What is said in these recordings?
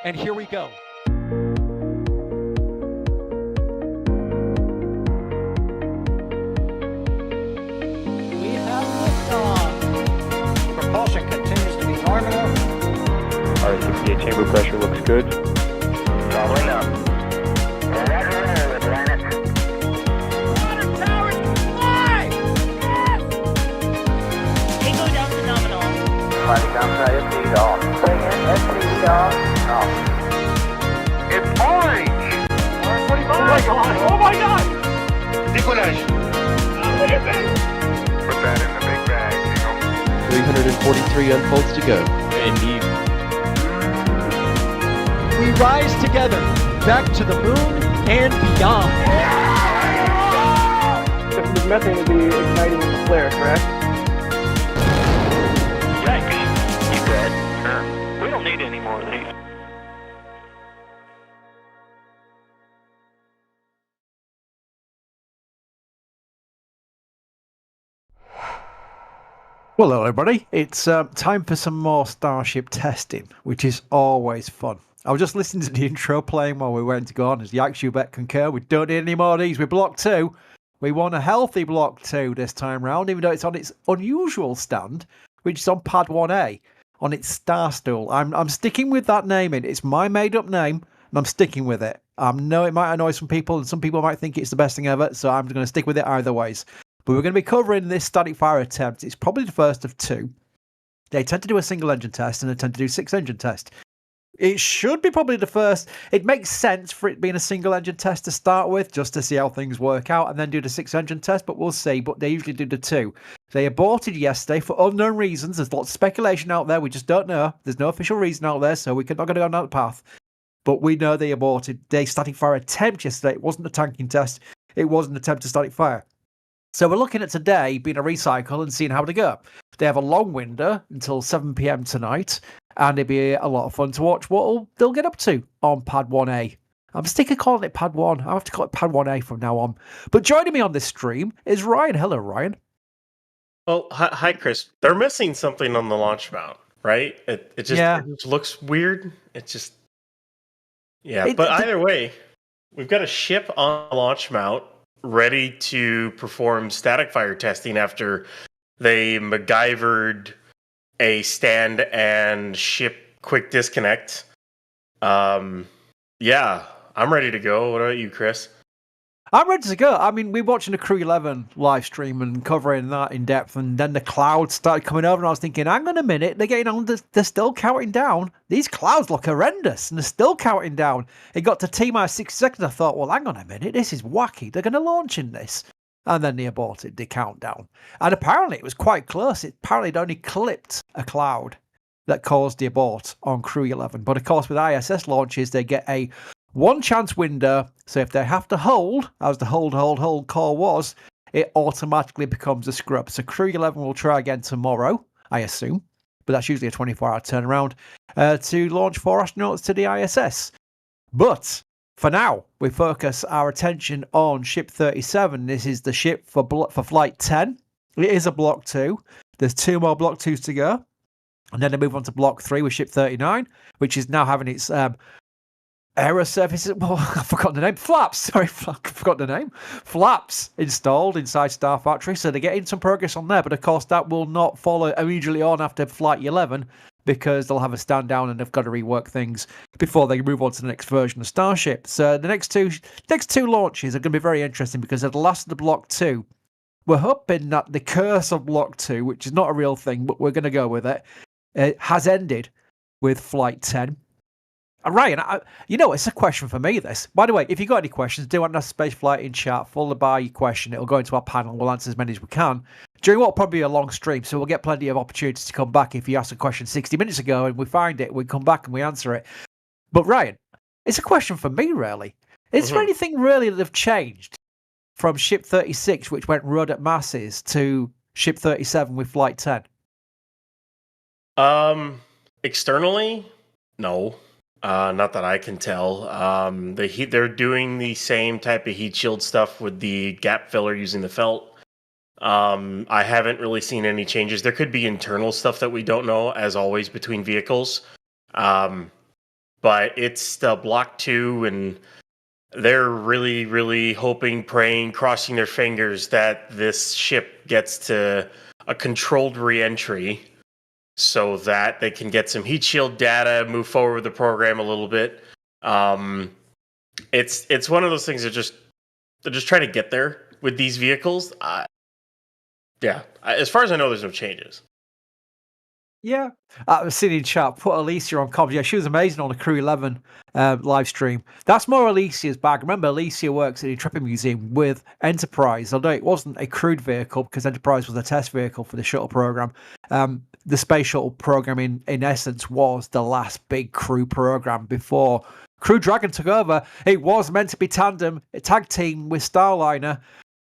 And here we go. We have liftoff. Propulsion continues to be nominal. RCPA chamber pressure looks good. Traveling up. Roger, roll, Atlantis. Water towers fly! Yes! Tango down to nominal. Fighting downside SPD off. Bring in SPD off. Off. It's orange! Oh my god! Oh my god! Decollage. Look at this! Put that in the big bag, Eagle. 343 unfolds to go. Indeed. We rise together, back to the moon and beyond. This methane will be igniting in the flare, correct? Yikes. You good? Sure. We don't need any more of these. Well, hello everybody. It's time for some more Starship testing, which is always fun. I was just listening to the intro playing while we went to go on. As Yaks, you bet concur. We don't need any more of these. We Block 2. We want a healthy Block 2 this time round, even though it's on its unusual stand, which is on Pad 1A, on its star stool. I'm sticking with that naming. It's my made-up name, and I'm sticking with it. I know it might annoy some people, and some people might think it's the best thing ever, so I'm going to stick with it either ways. But we're going to be covering this static fire attempt. It's probably the first of two. They tend to do a single engine test, and they tend to do 6 engine test. It should be probably the first. It makes sense for it being a single engine test to start with, just to see how things work out, and then do the 6 engine test, but we'll see. But they usually do the 2. They aborted yesterday for unknown reasons. There's lots of speculation out there. We just don't know. There's no official reason out there, so we're not going to go down that path. But we know they aborted their static fire attempt yesterday. It wasn't a tanking test. It was an attempt to static fire. So we're looking at today being a recycle and seeing how to go. They have a long window until 7 p.m. tonight, and it'll be a lot of fun to watch what they'll get up to on Pad 1A. I'm sticking calling it Pad 1. I have to call it Pad 1A from now on. But joining me on this stream is Ryan. Hello, Ryan. Well, hi, Chris. They're missing something on the launch mount, right? It just looks weird. It's just... Yeah, but either way, we've got a ship on the launch mount ready to perform static fire testing after they MacGyvered a stand and ship quick disconnect. Yeah, I'm ready to go. What about you, Chris? I'm ready to go. I mean, we're watching the Crew 11 live stream and covering that in depth, and then the clouds started coming over, and I was thinking, hang on a minute, they're getting on, they're still counting down. These clouds look horrendous, and they're still counting down. It got to T-minus 6 seconds, I thought, well, hang on a minute, this is wacky. They're going to launch in this. And then they aborted the countdown. And apparently it was quite close. Apparently it only clipped a cloud that caused the abort on Crew 11. But of course, with ISS launches, they get a one chance window, so if they have to hold, as the hold call was, it automatically becomes a scrub. So Crew 11 will try again tomorrow, I assume, but that's usually a 24-hour turnaround, to launch 4 astronauts to the ISS. But for now, we focus our attention on Ship 37. This is the ship for Flight 10. It is a Block 2. There's 2 more Block 2s to go. And then they move on to Block 3 with Ship 39, which is now having its aero surfaces, well, I've forgotten the name. Flaps, sorry, I forgot the name. Flaps installed inside Star Factory, so they're getting some progress on there, but of course that will not follow immediately on after Flight 11, because they'll have a stand down and they've got to rework things before they move on to the next version of Starship. So the next two launches are going to be very interesting, because at the last of the Block 2, we're hoping that the curse of Block 2, which is not a real thing, but we're going to go with it, has ended with Flight 10. Ryan, it's a question for me, this. By the way, if you've got any questions, do NASASpaceflight in chat, followed by your question. It'll go into our panel. We'll answer as many as we can during what will probably be a long stream, so we'll get plenty of opportunities to come back. If you asked a question 60 minutes ago and we find it, we come back and we answer it. But Ryan, it's a question for me, really. Is there anything really that have changed from Ship 36, which went road at masses, to Ship 37 with Flight 10? Externally, no. Not that I can tell. They're doing the same type of heat shield stuff with the gap filler using the felt. I haven't really seen any changes. There could be internal stuff that we don't know, as always, between vehicles. but it's the Block 2, and they're really, really hoping, praying, crossing their fingers that this ship gets to a controlled re-entry so that they can get some heat shield data, move forward with the program a little bit. It's one of those things that they're just trying to get there with these vehicles. As far as I know, there's no changes. Yeah, I was sitting in chat. Put Alicia on comms. Yeah, she was amazing on the Crew 11 live stream. That's more Alicia's bag. Remember, Alicia works at the Intrepid Museum with Enterprise, although it wasn't a crewed vehicle because Enterprise was a test vehicle for the shuttle program. The space shuttle program, in essence, was the last big crew program before Crew Dragon took over. It was meant to be a tag team with Starliner.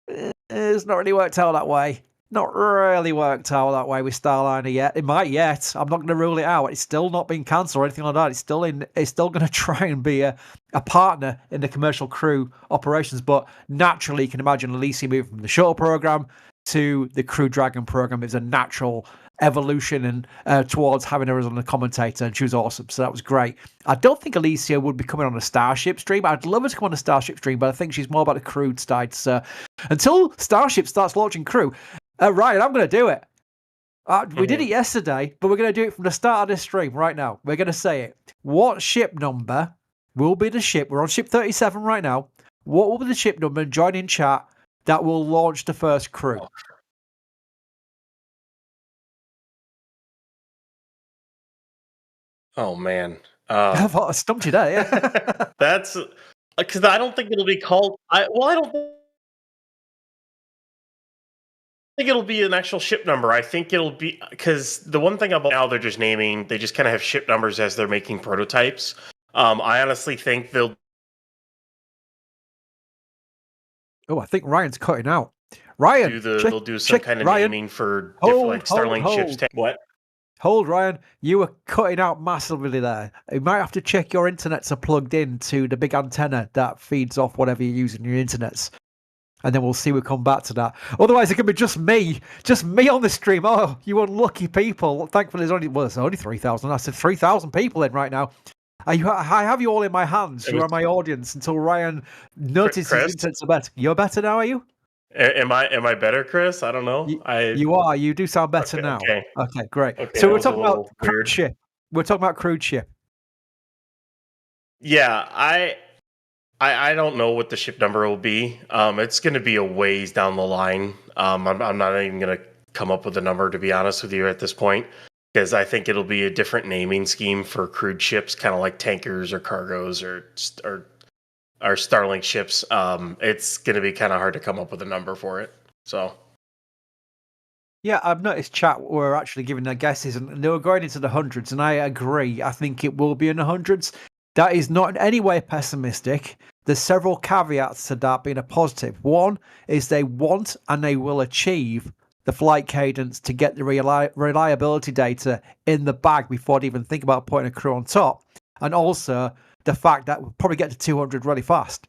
It's not really worked out that way. Not really worked out that way with Starliner yet. It might yet. I'm not going to rule it out. It's still not been cancelled or anything like that. It's still going to try and be a partner in the commercial crew operations. But naturally, you can imagine Alicia moving from the shuttle program to the Crew Dragon program. It was a natural evolution and towards having her as a commentator, and she was awesome. So that was great. I don't think Alicia would be coming on a Starship stream. I'd love her to come on a Starship stream, but I think she's more about the crew side. So until Starship starts launching crew, Ryan, I'm going to do it. We did it yesterday, but we're going to do it from the start of this stream right now. We're going to say it. What ship number will be the ship? We're on ship 37 right now. What will be the ship number? Join in chat that will launch the first crew. Oh, man. I stumped you there, yeah. That's because I don't think it'll be called. I don't think it'll be an actual ship number. I think it'll be because the one thing about now they just kind of have ship numbers as they're making prototypes. I honestly think they'll. Oh, I think Ryan's cutting out. Ryan, they'll do some kind of naming for different Starlink ships. What? Hold, Ryan. You were cutting out massively there. You might have to check your internets are plugged in to the big antenna that feeds off whatever you're using your internets. And then we'll see. We'll come back to that. Otherwise, it could be just me on the stream. Oh, you unlucky people. Thankfully, there's only 3,000. I said 3,000 people in right now. I have you all in my hands. You are my audience until Ryan notices his internets are better. You're better now, are you? Am I better, Chris? I don't know. You are. You do sound better now. Okay, great. Okay, so we're talking about crude ship. We're talking about crude ship. Yeah, I don't know what the ship number will be. It's going to be a ways down the line. I'm not even going to come up with a number, to be honest with you, at this point, because I think it'll be a different naming scheme for crude ships, kind of like tankers or cargos or Starlink ships. It's going to be kind of hard to come up with a number for it. So. Yeah, I've noticed chat were actually giving their guesses, and they were going into the hundreds, and I agree. I think it will be in the hundreds. That is not in any way pessimistic. There's several caveats to that being a positive. One is they want and they will achieve the flight cadence to get the reliability data in the bag before they even think about putting a crew on top. And also the fact that we'll probably get to 200 really fast.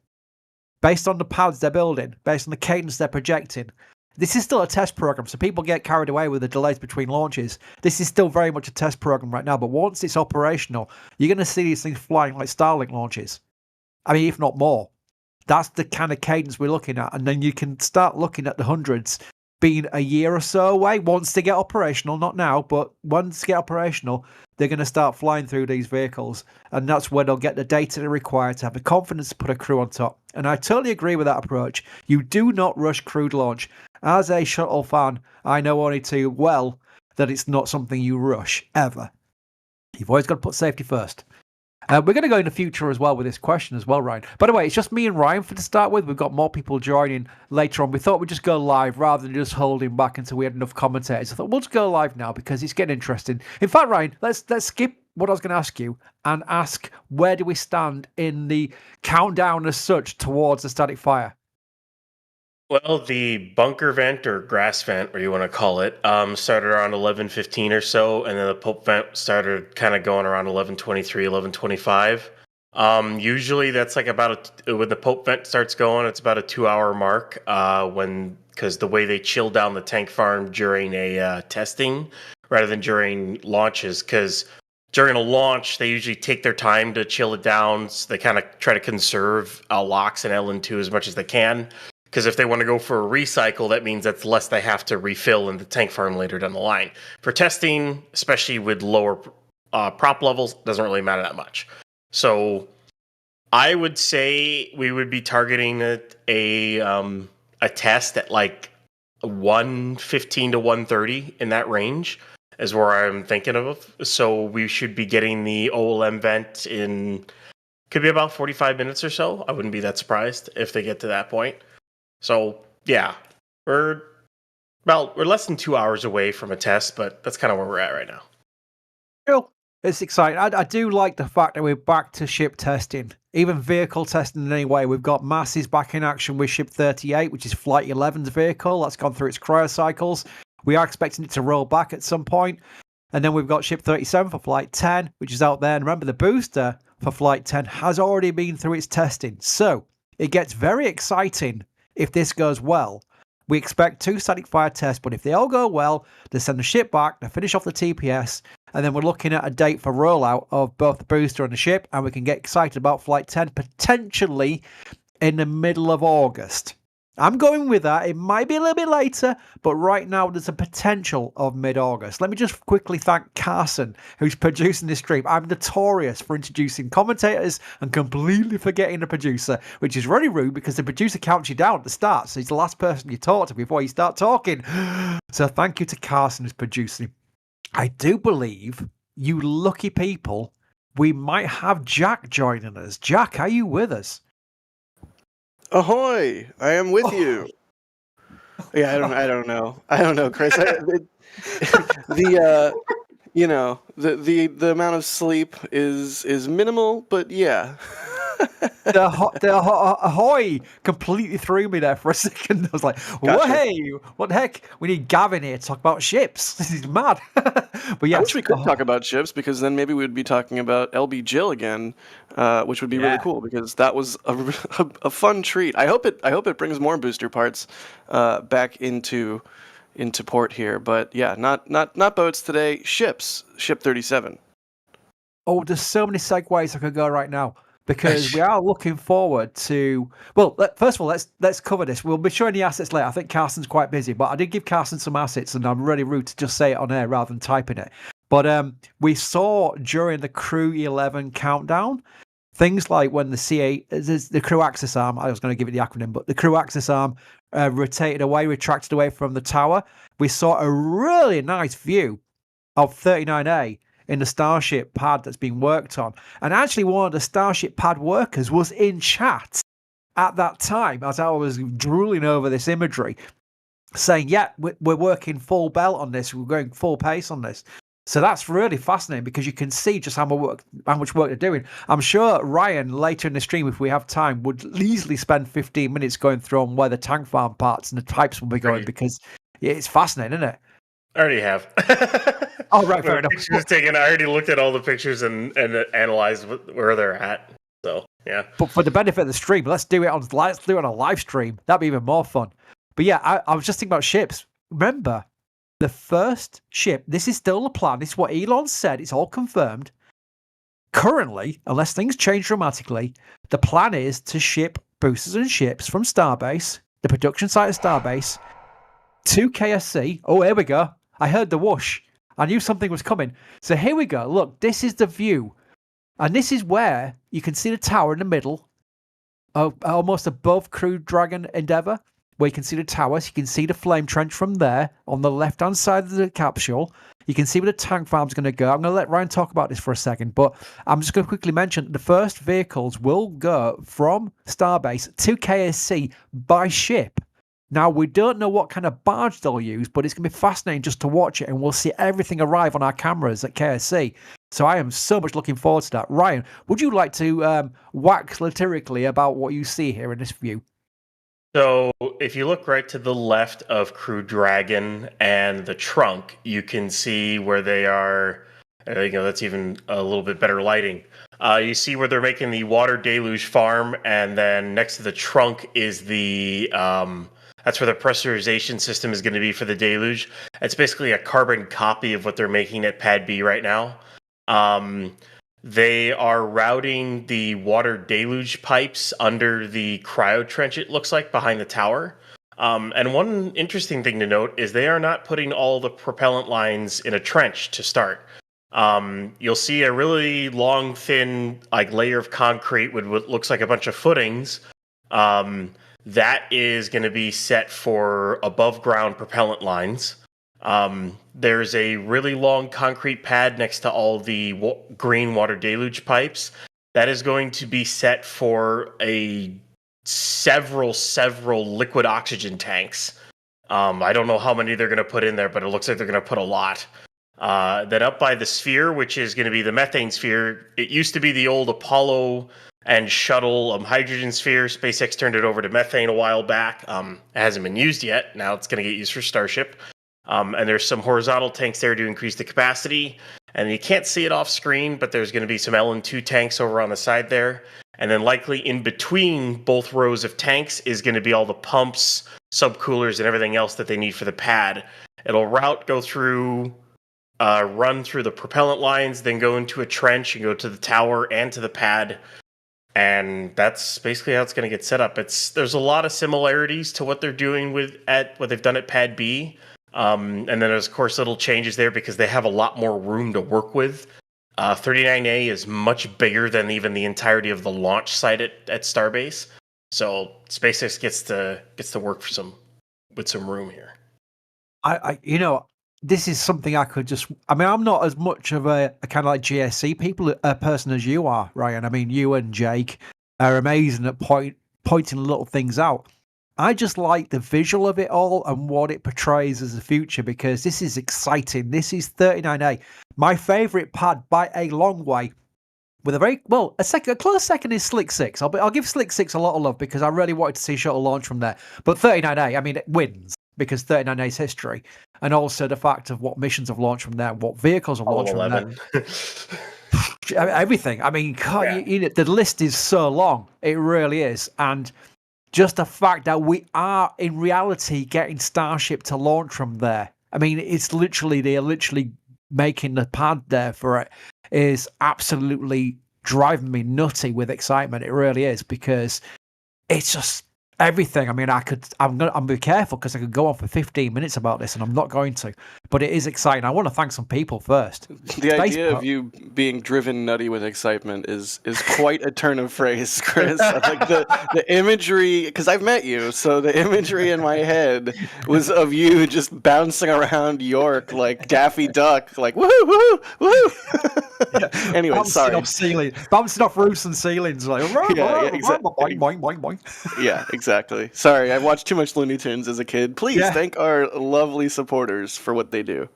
Based on the pads they're building, based on the cadence they're projecting. This is still a test program, so people get carried away with the delays between launches. This is still very much a test program right now, but once it's operational, you're going to see these things flying like Starlink launches. I mean, if not more. That's the kind of cadence we're looking at, and then you can start looking at the hundreds being a year or so away. Once they get operational, not now, but once they get operational, they're going to start flying through these vehicles, and that's where they'll get the data they require to have the confidence to put a crew on top. And I totally agree with that approach. You do not rush crewed launch. As a shuttle fan, I know only too well that it's not something you rush, ever. You've always got to put safety first. We're going to go in the future as well with this question as well, Ryan. By the way, it's just me and Ryan to start with. We've got more people joining later on. We thought we'd just go live rather than just holding back until we had enough commentators. I thought we'll just go live now because it's getting interesting. In fact, Ryan, let's skip what I was going to ask you and ask where do we stand in the countdown as such towards the static fire? Well, the bunker vent or grass vent, or you want to call it, started around 11:15 or so, and then the pulp vent started kind of going around 11:23, 11:25. Usually that's like when the pulp vent starts going, it's about a 2-hour mark because the way they chill down the tank farm during a testing rather than during launches, because during a launch, they usually take their time to chill it down. So they kind of try to conserve LOX and LN2 as much as they can. Because if they want to go for a recycle, that means that's less they have to refill in the tank farm later down the line. For testing, especially with lower prop levels, doesn't really matter that much. So I would say we would be targeting a test at like 115 to 130 in that range is where I'm thinking of. So we should be getting the OLM vent in, could be about 45 minutes or so. I wouldn't be that surprised if they get to that point. So yeah, we're less than 2 hours away from a test, but that's kind of where we're at right now. Cool. It's exciting. I do like the fact that we're back to ship testing, even vehicle testing in any way. We've got Masses back in action with Ship 38, which is Flight 11's vehicle. That's gone through its cryocycles. We are expecting it to roll back at some point. And then we've got Ship 37 for Flight 10, which is out there. And remember, the booster for Flight 10 has already been through its testing. So it gets very exciting if this goes well. We expect 2 static fire tests, but if they all go well, they send the ship back, they finish off the TPS, and then we're looking at a date for rollout of both the booster and the ship, and we can get excited about Flight 10 potentially in the middle of August. I'm going with that. It might be a little bit later, but right now there's a potential of mid-August. Let me just quickly thank Carson, who's producing this stream. I'm notorious for introducing commentators and completely forgetting the producer, which is really rude because the producer counts you down at the start, so he's the last person you talk to before you start talking. So thank you to Carson who's producing. I do believe, you lucky people, we might have Jack joining us. Jack, are you with us? Ahoy! I am with you. Yeah, I don't know, Chris. The amount of sleep is minimal, but yeah. Ahoy completely threw me there for a second. I was like, Gotcha. Hey, what the heck? We need Gavin here to talk about ships. This is mad. But yeah, I wish we could talk about ships, because then maybe we'd be talking about LB Jill again, which would be really cool, because that was a fun treat. I hope it brings more booster parts back into port here. But yeah, not boats today. Ships. Ship 37. Oh, there's so many segues I could go right now. Because we are looking forward to... Well, first of all, let's cover this. We'll be showing the assets later. I think Carson's quite busy, but I did give Carson some assets, and I'm really rude to just say it on air rather than typing it. But we saw during the Crew 11 countdown, things like when the Crew Axis Arm, I was going to give it the acronym, but the Crew Axis Arm retracted away from the tower. We saw a really nice view of 39A in the Starship pad that's being worked on. And actually one of the Starship pad workers was in chat at that time as I was drooling over this imagery, saying, yeah, we're working full belt on this. We're going full pace on this. So that's really fascinating because you can see just how much work they're doing. I'm sure Ryan, later in the stream, if we have time, would easily spend 15 minutes going through on where the tank farm parts and the types will be going, because it's fascinating, isn't it? I already have. Oh, right, fair enough. Pictures taken. I already looked at all the pictures and analyzed where they're at. So yeah. But for the benefit of the stream, let's do it on a live stream. That'd be even more fun. But yeah, I was just thinking about ships. Remember, the first ship. This is still the plan. This is what Elon said. It's all confirmed. Currently, unless things change dramatically, the plan is to ship boosters and ships from Starbase, the production site of Starbase, to KSC. Oh, here we go. I heard the whoosh. I knew something was coming. So here we go. Look, this is the view. And this is where you can see the tower in the middle, almost above Crew Dragon Endeavour, where you can see the towers. You can see the flame trench from there on the left-hand side of the capsule. You can see where the tank farm's going to go. I'm going to let Ryan talk about this for a second, but I'm just going to quickly mention the first vehicles will go from Starbase to KSC by ship. Now, we don't know what kind of barge they'll use, but it's going to be fascinating just to watch it, and we'll see everything arrive on our cameras at KSC. So I am so much looking forward to that. Ryan, would you like to wax lyrically about what you see here in this view? So if you look right to the left of Crew Dragon and the trunk, you can see where they are. That's even a little bit better lighting. You see where they're making the water deluge farm, and then next to the trunk is the... that's where the pressurization system is going to be for the deluge. It's basically a carbon copy of what they're making at Pad B right now. They are routing the water deluge pipes under the cryo trench, it looks like, behind the tower. And one interesting thing to note is they are not putting all the propellant lines in a trench to start. You'll see a really long, thin, like layer of concrete with what looks like a bunch of footings. That is going to be set for above ground propellant lines. There's a really long concrete pad next to all the green water deluge pipes. That is going to be set for several liquid oxygen tanks. I don't know how many they're going to put in there, but it looks like they're going to put a lot. Then up by the sphere, which is going to be the methane sphere, it used to be the old Apollo and shuttle hydrogen sphere. SpaceX turned it over to methane a while back. It hasn't been used yet. Now it's going to get used for Starship. And there's some horizontal tanks there to increase the capacity. And you can't see it off screen, but there's going to be some LN2 tanks over on the side there. And then likely in between both rows of tanks is going to be all the pumps, subcoolers, and everything else that they need for the pad. It'll go through, run through the propellant lines, then go into a trench and go to the tower and to the pad. And that's basically how it's going to get set up. There's a lot of similarities to what they're doing what they've done at Pad B. And then there's, of course, little changes there because they have a lot more room to work with. 39A is much bigger than even the entirety of the launch site at Starbase. So SpaceX gets to work with some room here. This is something I could I'm not as much of a kind of like GSC person as you are, Ryan. I mean, you and Jake are amazing at pointing little things out. I just like the visual of it all and what it portrays as the future because this is exciting. This is 39A, my favorite pad by a long way. With a close second is Slick 6. I'll give Slick 6 a lot of love because I really wanted to see shuttle launch from there. But 39A, I mean, it wins because 39A's history and also the fact of what missions have launched from there, what vehicles have launched from there. Everything. I mean, the list is so long. It really is. And just the fact that we are in reality getting Starship to launch from there. I mean, they're literally making the pad there for it is absolutely driving me nutty with excitement. It really is because it's just everything. I mean, I'm be careful because I could go on for 15 minutes about this and I'm not going to, but it is exciting. I want to thank some people first. The idea of you being driven nutty with excitement is quite a turn of phrase, Chris. Like the imagery, because I've met you, so the imagery in my head was of you just bouncing around York like Daffy Duck, like woohoo, woohoo, woohoo. Anyway, bouncing off roofs and ceilings, like exactly. Boing, boing, boing. Yeah, exactly. Sorry, I watched too much Looney Tunes as a kid. Please thank our lovely supporters for what they do.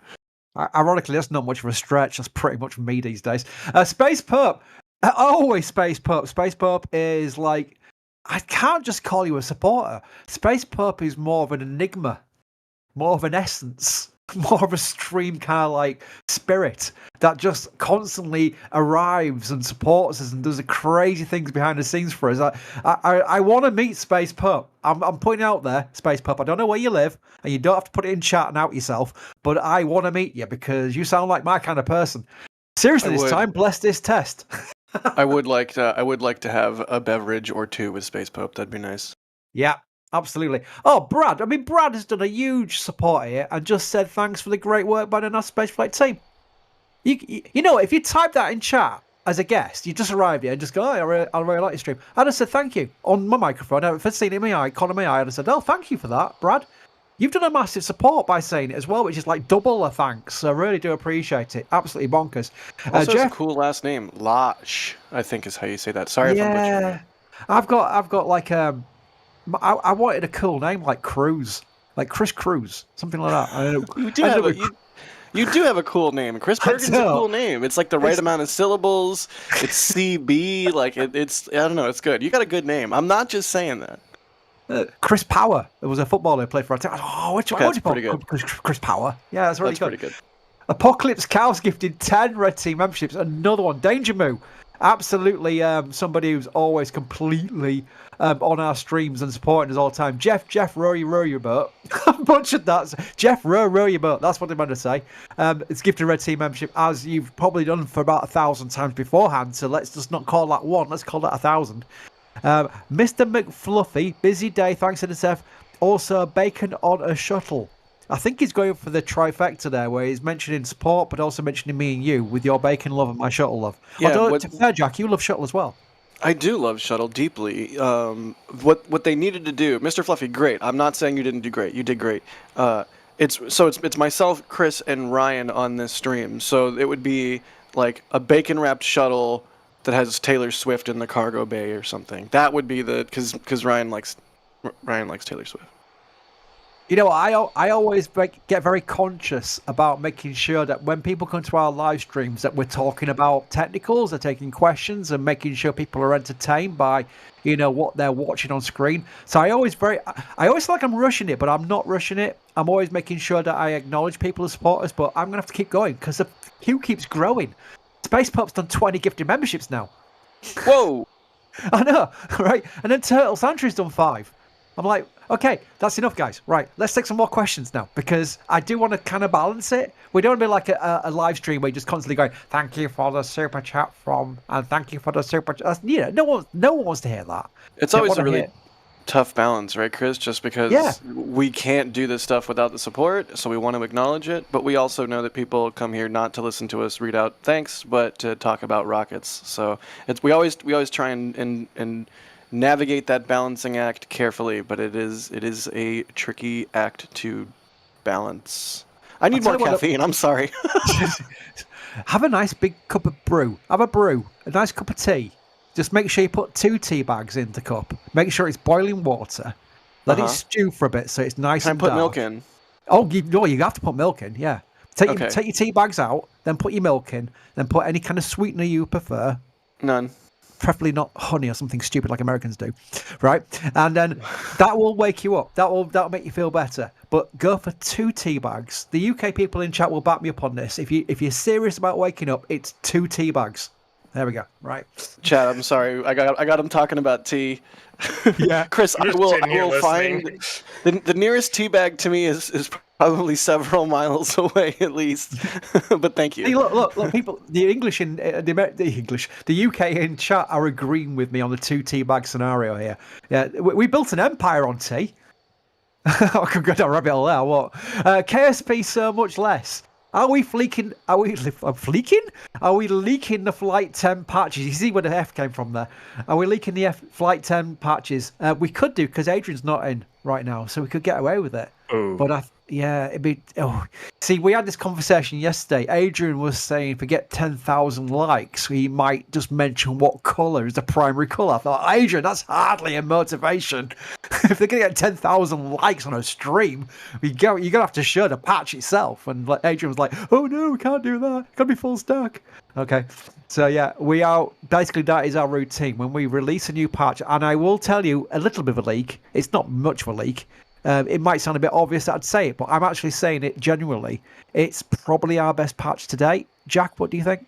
Ironically, that's not much of a stretch. That's pretty much me these days. Space Perp. Always Space Perp. Space Perp is like, I can't just call you a supporter. Space Perp is more of an enigma, more of an essence, more of a stream kind of like spirit that just constantly arrives and supports us and does the crazy things behind the scenes for us. I want to meet Space Pup. I'm putting out there, Space Pup. I don't know where you live, and you don't have to put it in chat and out yourself, but I want to meet you because you sound like my kind of person. Seriously, this time, bless this test. I would like to have a beverage or two with Space Pup. That'd be nice. Yeah. Absolutely. Oh, Brad. I mean, Brad has done a huge support here and just said thanks for the great work by the NASASpaceflight team. You know, if you type that in chat as a guest, you just arrived here and just go, oh, I really like your stream. I'd have said thank you on my microphone. If I'd seen it in my eye, corner of my eye, I'd have said, oh, thank you for that, Brad. You've done a massive support by saying it as well, which is like double a thanks. So I really do appreciate it. Absolutely bonkers. Also, Jeff, it's a cool last name. Lash, I think is how you say that. Sorry if I'm butchering it. I've got like I wanted a cool name like Cruz, like Chris Cruz, something like that. I don't know. You do have a cool name. Chris Bergen's a cool name. It's like the right amount of syllables. It's CB. Like it's I don't know. It's good. You got a good name. I'm not just saying that. Chris Power. There was a footballer who played for our team. Oh, what's pretty good. Chris Power. Yeah, that's really pretty good. Apocalypse Cows gifted 10 Red Team memberships. Another one. Danger Moo. Absolutely, somebody who's always completely on our streams and supporting us all the time. Jeff, row your boat. I butchered that. Jeff, row your boat. That's what I'm going to say. It's gifted Red Team membership, as you've probably done for about 1,000 times beforehand. So let's just not call that one. Let's call that 1,000. Mr. McFluffy, busy day. Thanks, NSF. Also, bacon on a shuttle. I think he's going for the trifecta there, where he's mentioning support, but also mentioning me and you with your bacon love and my shuttle love. Yeah, although, to be fair, Jack, you love shuttle as well. I do love shuttle deeply. What they needed to do, Mr. Fluffy, great. I'm not saying you didn't do great. You did great. It's myself, Chris, and Ryan on this stream. So it would be like a bacon wrapped shuttle that has Taylor Swift in the cargo bay or something. That would be because Ryan likes Taylor Swift. You know, I always get very conscious about making sure that when people come to our live streams that we're talking about technicals, they're taking questions and making sure people are entertained by, what they're watching on screen. So I always feel like I'm rushing it, but I'm not rushing it. I'm always making sure that I acknowledge people as supporters, but I'm going to have to keep going because the queue keeps growing. Space Pup's done 20 gifted memberships now. Whoa! I know, right? And then Turtle Santry's done 5. I'm like, okay, that's enough, guys. Right, let's take some more questions now, because I do want to kind of balance it. We don't want to be like a live stream where you're just constantly going, thank you for the super chat from, and thank you for the super chat. No one wants to hear that. It's always a really tough balance, right, Chris? Just because we can't do this stuff without the support, so we want to acknowledge it, but we also know that people come here not to listen to us read out thanks, but to talk about rockets. So we always try and navigate that balancing act carefully, but it is a tricky act to balance. I need more caffeine. I'm sorry. Have a nice big cup of brew. Have a brew. A nice cup of tea. Just make sure you put 2 tea bags in the cup. Make sure it's boiling water. Let it stew for a bit so it's nice and dark. Can I put milk in? Oh, you have to put milk in, yeah. Take your tea bags out, then put your milk in, then put any kind of sweetener you prefer. None. Preferably not honey or something stupid like Americans do, right? And then that will wake you up. That'll make you feel better. But go for 2 tea bags. The UK people in chat will back me up on this. If you're serious about waking up, it's 2 tea bags. There we go. Right. Chad, I'm sorry. I got him talking about tea. Yeah, Chris, I will find the nearest tea bag to me is probably several miles away at least. But thank you. Hey, look, people. The English in the UK in chat are agreeing with me on the 2 tea bag scenario here. Yeah, we built an empire on tea. I could go down a rabbit hole there. What? KSP so much less. Are we fleeking? Are we fleeking? Are we leaking the Flight 10 patches? You see where the F came from there. Are we leaking the Flight 10 patches? We could do, because Adrian's not in right now, so we could get away with it. Ooh. But it'd be. Oh, see, we had this conversation yesterday. Adrian was saying, if we get 10,000 likes, he might just mention what colour is the primary colour. I thought, Adrian, that's hardly a motivation. If they're going to get 10,000 likes on a stream, you're going to have to show the patch itself. And Adrian was like, oh no, we can't do that. It's got to be full stack. Okay. So yeah, we are, basically that is our routine. When we release a new patch, and I will tell you a little bit of a leak. It's not much of a leak. It might sound a bit obvious that I'd say it, but I'm actually saying it genuinely. It's probably our best patch to date. Jack, what do you think?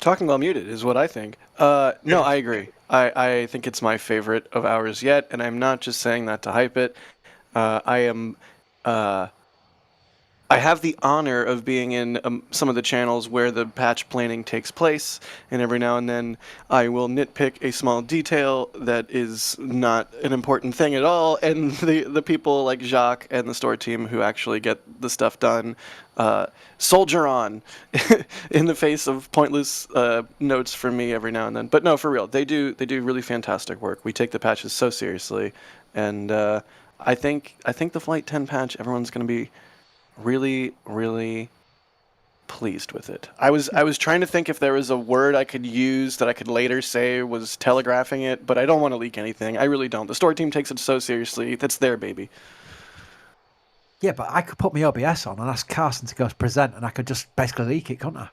Talking while muted is what I think. No, I agree. I think it's my favorite of ours yet, and I'm not just saying that to hype it. I have the honor of being in some of the channels where the patch planning takes place, and every now and then I will nitpick a small detail that is not an important thing at all, and the people like Jacques and the store team who actually get the stuff done soldier on in the face of pointless notes from me every now and then. But no, for real, they do really fantastic work. We take the patches so seriously, and I think the Flight 10 patch, everyone's going to be really, really pleased with it. I was trying to think if there was a word I could use that I could later say was telegraphing it, but I don't want to leak anything. I really don't. The store team takes it so seriously. That's their baby. Yeah, but I could put my OBS on and ask Carson to go present, and I could just basically leak it, couldn't I?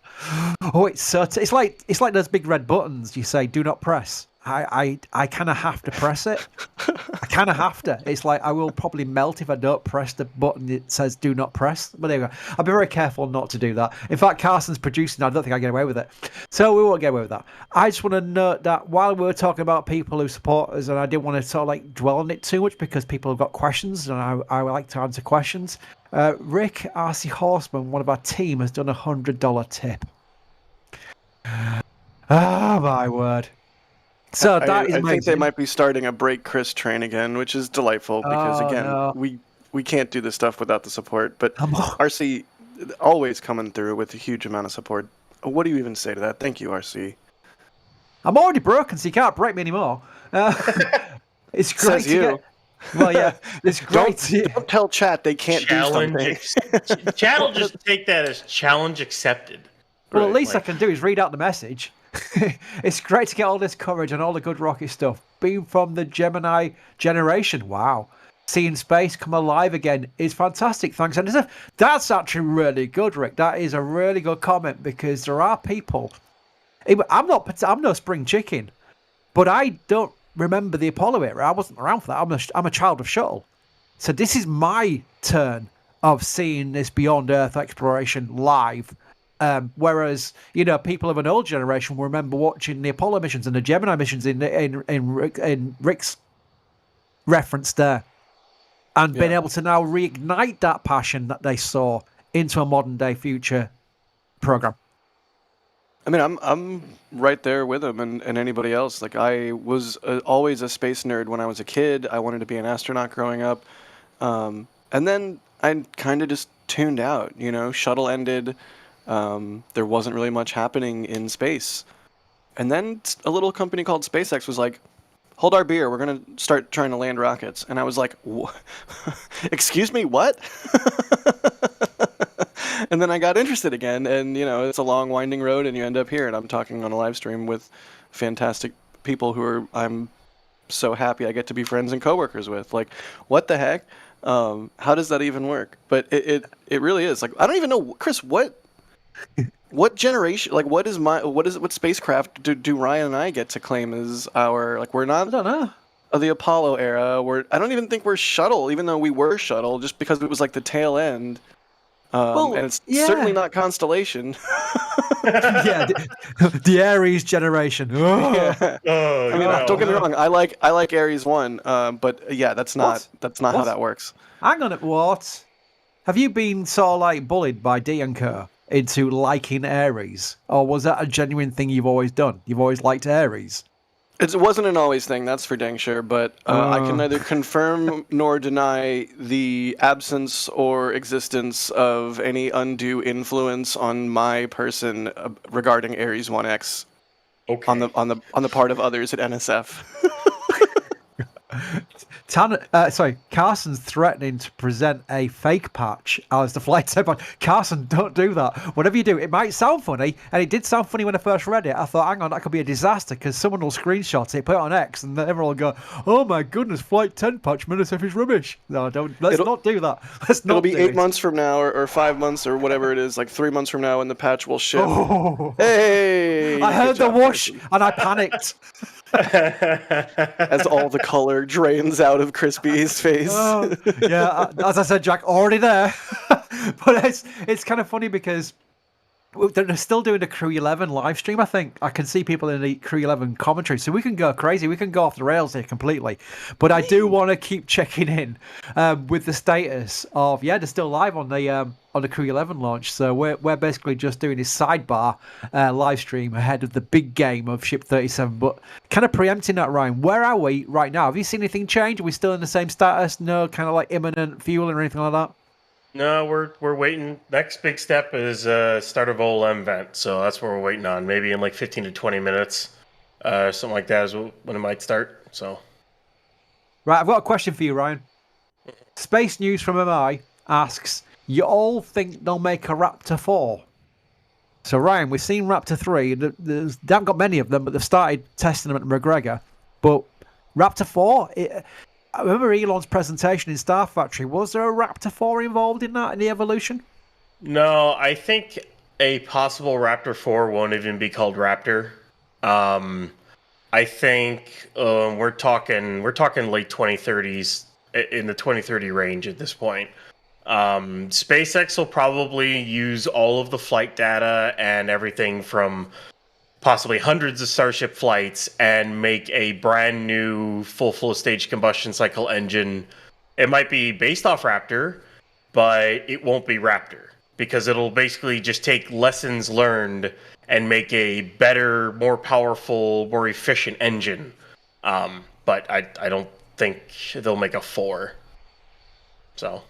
Oh, it's like those big red buttons you say do not press. I kind of have to press it. I kind of have to. It's like I will probably melt if I don't press the button that says "Do not press." But there you go. I'll be very careful not to do that. In fact, Carson's producing. I don't think I get away with it, so we won't get away with that. I just want to note that while we were talking about people who support us, and I didn't want to sort of like dwell on it too much because people have got questions, and I like to answer questions. Rick RC Horseman, one of our team, has done $100 tip. Oh my word! So that is I amazing. think they might be starting a Break Chris train again, which is delightful because we can't do this stuff without the support. But RC always coming through with a huge amount of support. What do you even say to that? Thank you, RC. I'm already broken, so you can't break me anymore. It's great Says you. get. Well, yeah, it's great. Don't tell chat they can't do something. Chat will just take that as challenge accepted. Well, at least I can do is read out the message. It's great to get all this coverage and all the good rocket stuff. Being from the Gemini generation, wow. Seeing space come alive again is fantastic. Thanks. And that's actually really good, Rick. That is a really good comment because there are people. I'm no spring chicken, but I don't remember the Apollo era. I wasn't around for that. I'm a child of shuttle. So this is my turn of seeing this beyond Earth exploration live. Whereas, people of an old generation will remember watching the Apollo missions and the Gemini missions in Rick's reference there, and being able to now reignite that passion that they saw into a modern day future program. I mean, I'm right there with him and anybody else. Like, I was always a space nerd when I was a kid. I wanted to be an astronaut growing up, and then I kind of just tuned out. Shuttle ended. There wasn't really much happening in space. And then a little company called SpaceX was like, hold our beer, we're going to start trying to land rockets. And I was like, excuse me, what? And then I got interested again, and it's a long winding road, and you end up here, and I'm talking on a live stream with fantastic people I'm so happy I get to be friends and coworkers with. Like, what the heck? How does that even work? But it really is. Like, I don't even know, Chris, what generation, like, what spacecraft do Ryan and I get to claim as our, like, we're not, I don't know, of the Apollo era. I don't even think we're shuttle, even though we were shuttle, just because it was like the tail end. And it's certainly not Constellation. Yeah, the Aries generation. Oh. Yeah. I mean, don't get me wrong, I like Aries 1, but yeah, that's not how that works. Hang on, what? Have you been sort of like bullied by D and Co into liking Aries, or was that a genuine thing you've always done? You've always liked Aries? It wasn't an always thing, that's for dang sure, but I can neither confirm nor deny the absence or existence of any undue influence on my person regarding Aries 1X on the part of others at NSF. Carson's threatening to present a fake patch as the flight test patch. Carson, don't do that. Whatever you do, it might sound funny, and it did sound funny when I first read it. I thought, hang on, that could be a disaster because someone will screenshot it, put it on X, and then everyone will go, "Oh my goodness, flight 10 patch NASASpaceflight is rubbish." No, don't. Let's not do that. It'll be 8 months from now, or 5 months, or whatever it is, like 3 months from now, when the patch will ship. Oh. Hey! I heard the whoosh, and I panicked. As all the color drains out of Crispy's face. Yeah, as I said, Jack, already there. But it's kind of funny because they're still doing the Crew 11 live stream, I think. I can see people in the Crew 11 commentary, so we can go crazy. We can go off the rails here completely. But I do want to keep checking in with the status of, they're still live on the Crew 11 launch. So we're basically just doing this sidebar live stream ahead of the big game of Ship 37. But kind of preempting that, Ryan, where are we right now? Have you seen anything change? Are we still in the same status? No kind of like imminent fuel or anything like that? No, we're waiting. Next big step is start of OLM vent, so that's what we're waiting on. Maybe in like 15 to 20 minutes, something like that is when it might start. So, right, I've got a question for you, Ryan. Space News from MI asks, you all think they'll make a Raptor 4? So, Ryan, we've seen Raptor 3. They haven't got many of them, but they've started testing them at McGregor. But Raptor 4... I remember Elon's presentation in Star Factory. Was there a Raptor 4 involved in that, in the evolution? No, I think a possible Raptor 4 won't even be called Raptor. I think we're talking late 2030s, in the 2030 range at this point. SpaceX will probably use all of the flight data and everything from possibly hundreds of Starship flights and make a brand new full stage combustion cycle engine. It might be based off Raptor, but it won't be Raptor because it'll basically just take lessons learned and make a better, more powerful, more efficient engine. But I don't think they'll make a 4. So.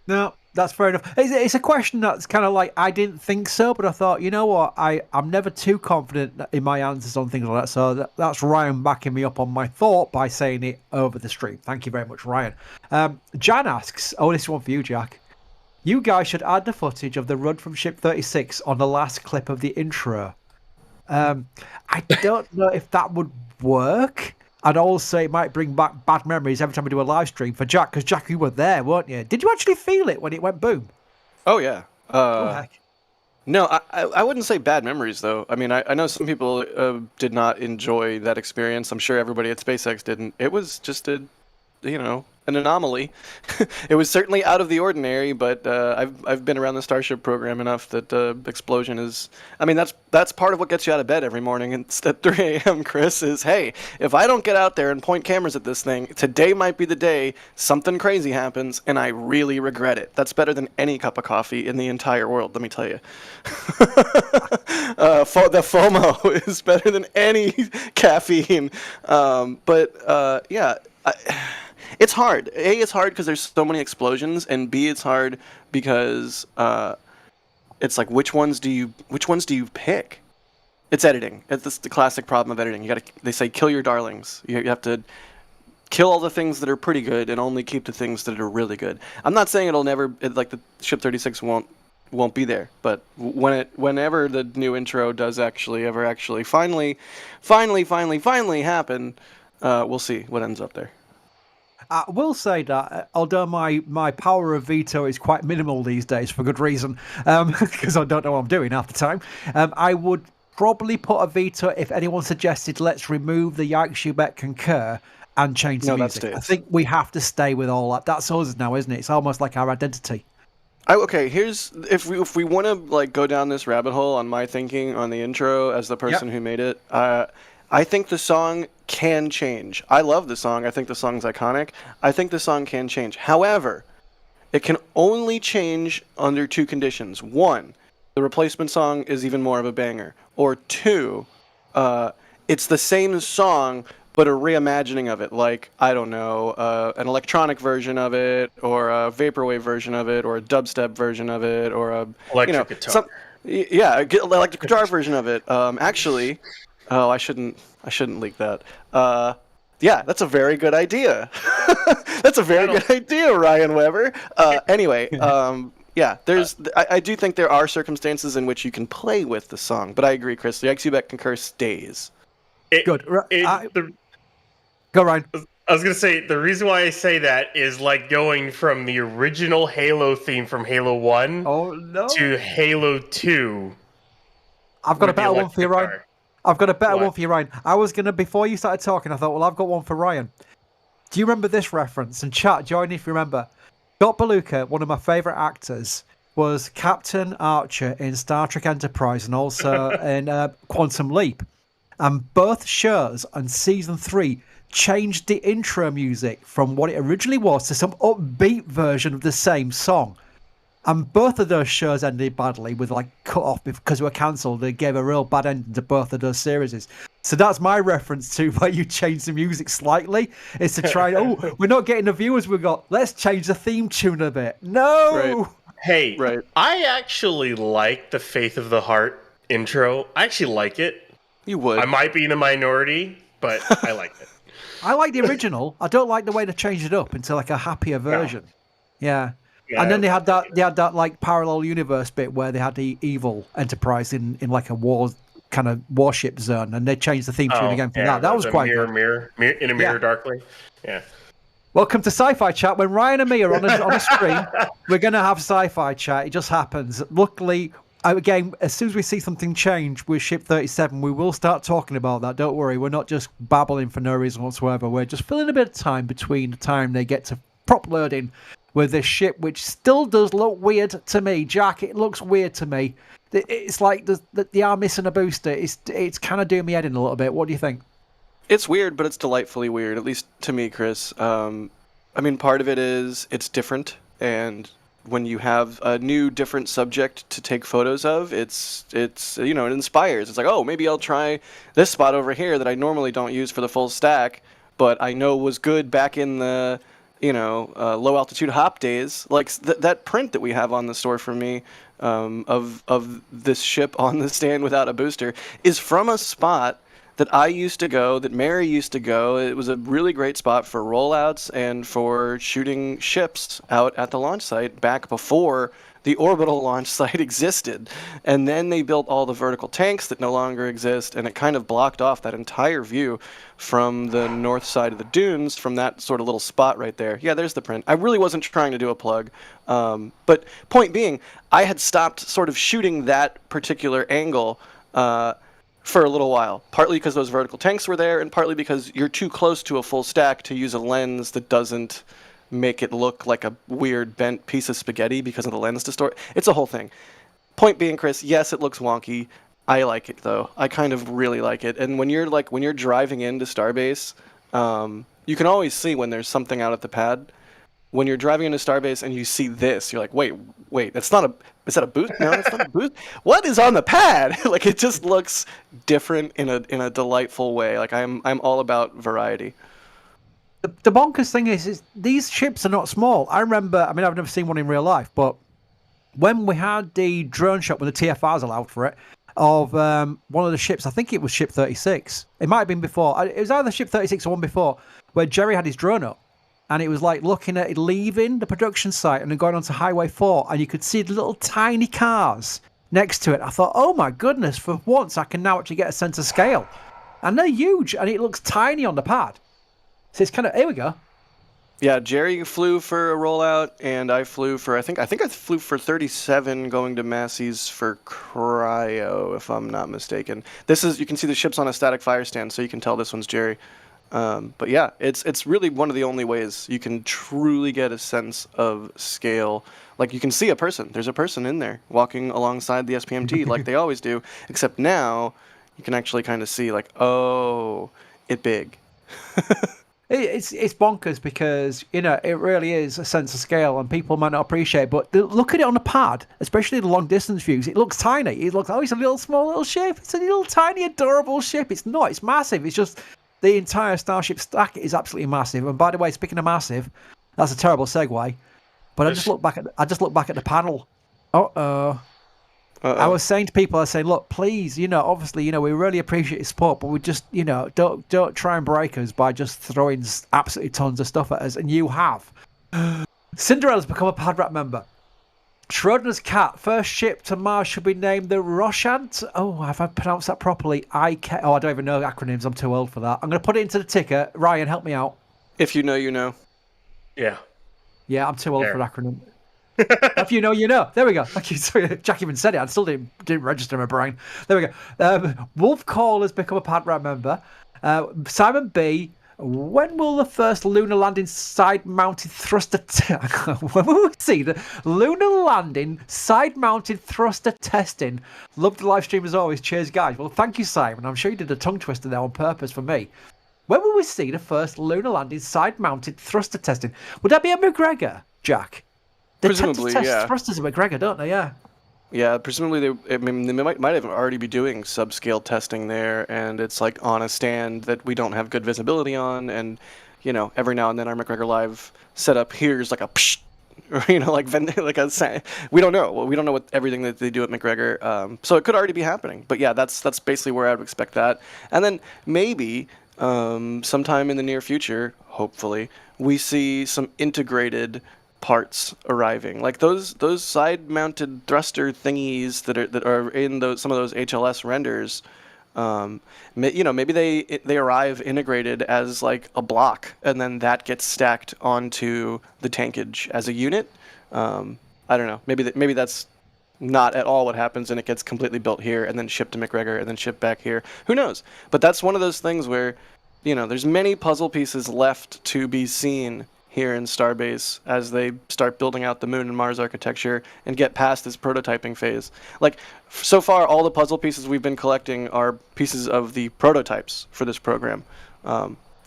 No, that's fair enough. It's a question that's kind of like, I didn't think so, but I thought, you know what, I'm never too confident in my answers on things like that. So that's Ryan backing me up on my thought by saying it over the stream. Thank you very much, Ryan. Jan asks, this is one for you, Jack. You guys should add the footage of the run from Ship 36 on the last clip of the intro. I don't know if that would work. And also, it might bring back bad memories every time we do a live stream for Jack, because Jack, you were there, weren't you? Did you actually feel it when it went boom? Oh, yeah. Heck. No, I wouldn't say bad memories, though. I mean, I know some people did not enjoy that experience. I'm sure everybody at SpaceX didn't. It was just an anomaly. It was certainly out of the ordinary, but I've been around the Starship program enough that explosion is. I mean, that's part of what gets you out of bed every morning. It's at 3 a.m. Chris is, hey, if I don't get out there and point cameras at this thing, today might be the day something crazy happens, and I really regret it. That's better than any cup of coffee in the entire world. Let me tell you. The FOMO is better than any caffeine. Yeah. It's hard. A, it's hard because there's so many explosions, and B, it's hard because it's like which ones do you pick? It's editing. It's the classic problem of editing. They say kill your darlings. You have to kill all the things that are pretty good and only keep the things that are really good. I'm not saying like the Ship 36 won't be there, but whenever the new intro does actually finally happen, we'll see what ends up there. I will say that, although my power of veto is quite minimal these days for good reason, because I don't know what I'm doing half the time, I would probably put a veto if anyone suggested let's remove the Yikes You Bet Concur and change the music. I think we have to stay with all that. That's us now, isn't it? It's almost like our identity. Okay, here's if we want to like go down this rabbit hole on my thinking on the intro as the person who made it. I think the song can change. I love the song. I think the song's iconic. I think the song can change. However, it can only change under 2 conditions. 1, the replacement song is even more of a banger. Or 2, it's the same song but a reimagining of it. Like, I don't know, an electronic version of it, or a vaporwave version of it, or a dubstep version of it, or a electric guitar. Electric guitar version of it. Actually. Oh, I shouldn't leak that. Yeah, that's a very good idea. That's a very good idea, Ryan Weber. Anyway, yeah, I do think there are circumstances in which you can play with the song, but I agree, Chris. The Yikes You Bet Concur stays. Good. Go, Ryan. I was going to say, the reason why I say that is like going from the original Halo theme from Halo 1 to Halo 2. I've got a better one for you, Ryan. I was going to, before you started talking, I thought, well, I've got one for Ryan. Do you remember this reference? And chat, join if you remember. Scott Beluga, one of my favourite actors, was Captain Archer in Star Trek Enterprise and also in Quantum Leap. And both shows on Season 3 changed the intro music from what it originally was to some upbeat version of the same song. And both of those shows ended badly with like cut off because they were cancelled. They gave a real bad ending to both of those series. So that's my reference to where you change the music slightly. Is to try, we're not getting the viewers we got. Let's change the theme tune a bit. No! Right. Hey, I actually like the Faith of the Heart intro. I actually like it. You would. I might be in a minority, but I like it. I like the original. I don't like the way they changed it up into like a happier version. No. Yeah. And then they had that like parallel universe bit where they had the evil Enterprise in like a war kind of warship zone, and they changed the theme tune again for that. That was quite good. Mirror in a mirror darkly. Yeah. Welcome to Sci-Fi Chat. When Ryan and me are on a screen, we're going to have Sci-Fi Chat. It just happens. Luckily, again, as soon as we see something change with Ship 37, we will start talking about that. Don't worry, we're not just babbling for no reason whatsoever. We're just filling a bit of time between the time they get to prop loading with this ship, which still does look weird to me. Jack, it looks weird to me. It's like they are missing a booster. It's kind of doing me head in a little bit. What do you think? It's weird, but it's delightfully weird, at least to me, Chris. I mean, part of it is it's different, and when you have a new, different subject to take photos of, it's it inspires. It's like, oh, maybe I'll try this spot over here that I normally don't use for the full stack, but I know was good back in the low altitude hop days. Like that print that we have on the store for me of this ship on the stand without a booster is from a spot that I used to go, that Mary used to go. It was a really great spot for rollouts and for shooting ships out at the launch site back before the orbital launch site existed. And then they built all the vertical tanks that no longer exist, and it kind of blocked off that entire view from the north side of the dunes from that sort of little spot right there. Yeah, there's the print. I really wasn't trying to do a plug. But point being, I had stopped sort of shooting that particular angle for a little while, partly because those vertical tanks were there, and partly because you're too close to a full stack to use a lens that doesn't make it look like a weird bent piece of spaghetti because of the lens distort. It's a whole thing. Point being, Chris, yes, it looks wonky. I like it though. I kind of really like it. And when you're driving into Starbase, you can always see when there's something out at the pad. When you're driving into Starbase and you see this, you're like, wait, that's not is that a boost? No, that's not a boost. What is on the pad? Like, it just looks different in a delightful way. Like, I'm all about variety. The bonkers thing is these ships are not small. I remember, I've never seen one in real life, but when we had the drone shot when the TFRs allowed for it, of one of the ships, I think it was Ship 36. It might have been before. It was either Ship 36 or one before, where Jerry had his drone up. And it was like looking at it leaving the production site and then going onto Highway 4, and you could see the little tiny cars next to it. I thought, oh my goodness, for once I can now actually get a sense of scale. And they're huge, and it looks tiny on the pad. So it's kind of, here we go. Yeah, Jerry flew for a rollout, and I flew for, I think I flew for 37 going to Massey's for cryo, if I'm not mistaken. You can see the ship's on a static fire stand, so you can tell this one's Jerry. But yeah, it's really one of the only ways you can truly get a sense of scale. Like, you can see a person. There's a person in there walking alongside the SPMT like they always do, except now you can actually kind of see, like, oh, it big. It's bonkers because, it really is a sense of scale and people might not appreciate it, but look at it on the pad, especially the long distance views. It looks tiny. It looks, it's a little small little ship. It's a little tiny adorable ship. It's not. It's massive. It's just the entire Starship stack is absolutely massive. And by the way, speaking of massive, that's a terrible segue. But I just look back at the panel. Uh-oh. I was saying to people, look, please, obviously, we really appreciate your support, but we just, don't try and break us by just throwing absolutely tons of stuff at us. And you have. Cinderella's become a Padrap member. Schrodinger's cat, first ship to Mars, should be named the Rochant. Oh, have I pronounced that properly? I don't even know acronyms. I'm too old for that. I'm going to put it into the ticker. Ryan, help me out. If you know, you know. Yeah. Yeah, I'm too old for an acronym. If you know, you know. There we go. Thank you. Sorry, Jack even said it. I still didn't register in my brain. There we go. Wolf Call has become a Padrap member. Simon B. When will the first lunar landing side-mounted thruster... when will we see the lunar landing side-mounted thruster testing? Love the live stream as always. Cheers, guys. Well, thank you, Simon. I'm sure you did a tongue twister there on purpose for me. When will we see the first lunar landing side-mounted thruster testing? Would that be a McGregor, Jack? They presumably, tend to test yeah. thrusters at McGregor, don't they? Yeah. Yeah, presumably they might even already be doing subscale testing there, and it's like on a stand that we don't have good visibility on, and every now and then our McGregor Live setup here's like a psh, or like a we don't know what everything that they do at McGregor, so it could already be happening. But yeah, that's basically where I would expect that, and then maybe sometime in the near future, hopefully, we see some integrated parts arriving, like those side-mounted thruster thingies that are in some of those HLS renders. Maybe they arrive integrated as like a block, and then that gets stacked onto the tankage as a unit. I don't know. Maybe that's not at all what happens, and it gets completely built here and then shipped to McGregor and then shipped back here. Who knows? But that's one of those things where, there's many puzzle pieces left to be seen here in Starbase as they start building out the Moon and Mars architecture and get past this prototyping phase. Like, so far, all the puzzle pieces we've been collecting are pieces of the prototypes for this program.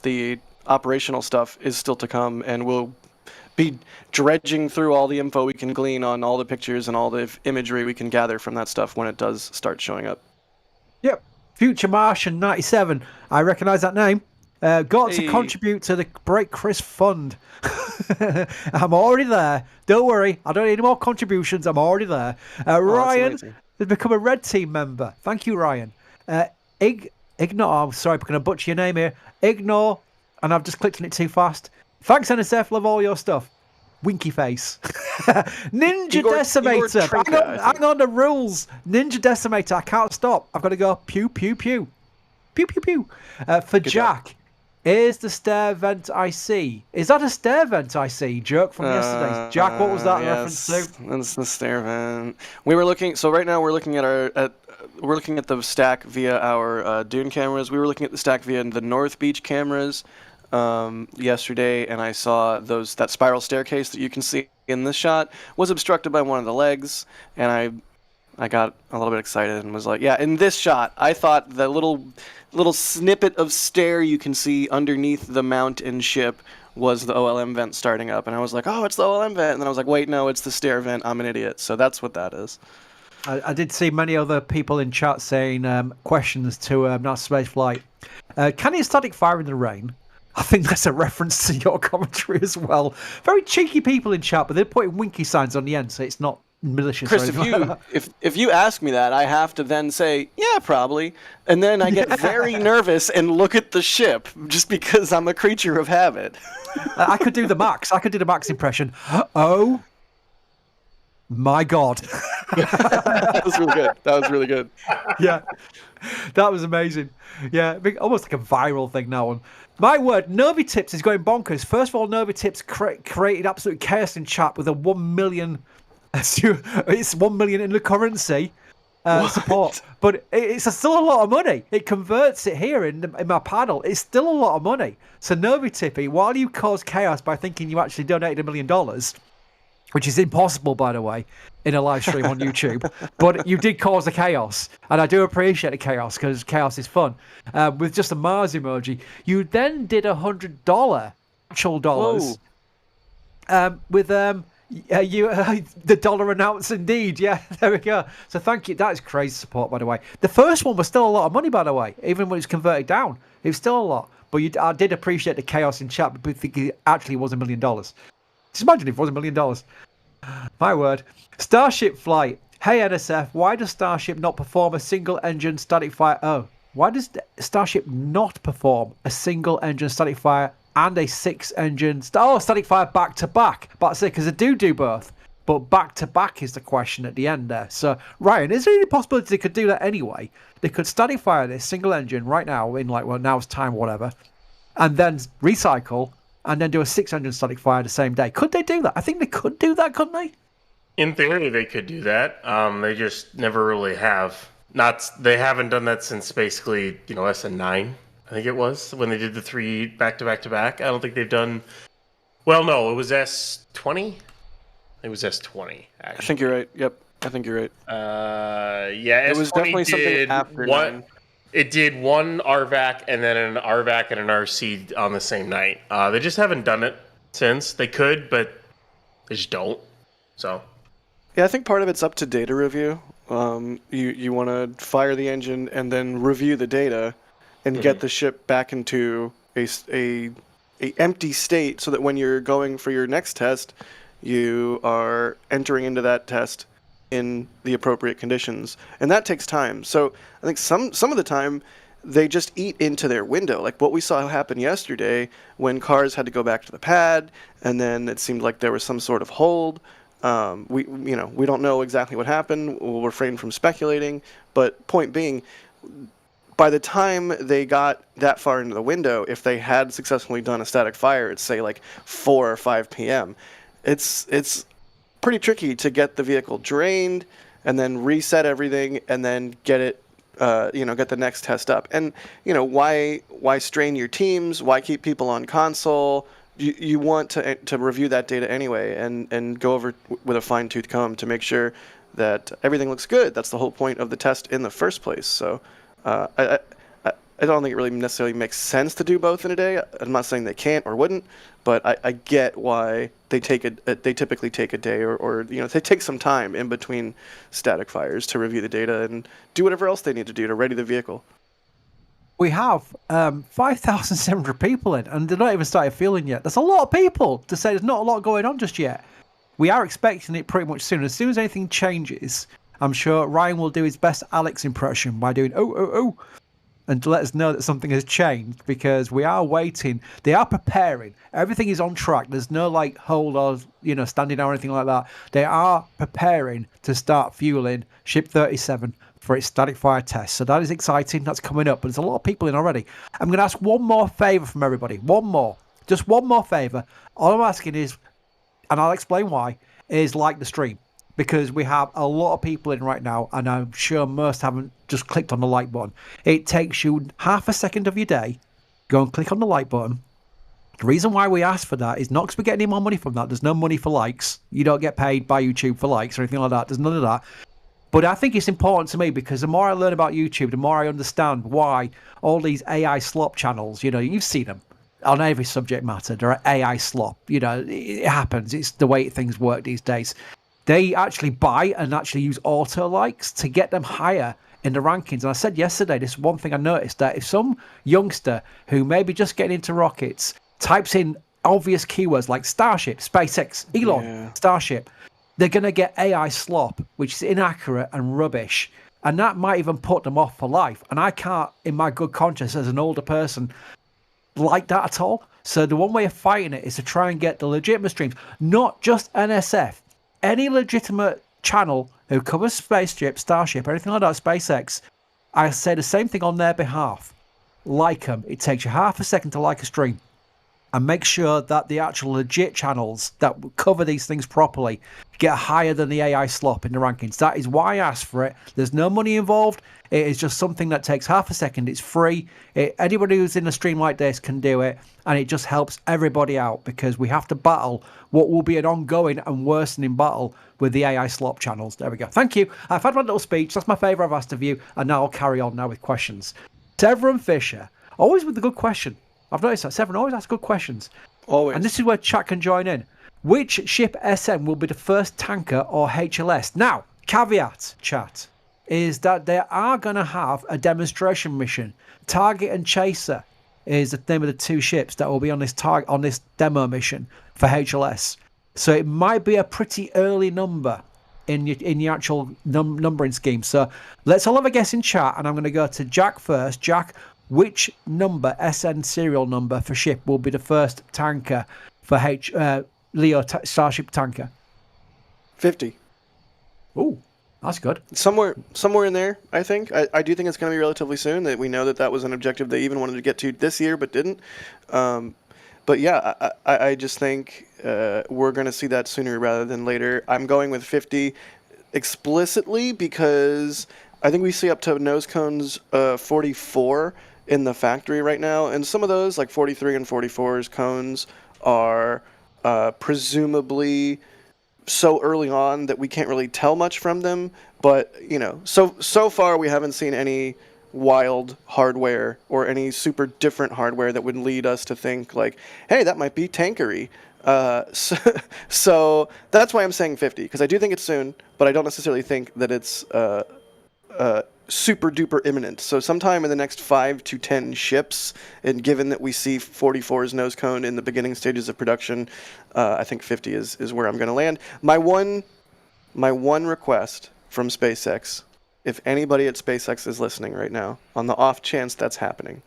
The operational stuff is still to come, and we'll be dredging through all the info we can glean on all the pictures and all the imagery we can gather from that stuff when it does start showing up. Yep. Future Martian 97. I recognise that name. Got to contribute to the Break Chris Fund. I'm already there. Don't worry. I don't need any more contributions. I'm already there. Ryan has become a Red Team member. Thank you, Ryan. Ignore. I'm sorry, I'm going to butcher your name here. Ignore. And I've just clicked on it too fast. Thanks, NSF. Love all your stuff. Winky face. Ninja Decimator. Hang on the rules. Ninja Decimator. I can't stop. I've got to go pew, pew, pew. Pew, pew, pew. For Good Jack. Job. Here's the stair vent I see. Is that a stair vent I see? Joke from yesterday. Jack, what was that reference to? That's the stair vent. We were looking. So right now we're looking at we're looking at the stack via our Dune cameras. We were looking at the stack via the North Beach cameras yesterday, and I saw that spiral staircase that you can see in this shot was obstructed by one of the legs, and I got a little bit excited and was like, yeah, in this shot, I thought the little snippet of stair you can see underneath the mountain ship was the OLM vent starting up. And I was like, oh, it's the OLM vent. And then I was like, wait, no, it's the stair vent. I'm an idiot. So that's what that is. I did see many other people in chat saying questions to NASASpaceflight. Can you static fire in the rain? I think that's a reference to your commentary as well. Very cheeky people in chat, but they're putting winky signs on the end, so it's not malicious. Chris, if you ask me that, I have to then say, yeah, probably. And then I get very nervous and look at the ship just because I'm a creature of habit. I could do the Max. I could do the Max impression. Oh, my God. That was really good. That was really good. Yeah, that was amazing. Yeah, almost like a viral thing now. And my word, Novitips is going bonkers. First of all, Novitips created absolute chaos in chat with a 1 million... It's 1 million in the currency support, but it's still a lot of money. It converts it here in my panel. It's still a lot of money. So Novitippy, while you cause chaos by thinking you actually donated $1 million, which is impossible, by the way, in a live stream on YouTube, but you did cause the chaos, and I do appreciate the chaos because chaos is fun. With just a Mars emoji, you then did $100 actual dollars with the dollar announce indeed. Yeah, there we go. So thank you. That is crazy support, by the way. The first one was still a lot of money, by the way, even when it's converted down. It was still a lot. But I did appreciate the chaos in chat, but think it actually was $1 million. Just imagine if it was $1 million. My word. Starship flight. Hey NSF, why does Starship not perform a single engine static fire? Oh, why does Starship not perform a single engine static fire and a 6-engine static fire back to back? But I say because they do both, but back to back is the question at the end there. So Ryan, is there any possibility they could do that anyway? They could static fire this single engine right now in now's time, whatever, and then recycle and then do a 6-engine static fire the same day. Could they do that? I think they could do that, couldn't they? In theory, they could do that. They just never really have. They haven't done that since basically SN9. I think it was when they did the 3 back to back to back. I don't think they've done. Well, no, it was S20. It was S20. Actually. I think you're right. Yep, I think you're right. Yeah, it was definitely something after 9. It did one RVAC and then an RVAC and an RC on the same night. They just haven't done it since. They could, but they just don't. So. Yeah, I think part of it's up to data review. You want to fire the engine and then review the data. And get the ship back into a empty state so that when you're going for your next test, you are entering into that test in the appropriate conditions. And that takes time. So I think some of the time they just eat into their window. Like what we saw happen yesterday when cars had to go back to the pad and then it seemed like there was some sort of hold. We don't know exactly what happened. We'll refrain from speculating. But point being, by the time they got that far into the window, if they had successfully done a static fire at, say, like 4 or 5 p.m., it's pretty tricky to get the vehicle drained and then reset everything, and then get it, get the next test up. And why strain your teams? Why keep people on console? You want to review that data anyway, and go over with a fine-tooth comb to make sure that everything looks good. That's the whole point of the test in the first place. So I don't think it really necessarily makes sense to do both in a day. I'm not saying they can't or wouldn't, but I get why they typically take a day or they take some time in between static fires to review the data and do whatever else they need to do to ready the vehicle. We have 5,700 people in, and they're not even started fueling yet. That's a lot of people to say there's not a lot going on just yet. We are expecting it pretty much soon. As soon as anything changes, I'm sure Ryan will do his best Alex impression by doing oh, and to let us know that something has changed, because we are waiting. They are preparing. Everything is on track. There's no hold or standing down or anything like that. They are preparing to start fueling Ship 37 for its static fire test. So that is exciting. That's coming up, but there's a lot of people in already. I'm going to ask one more favor from everybody. Just one more favor. All I'm asking is, and I'll explain why, is like the stream. Because we have a lot of people in right now, and I'm sure most haven't just clicked on the like button. It takes you half a second of your day. Go and click on the like button. The reason why we ask for that is not because we get any more money from that. There's no money for likes. You don't get paid by YouTube for likes or anything like that. There's none of that. But I think it's important to me, because the more I learn about YouTube, the more I understand why all these AI slop channels, you've seen them on every subject matter. They're AI slop. It happens. It's the way things work these days. They actually buy and actually use auto likes to get them higher in the rankings. And I said yesterday, this is one thing I noticed, that if some youngster who may be just getting into rockets types in obvious keywords like Starship, SpaceX, Elon, Starship, they're going to get AI slop, which is inaccurate and rubbish. And that might even put them off for life. And I can't, in my good conscience as an older person, like that at all. So the one way of fighting it is to try and get the legitimate streams, not just NSF. Any legitimate channel who covers spaceship, Starship, anything like that, SpaceX, I say the same thing on their behalf. Like them. It takes you half a second to like a stream. And make sure that the actual legit channels that cover these things properly get higher than the AI slop in the rankings. That is why I asked for it. There's no money involved. It is just something that takes half a second. It's free. Anybody who's in a stream like this can do it. And it just helps everybody out, because we have to battle what will be an ongoing and worsening battle with the AI slop channels. There we go. Thank you. I've had my little speech. That's my favour I've asked of you. And now I'll carry on now with questions. Severin Fisher, always with the good question. I've noticed that Severin always asks good questions. Always. And this is where chat can join in. Which ship SM will be the first tanker or HLS? Now, caveat, chat, is that they are going to have a demonstration mission. Target and Chaser is the name of the two ships that will be on this demo mission for HLS. So it might be a pretty early number in your actual numbering scheme. So let's all have a guess in chat, and I'm going to go to Jack first. Jack, which number, SN serial number for ship, will be the first tanker for Starship tanker? 50. Ooh, that's good. Somewhere in there, I think. I do think it's going to be relatively soon. That we know that was an objective they even wanted to get to this year, but didn't. But yeah, I just think we're going to see that sooner rather than later. I'm going with 50 explicitly because I think we see up to nose cones 44 in the factory right now, and some of those, like 43 and 44's cones, are presumably so early on that we can't really tell much from them. But so far we haven't seen any wild hardware or any super different hardware that would lead us to think like, hey, that might be tankery. So that's why I'm saying 50, because I do think it's soon, but I don't necessarily think that it's super duper imminent. So sometime in the next 5 to 10 ships, and given that we see 44's nose cone in the beginning stages of production, I think 50 is where I'm going to land. My one request from SpaceX, if anybody at SpaceX is listening right now, on the off chance that's happening,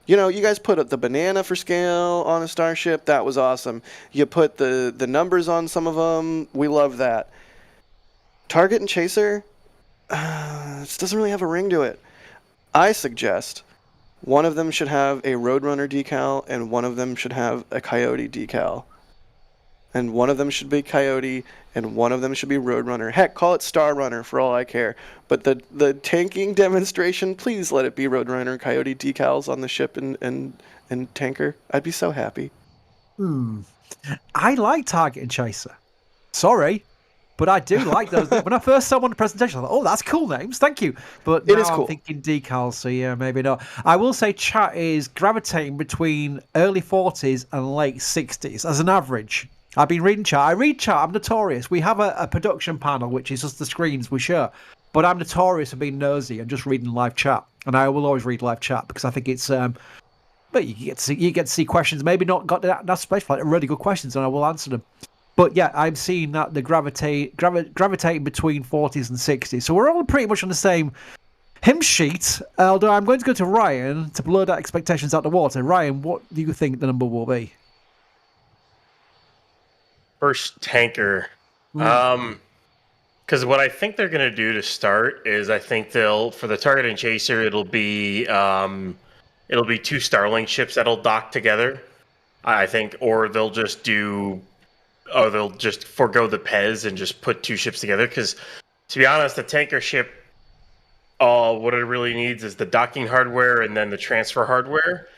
you guys put the banana for scale on a Starship. That was awesome. You put the numbers on some of them. We love that. Target and Chaser, it doesn't really have a ring to it. I suggest one of them should have a Roadrunner decal and one of them should have a Coyote decal. and one of them should be Coyote, and one of them should be Roadrunner. Heck, call it Star Runner for all I care. But the tanking demonstration, please let it be Roadrunner, Coyote decals on the ship and tanker. I'd be so happy. I like Target and Chaser. Sorry, but I do like those. When I first saw them on the presentation, I thought, oh, that's cool names, thank you. But now I'm thinking decals, so yeah, maybe not. I will say chat is gravitating between early 40s and late 60s as an average. I've been reading chat. I read chat. I'm notorious. We have a production panel, which is just the screens we share. But I'm notorious for being nosy and just reading live chat. And I will always read live chat because I think it's... but you get to see questions. Maybe not got that spaceflight. Really good questions, and I will answer them. But yeah, I'm seeing that the gravitating between 40s and 60s. So we're all pretty much on the same hymn sheet. Although I'm going to go to Ryan to blow that expectations out the water. Ryan, what do you think the number will be? First tanker. Because what I think they're going to do to start is I think for the Target and Chaser, it'll be 2 Starlink ships that'll dock together. I think, or they'll just forego the Pez and just put 2 ships together. Because to be honest, the tanker ship, what it really needs is the docking hardware and then the transfer hardware.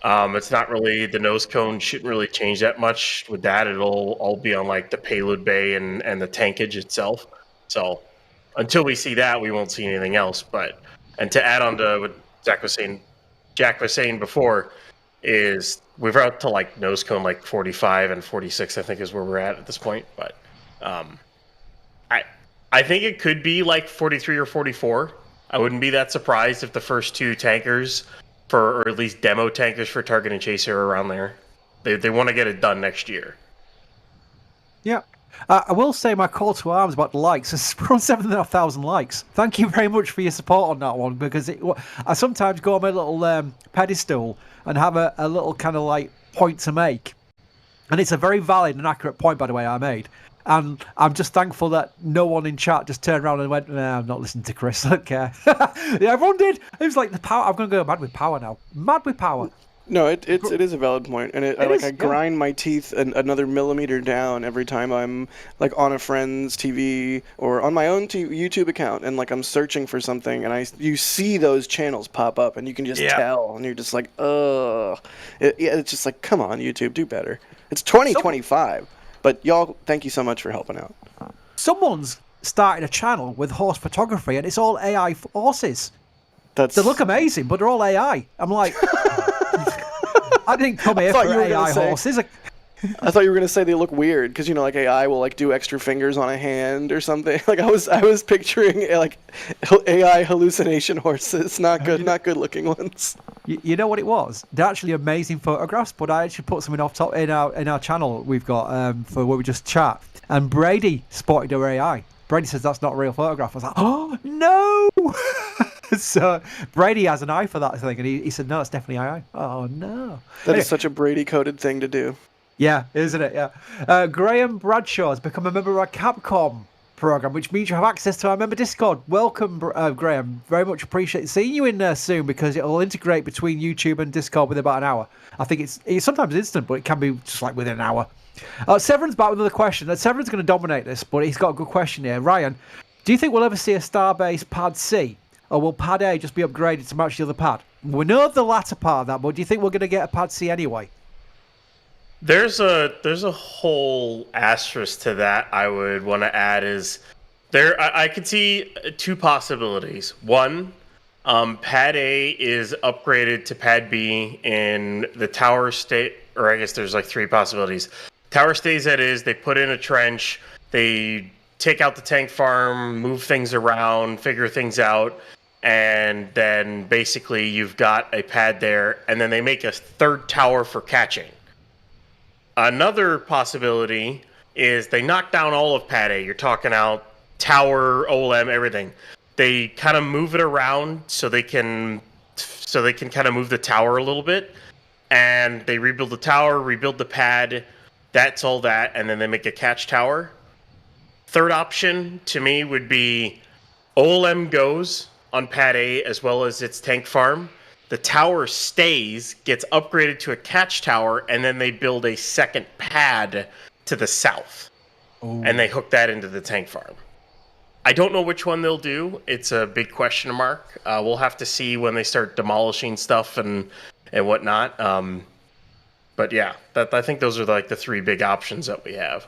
It's not really, the nose cone shouldn't really change that much with that. It'll all be on like the payload bay and the tankage itself. So until we see that, we won't see anything else. And to add on to what Jack was saying before, is we're out to like nose cone like 45 and 46, I think is where we're at this point. But I think it could be like 43 or 44. I wouldn't be that surprised if the first 2 tankers or at least demo tankers for Target and Chaser are around there. They want to get it done next year. Yeah. I will say my call to arms about the likes is around 7,500 likes. Thank you very much for your support on that one, because I sometimes go on my little pedestal and have a little kind of like point to make. And it's a very valid and accurate point, by the way, I made. And I'm just thankful that no one in chat just turned around and went, nah, I'm not listening to Chris, I don't care. Yeah, everyone did. It was like the power. I'm going to go mad with power now. Mad with power. No, it is a valid point, and I grind my teeth another millimeter down every time I'm like on a friend's TV or on my own YouTube account, and like I'm searching for something, and you see those channels pop up, and you can just tell, and you're just like, ugh. It's just like, come on, YouTube, do better. It's 2025, but y'all, thank you so much for helping out. Someone's started a channel with horse photography, and it's all AI horses. They look amazing, but they're all AI. I'm like. I didn't come here for AI horses. I thought you were gonna say they look weird because like AI will like do extra fingers on a hand or something. Like I was picturing like AI hallucination horses, not good looking ones. You know what it was? They're actually amazing photographs, but I actually put something off top in our channel we've got for where we just chat. And Brady spotted their AI. Brady says that's not a real photograph. I was like, oh no. So Brady has an eye for that thing, and he said, no, it's definitely AI. Oh, no. That is such a Brady-coded thing to do. Yeah, isn't it? Yeah. Graham Bradshaw has become a member of our Capcom program, which means you have access to our member Discord. Welcome, Graham. Very much appreciate seeing you in there soon, because it'll integrate between YouTube and Discord within about an hour. I think it's sometimes instant, but it can be just like within an hour. Severin's back with another question. Severin's going to dominate this, but he's got a good question here. Ryan, do you think we'll ever see a Starbase Pad C? Or will Pad A just be upgraded to match the other pad? We know the latter part of that, but do you think we're going to get a Pad C anyway? There's a whole asterisk to that I would want to add is I could see 2 possibilities. One, Pad A is upgraded to Pad B in the tower state, or I guess there's like 3 possibilities. Tower stays as is, they put in a trench, they take out the tank farm, move things around, figure things out, and then basically you've got a pad there, and then they make a 3rd tower for catching. Another possibility is they knock down all of Pad A. You're talking out tower, OLM, everything. They kind of move it around so they can kind of move the tower a little bit, and they rebuild the tower, rebuild the pad. That's all that, and then they make a catch tower. Third option to me would be OLM goes on Pad A as well as its tank farm. The tower stays, gets upgraded to a catch tower, and then they build a second pad to the south, and they hook that into the tank farm. I don't know which one they'll do. It's a big question mark. We'll have to see when they start demolishing stuff and whatnot. But yeah, I think those are like the three big options that we have.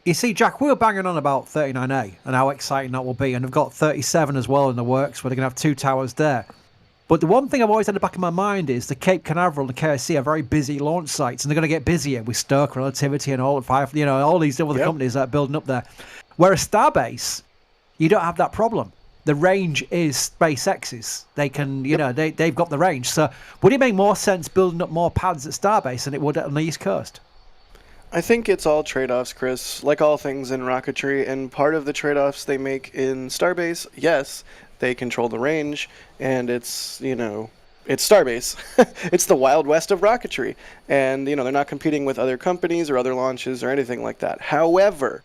You see, Jack, we were banging on about 39A and how exciting that will be, and they've got 37 as well in the works, where they're going to have 2 towers there. But the one thing I've always had in the back of my mind is the Cape Canaveral and the KSC are very busy launch sites, and they're going to get busier with Stoke, Relativity, and all Firefly, all these other companies that are building up there. Whereas Starbase, you don't have that problem. The range is SpaceX's. They can, they've got the range. So would it make more sense building up more pads at Starbase than it would on the East Coast? I think it's all trade-offs, Chris, like all things in rocketry, and part of the trade-offs they make in Starbase, yes, they control the range, and it's Starbase. It's the Wild West of rocketry, and, they're not competing with other companies or other launches or anything like that. However,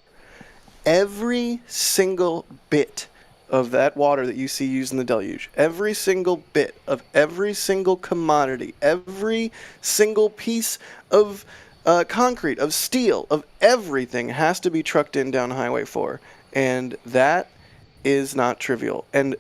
every single bit of that water that you see used in the deluge, every single bit of every single commodity, every single piece of concrete, of steel, of everything has to be trucked in down Highway 4. And that is not trivial. And,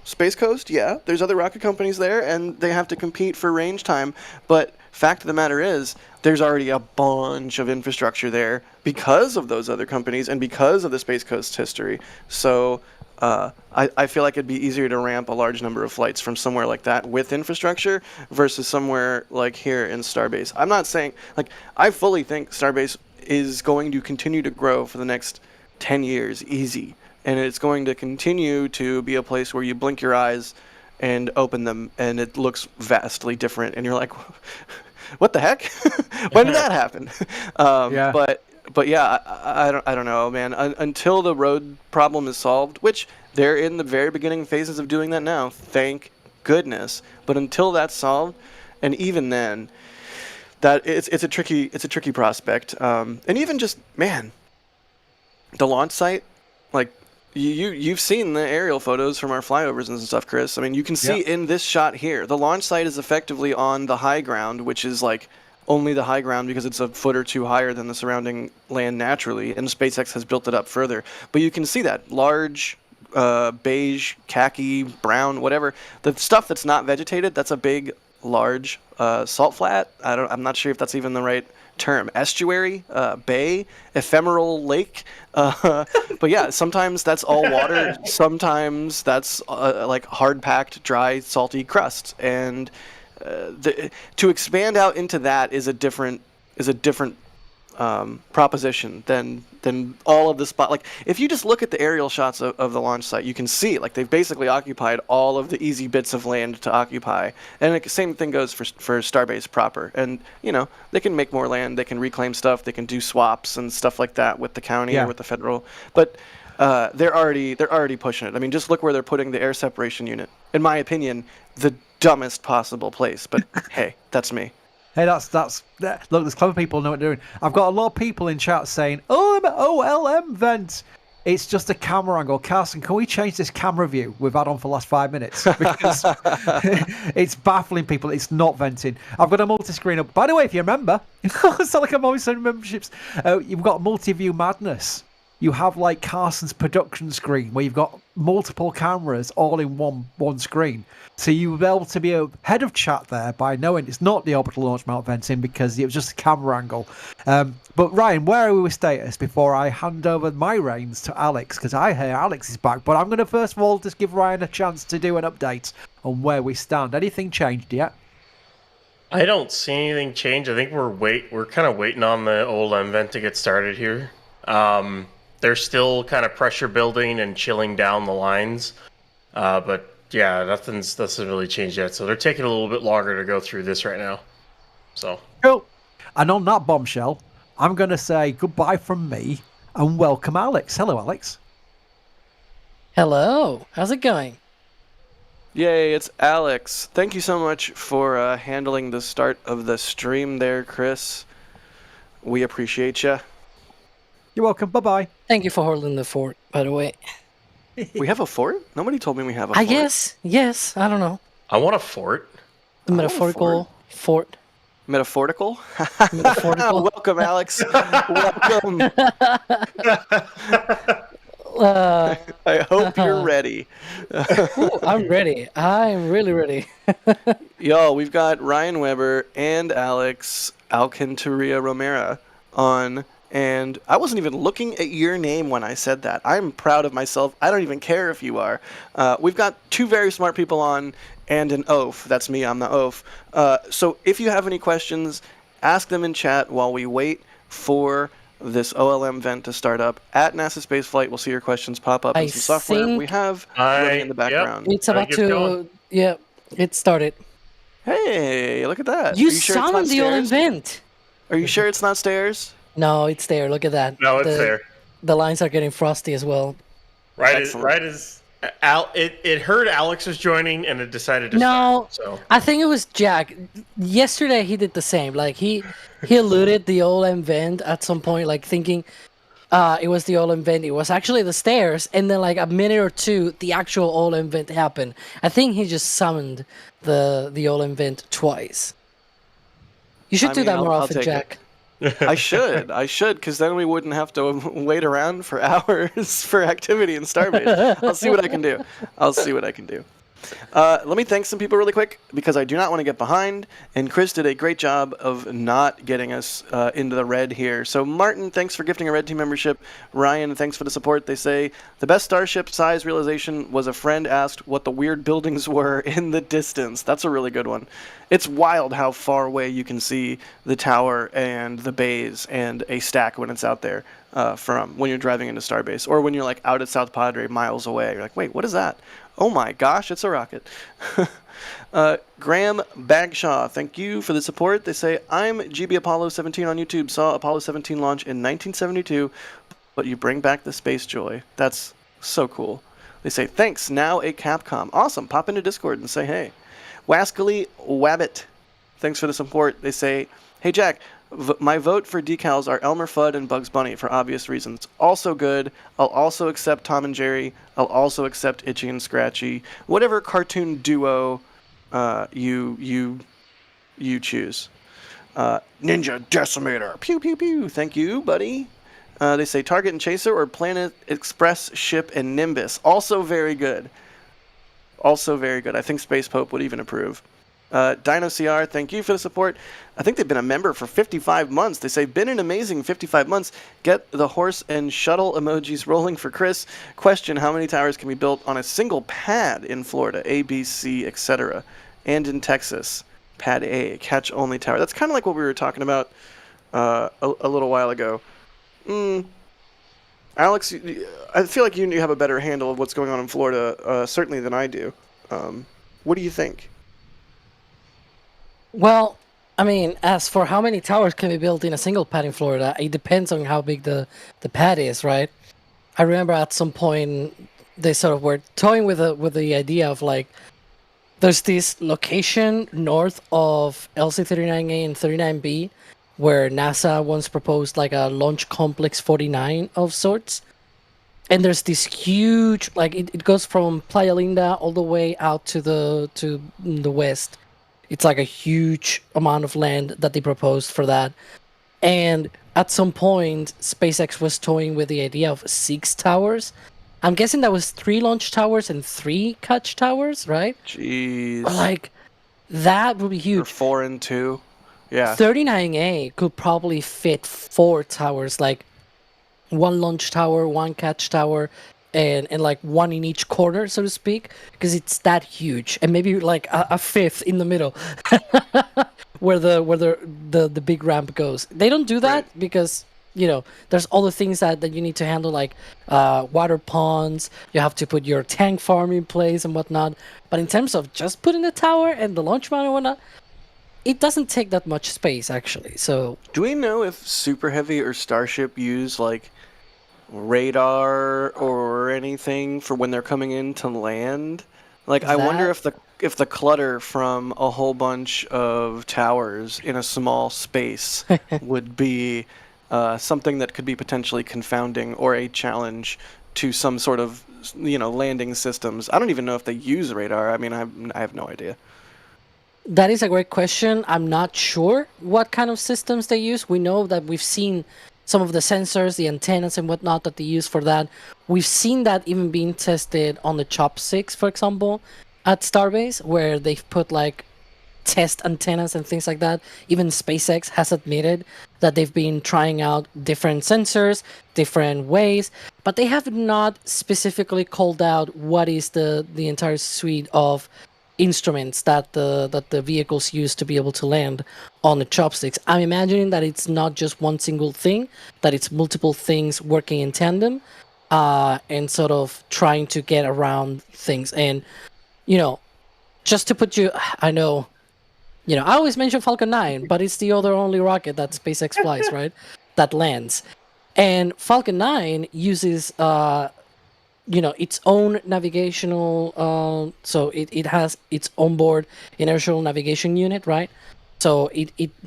Space Coast, yeah, there's other rocket companies there, and they have to compete for range time. But fact of the matter is, there's already a bunch of infrastructure there because of those other companies and because of the Space Coast history. So I feel like it'd be easier to ramp a large number of flights from somewhere like that with infrastructure versus somewhere like here in Starbase. I'm not saying, I fully think Starbase is going to continue to grow for the next 10 years, easy. And it's going to continue to be a place where you blink your eyes and open them, and it looks vastly different. And you're like, what the heck? When did that happen? But yeah, I don't know, man. Until the road problem is solved, which they're in the very beginning phases of doing that now, thank goodness. But until that's solved, and even then, that it's a tricky prospect. And even just, man, the launch site, you've seen the aerial photos from our flyovers and stuff, Chris. I mean, you can see in this shot here, the launch site is effectively on the high ground, which is only the high ground because it's a foot or two higher than the surrounding land naturally, and SpaceX has built it up further. But you can see that large, beige, khaki, brown, whatever. The stuff that's not vegetated, that's a big, large salt flat. I'm not sure if that's even the right term. Estuary, bay, ephemeral lake. But yeah, sometimes that's all water. Sometimes that's hard-packed, dry, salty crust. And to expand out into that is a different proposition than all of the spot. If you just look at the aerial shots of the launch site, you can see they've basically occupied all of the easy bits of land to occupy. And the same thing goes for Starbase proper. And they can make more land, they can reclaim stuff, they can do swaps and stuff like that with the county or with the federal. But they're already pushing it. I mean, just look where they're putting the air separation unit. In my opinion, the dumbest possible place. But hey, that's me. Hey, look, there's clever people who know what they're doing. I've got a lot of people in chat saying, OLM vent. It's just a camera angle. Carson, can we change this camera view we've had on for the last 5 minutes? Because it's baffling people. It's not venting. I've got a multi-screen up. By the way, if you remember, it's not like I'm always sending memberships. You've got multi-view madness. You have Carson's production screen where you've got multiple cameras all in one screen. So you were able to be ahead of chat there by knowing it's not the orbital launch mount venting because it was just a camera angle. But Ryan, where are we with status before I hand over my reins to Alex? Because I hear Alex is back. But I'm going to first of all just give Ryan a chance to do an update on where we stand. Anything changed yet? I don't see anything change. I think we're kind of waiting on the OLM vent to get started here. They're still kind of pressure building and chilling down the lines. But yeah, nothing really changed yet. So they're taking a little bit longer to go through this right now. So cool. And on that bombshell, I'm going to say goodbye from me and welcome Alex. Hello, Alex. Hello. How's it going? Yay, it's Alex. Thank you so much for handling the start of the stream there, Chris. We appreciate you. You're welcome. Bye-bye. Thank you for holding the fort, by the way. We have a fort? Nobody told me we have a fort. I guess. Yes. I don't know. I want a fort. The metaphorical fort. Metaphorical? Metaphorical. Welcome, Alex. Welcome. I hope you're ready. Ooh, I'm ready. I'm really ready. Yo, we've got Ryan Weber and Alex Alcantarilla Romero on, and I wasn't even looking at your name when I said that. I'm proud of myself. I don't even care if you are. We've got two very smart people on and an oaf. That's me. I'm the oaf. So if you have any questions, ask them in chat while we wait for this OLM vent to start up at NASASpaceflight. We'll see your questions pop up in some software we have running in the background. It's about to. Yeah, it started. Hey, look at that. You Are you sure it's not summoned the old stairs? vent. Are you sure it's not stairs? No, it's there. Look at that. No, it's there. The lines are getting frosty as well. Right as it heard Alex was joining and it decided to No, start, so. I think it was Jack. Yesterday he did the same. Like he eluded the OLM vent at some point, like thinking it was the OLM vent. It was actually the stairs, and then like a minute or two, the actual OLM vent happened. I think he just summoned the OLM vent twice. You should do that more often, Jack. I should, because then we wouldn't have to wait around for hours for activity in Starbase. I'll see what I can do. Let me thank some people really quick, because I do not want to get behind, and Chris did a great job of not getting us into the red here. So Martin, thanks for gifting a Red Team membership. Ryan, thanks for the support. They say, the best Starship size realization was a friend asked what the weird buildings were in the distance. That's a really good one. It's wild how far away you can see the tower and the bays and a stack when it's out there from when you're driving into Starbase, or when you're like out at South Padre miles away. You're like, wait, what is that? Oh my gosh, it's a rocket. Graham Bagshaw, thank you for the support. They say, I'm GB Apollo 17 on YouTube, saw Apollo 17 launch in 1972, but you bring back the space joy. That's so cool. They say, thanks, now a Capcom. Awesome, pop into Discord and say hey. Wascally Wabbit, thanks for the support. They say, hey Jack, my vote for decals are Elmer Fudd and Bugs Bunny for obvious reasons. Also good. I'll also accept Tom and Jerry. I'll also accept Itchy and Scratchy. Whatever cartoon duo you choose. Ninja Decimator. Pew pew pew. Thank you, buddy. They say Target and Chaser or Planet Express Ship and Nimbus. Also very good. I think Space Pope would even approve. Dino CR, thank you for the support. I think they've been a member for 55 months. They say, been an amazing 55 months. Get the horse and shuttle emojis rolling for Chris. Question, how many towers can be built on a single pad in Florida, A, B, C, etc., and in Texas? Pad A, catch-only tower. That's kind of like what we were talking about a little while ago. Alex, I feel like you have a better handle of what's going on in Florida, certainly than I do. What do you think? Well, I mean, as for how many towers can be built in a single pad in Florida, it depends on how big the pad is, right? I remember at some point they sort of were toying with the idea of like, there's this location north of LC-39A and 39B where NASA once proposed like a launch complex 49 of sorts. And there's this huge, like it goes from Playa Linda all the way out to the west. It's like a huge amount of land that they proposed for that. And at some point, SpaceX was toying with the idea of 6 towers. I'm guessing that was 3 launch towers and 3 catch towers, right? Jeez. Like, that would be huge. Or 4 and 2. Yeah. 39A could probably fit 4 towers, like 1 launch tower, 1 catch tower, and like 1 in each corner, so to speak, because it's that huge, and maybe like a 5th in the middle, where the big ramp goes. They don't do that because there's all the things that you need to handle, like water ponds. You have to put your tank farm in place and whatnot. But in terms of just putting the tower and the launch mount and whatnot, it doesn't take that much space actually. So do we know if Super Heavy or Starship use like radar or anything for when they're coming in to land? Like, I wonder if the clutter from a whole bunch of towers in a small space would be something that could be potentially confounding or a challenge to some sort of landing systems. I don't even know if they use radar. I mean, I have no idea. That is a great question. I'm not sure what kind of systems they use. We know that we've seen some of the sensors, the antennas and whatnot that they use for that. We've seen that even being tested on the Chopsticks, for example, at Starbase, where they've put like test antennas and things like that. Even SpaceX has admitted that they've been trying out different sensors, different ways, but they have not specifically called out what is the entire suite of instruments that the vehicles use to be able to land on the Chopsticks. I'm imagining that it's not just one single thing, that it's multiple things working in tandem, and sort of trying to get around things. And just to put you, I know, I always mention Falcon 9, but it's the other only rocket that SpaceX flies, right? That lands. And Falcon 9 uses, its own navigational, so it has its onboard inertial navigation unit, right? So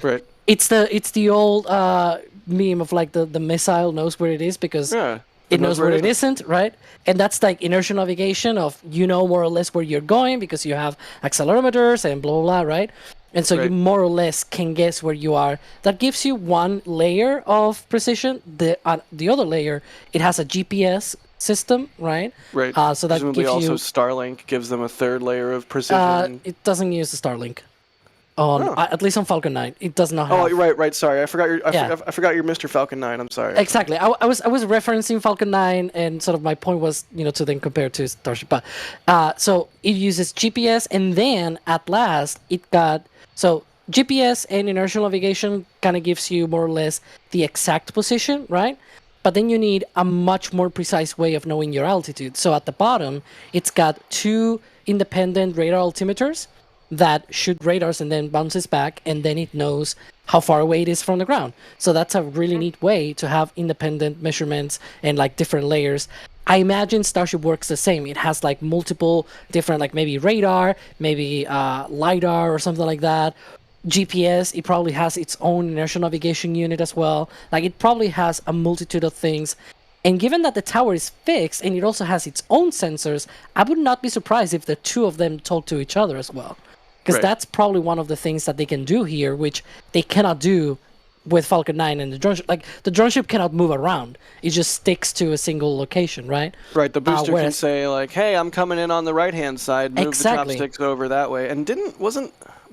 Right. it's the old meme of like the missile knows where it is because it knows where it isn't, right? And that's like inertial navigation of more or less where you're going because you have accelerometers and blah, blah, blah, right? And so you more or less can guess where you are. That gives you one layer of precision. The other layer, it has a GPS system, right? Right. So that Presumably gives also you... Starlink gives them a third layer of precision. It doesn't use the Starlink. At least on Falcon 9, it does not have... Oh, right. Sorry, I forgot you're Mr. Falcon 9. I'm sorry. Exactly. I was referencing Falcon 9, and sort of my point was, to then compare to Starship. But so it uses GPS, and then at last it got... So GPS and inertial navigation kind of gives you more or less the exact position, right? But then you need a much more precise way of knowing your altitude. So at the bottom, it's got 2 independent radar altimeters that shoot radars and then bounces back, and then it knows how far away it is from the ground. So that's a really neat way to have independent measurements and like different layers. I imagine Starship works the same. It has like multiple different, like maybe radar, maybe LiDAR or something like that. GPS, it probably has its own inertial navigation unit as well. Like it probably has a multitude of things. And given that the tower is fixed and it also has its own sensors, I would not be surprised if the two of them talk to each other as well. Because that's probably one of the things that they can do here, which they cannot do with Falcon 9 and the drone ship. Like, the drone ship cannot move around. It just sticks to a single location, right? Right, the booster can say, like, hey, I'm coming in on the right-hand side, move the chopsticks over that way. And was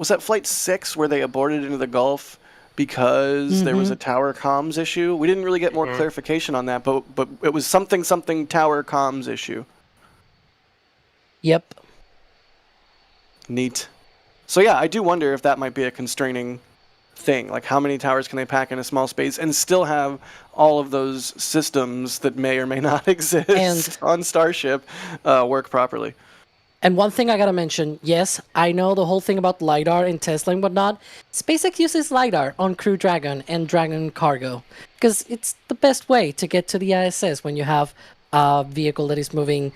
that Flight 6 where they aborted into the Gulf because there was a tower comms issue? We didn't really get more clarification on that, but it was something tower comms issue. Yep. Neat. So yeah, I do wonder if that might be a constraining thing. Like, how many towers can they pack in a small space and still have all of those systems that may or may not exist on Starship work properly? And one thing I gotta mention, yes, I know the whole thing about LiDAR and Tesla and whatnot. SpaceX uses LiDAR on Crew Dragon and Dragon Cargo because it's the best way to get to the ISS when you have a vehicle that is moving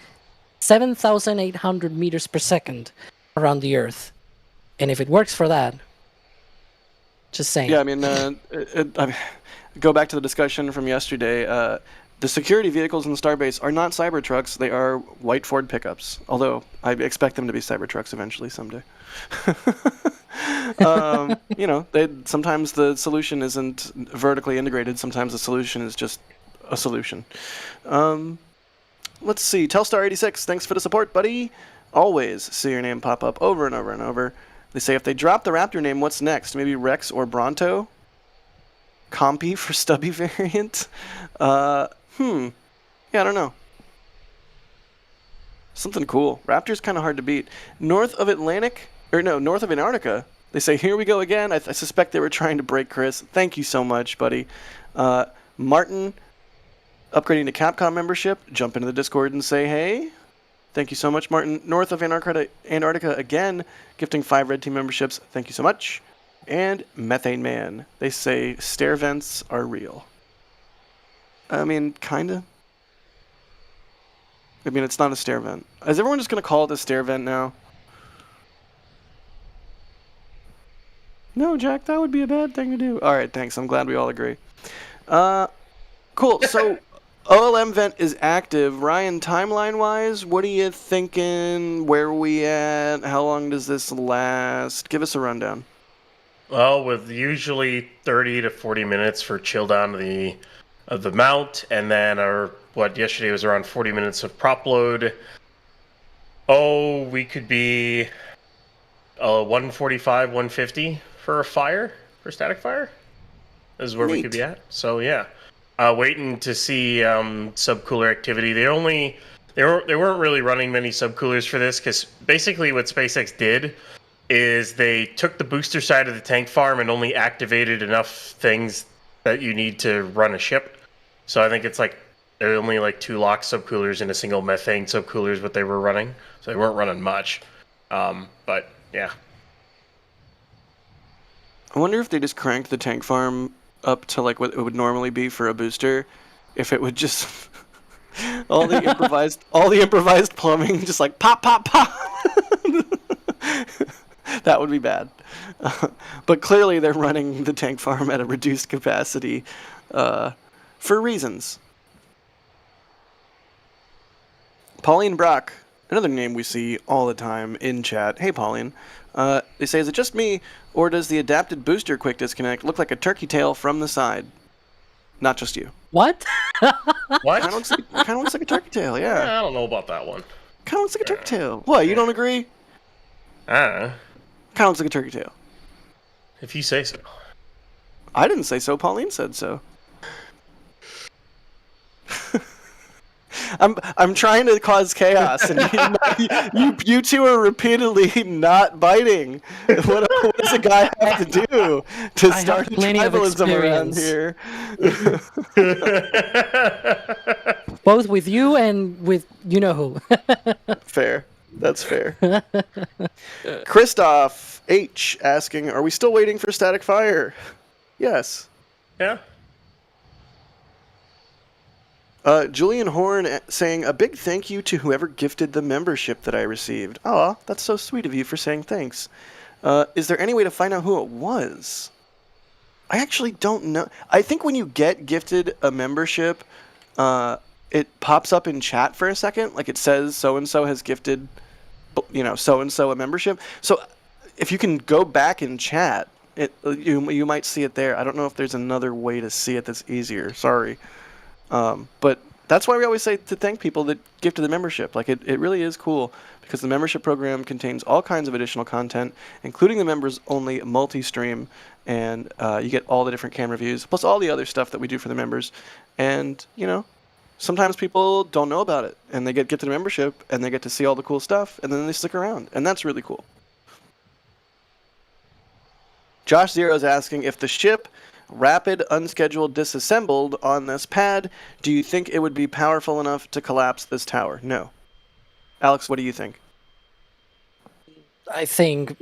7,800 meters per second around the Earth. And if it works for that, just saying. Yeah, I mean, go back to the discussion from yesterday. The security vehicles in Starbase are not Cybertrucks. They are white Ford pickups. Although I expect them to be Cybertrucks eventually someday. Sometimes the solution isn't vertically integrated. Sometimes the solution is just a solution. Let's see. Telstar86, thanks for the support, buddy. Always see your name pop up over and over and over. They say if they drop the Raptor name, what's next? Maybe Rex or Bronto? Compy for stubby variant? Yeah, I don't know. Something cool. Raptor's kind of hard to beat. North of Antarctica. They say, here we go again. I suspect they were trying to break Chris. Thank you so much, buddy. Martin, upgrading to Capcom membership. Jump into the Discord and say hey. Thank you so much, Martin. North of Antarctica again, gifting 5 Red Team memberships. Thank you so much. And Methane Man. They say stair vents are real. I mean, kinda. I mean, it's not a stair vent. Is everyone just gonna call it a stair vent now? No, Jack, that would be a bad thing to do. All right, thanks. I'm glad we all agree. Cool. So, OLM vent is active. Ryan, timeline-wise, what are you thinking? Where are we at? How long does this last? Give us a rundown. Well, with usually 30 to 40 minutes for chill down of the mount, and then yesterday was around 40 minutes of prop load. Oh, we could be 145, 150 for static fire. Is where we could be at. So yeah, waiting to see subcooler activity. They weren't really running many subcoolers for this because basically what SpaceX did is they took the booster side of the tank farm and only activated enough things that you need to run a ship. So I think it's like there are only like 2 LOX subcoolers and a single methane subcooler is what they were running. So they weren't running much. But yeah. I wonder if they just cranked the tank farm up to like what it would normally be for a booster, if it would just all the improvised plumbing just like pop pop pop. That would be bad. But clearly they're running the tank farm at a reduced capacity for reasons. Pauline Brock, another name we see all the time in chat. Hey, Pauline. They say, is it just me, or does the adapted booster quick disconnect look like a turkey tail from the side? Not just you. What? What? Kind of looks like a turkey tail, yeah. I don't know about that one. Kind of looks like a turkey tail. What, you don't agree? Kind of looks like a turkey tail. If you say so. I didn't say so, Pauline said so. I'm trying to cause chaos, and you two are repeatedly not biting. What does a guy have to do to start tribalism around here? Both with you and with you know who. Fair. That's fair. Christoph H asking, are we still waiting for static fire? Yes. Yeah. Julian Horn saying, a big thank you to whoever gifted the membership that I received. Aw, that's so sweet of you for saying thanks. Is there any way to find out who it was? I actually don't know. I think when you get gifted a membership, it pops up in chat for a second. Like it says so-and-so has gifted, so-and-so a membership. So if you can go back and chat, you might see it there. I don't know if there's another way to see it that's easier. Sorry. But that's why we always say to thank people that gifted the membership. Like it really is cool because the membership program contains all kinds of additional content, including the members only multi-stream, and you get all the different camera views, plus all the other stuff that we do for the members. And, sometimes people don't know about it, and they get gifted a membership, and they get to see all the cool stuff, and then they stick around, and that's really cool. Josh Zero is asking, if the ship rapid unscheduled disassembled on this pad, do you think it would be powerful enough to collapse this tower? No. Alex, what do you think? I think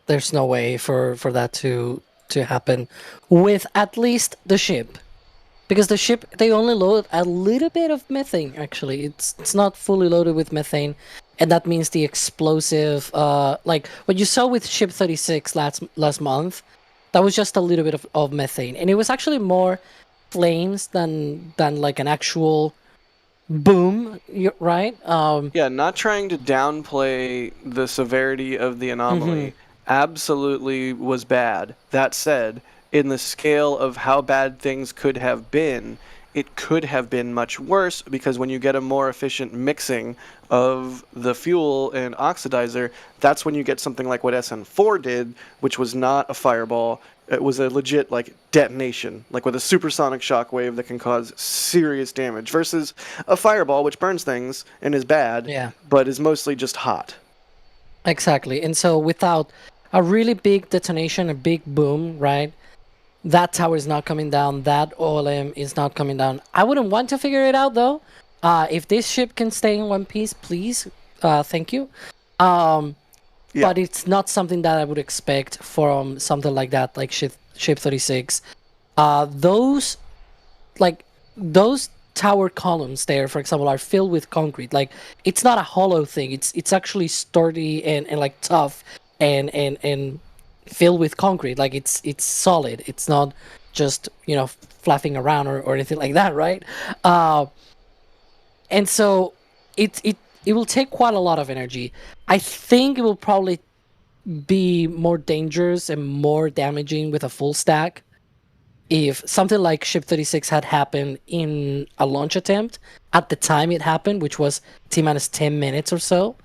there's no way for that to happen with at least the ship. Because the ship, they only load a little bit of methane, actually. It's not fully loaded with methane. And that means the explosive, like what you saw with Ship 36 last month, that was just a little bit of methane. And it was actually more flames than like an actual boom, right? Yeah, not trying to downplay the severity of the anomaly. Absolutely was bad. That said, in the scale of how bad things could have been, it could have been much worse, because when you get a more efficient mixing of the fuel and oxidizer, that's when you get something like what SN4 did, which was not a fireball. It was a legit detonation, like with a supersonic shockwave that can cause serious damage, versus a fireball, which burns things and is bad, but is mostly just hot. Exactly. And so without a really big detonation, a big boom, right? That tower is not coming down. That OLM is not coming down. I wouldn't want to figure it out, though. If this ship can stay in one piece, please. Thank you. But it's not something that I would expect from something like that, like Ship 36. Those tower columns there, for example, are filled with concrete. Like, it's not a hollow thing. It's actually sturdy and like tough and filled with concrete. Like it's solid. It's not just flapping around or anything like that, right? And so it will take quite a lot of energy. I think it will probably be more dangerous and more damaging with a full stack if something like Ship 36 had happened in a launch attempt at the time it happened, which was T-minus 10 minutes or so.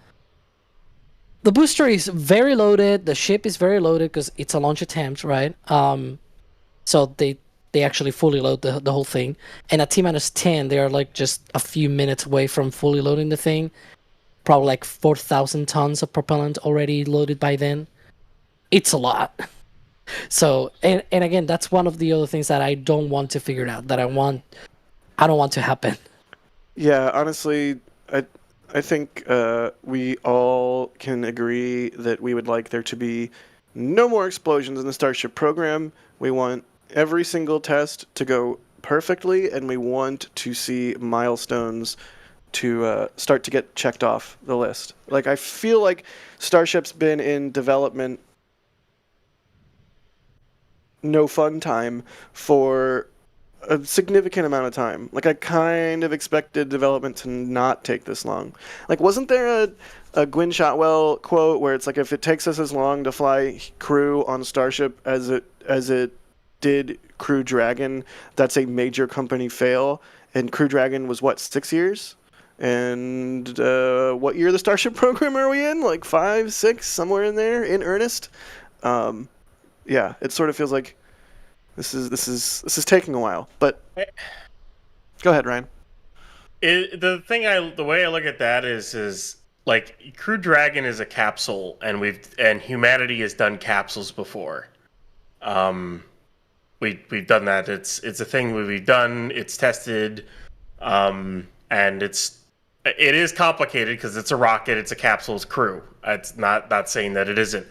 The booster is very loaded. The ship is very loaded because it's a launch attempt, right? So they actually fully load the whole thing. And at T-minus 10, they are like just a few minutes away from fully loading the thing. Probably like 4,000 tons of propellant already loaded by then. It's a lot. So, and again, that's one of the other things that I don't want to figure out, that I don't want to happen. Yeah, honestly, I think we all can agree that we would like there to be no more explosions in the Starship program. We want every single test to go perfectly, and we want to see milestones to start to get checked off the list. Like, I feel like Starship's been in development no fun time for a significant amount of time. Like, I kind of expected development to not take this long. Like, wasn't there a Gwyn Shotwell quote where it's like, if it takes us as long to fly Crew on Starship as it did Crew Dragon, that's a major company fail? And Crew Dragon was, what, 6 years? And what year of the Starship program are we in? Like 5, 6, somewhere in there, in earnest? Yeah, it sort of feels like this is taking a while. But go ahead, Ryan. The way I look at that is like Crew Dragon is a capsule, and humanity has done capsules before. We've done that. It's a thing we've done. It's tested, and it is complicated because it's a rocket, it's a capsule, it's crew. It's not saying that it isn't.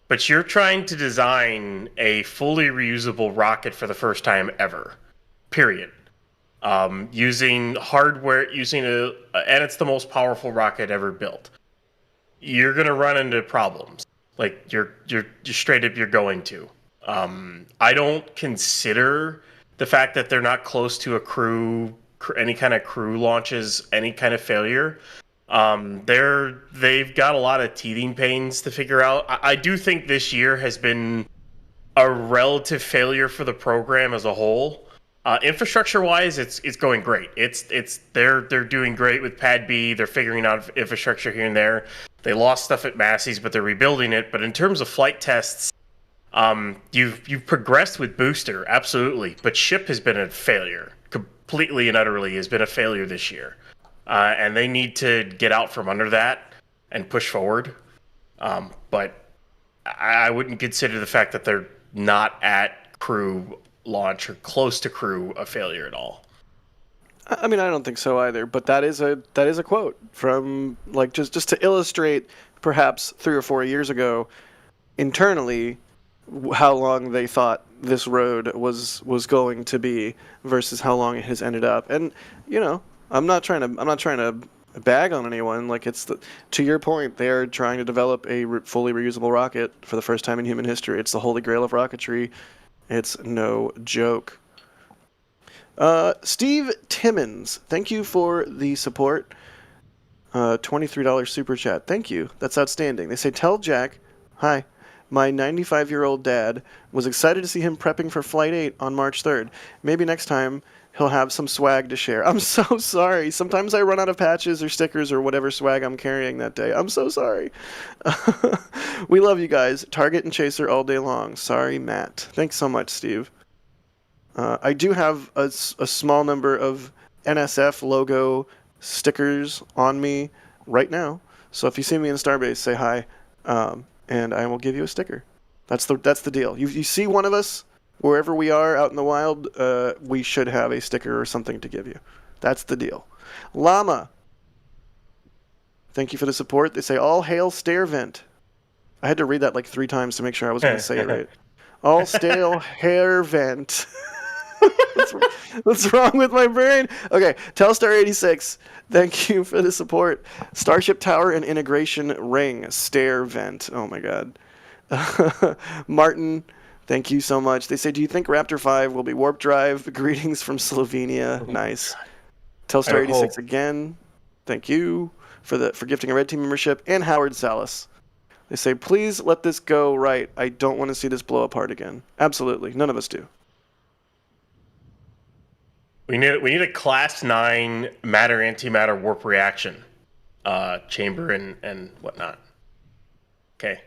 But you're trying to design a fully reusable rocket for the first time ever, period. Using hardware, and it's the most powerful rocket ever built. You're gonna run into problems. Like you're straight up, you're going to. I don't consider the fact that they're not close to any kind of crew launches, any kind of failure. They've got a lot of teething pains to figure out. I do think this year has been a relative failure for the program as a whole. Infrastructure wise, it's going great. They're doing great with Pad B. They're figuring out infrastructure here and there. They lost stuff at Massey's, but they're rebuilding it. But in terms of flight tests, you've progressed with booster, absolutely. But ship has been a failure, completely and utterly has been a failure this year. And they need to get out from under that and push forward. But I wouldn't consider the fact that they're not at crew launch or close to crew a failure at all. I mean, I don't think so either. But that is a quote from, like, just to illustrate perhaps 3 or 4 years ago internally how long they thought this road was going to be versus how long it has ended up. And I'm not trying to bag on anyone. Like, to your point, they are trying to develop a fully reusable rocket for the first time in human history. It's the holy grail of rocketry. It's no joke. Steve Timmons, thank you for the support. $23 super chat. Thank you. That's outstanding. They say, tell Jack, hi, my 95-year-old dad was excited to see him prepping for Flight 8 on March 3rd. Maybe next time he'll have some swag to share. I'm so sorry. Sometimes I run out of patches or stickers or whatever swag I'm carrying that day. I'm so sorry. We love you guys. Target and Chaser all day long. Sorry, Matt. Thanks so much, Steve. I do have a small number of NSF logo stickers on me right now. So if you see me in Starbase, say hi, and I will give you a sticker. That's the deal. You see one of us, wherever we are out in the wild, we should have a sticker or something to give you. That's the deal. Llama, thank you for the support. They say, all hail Stairvent. I had to read that like 3 times to make sure I was going to say it right. All stale hair vent. What's wrong with my brain? Okay, Telstar86, thank you for the support. Starship Tower and Integration Ring, Stair Vent. Oh my god. Martin, thank you so much. They say, do you think Raptor 5 will be warp drive? Greetings from Slovenia. Nice. Telstar86 again. Thank you for gifting a Red Team membership. And Howard Salas. They say, please let this go right. I don't want to see this blow apart again. Absolutely. None of us do. We need a Class 9 matter-antimatter warp reaction chamber and whatnot. Okay.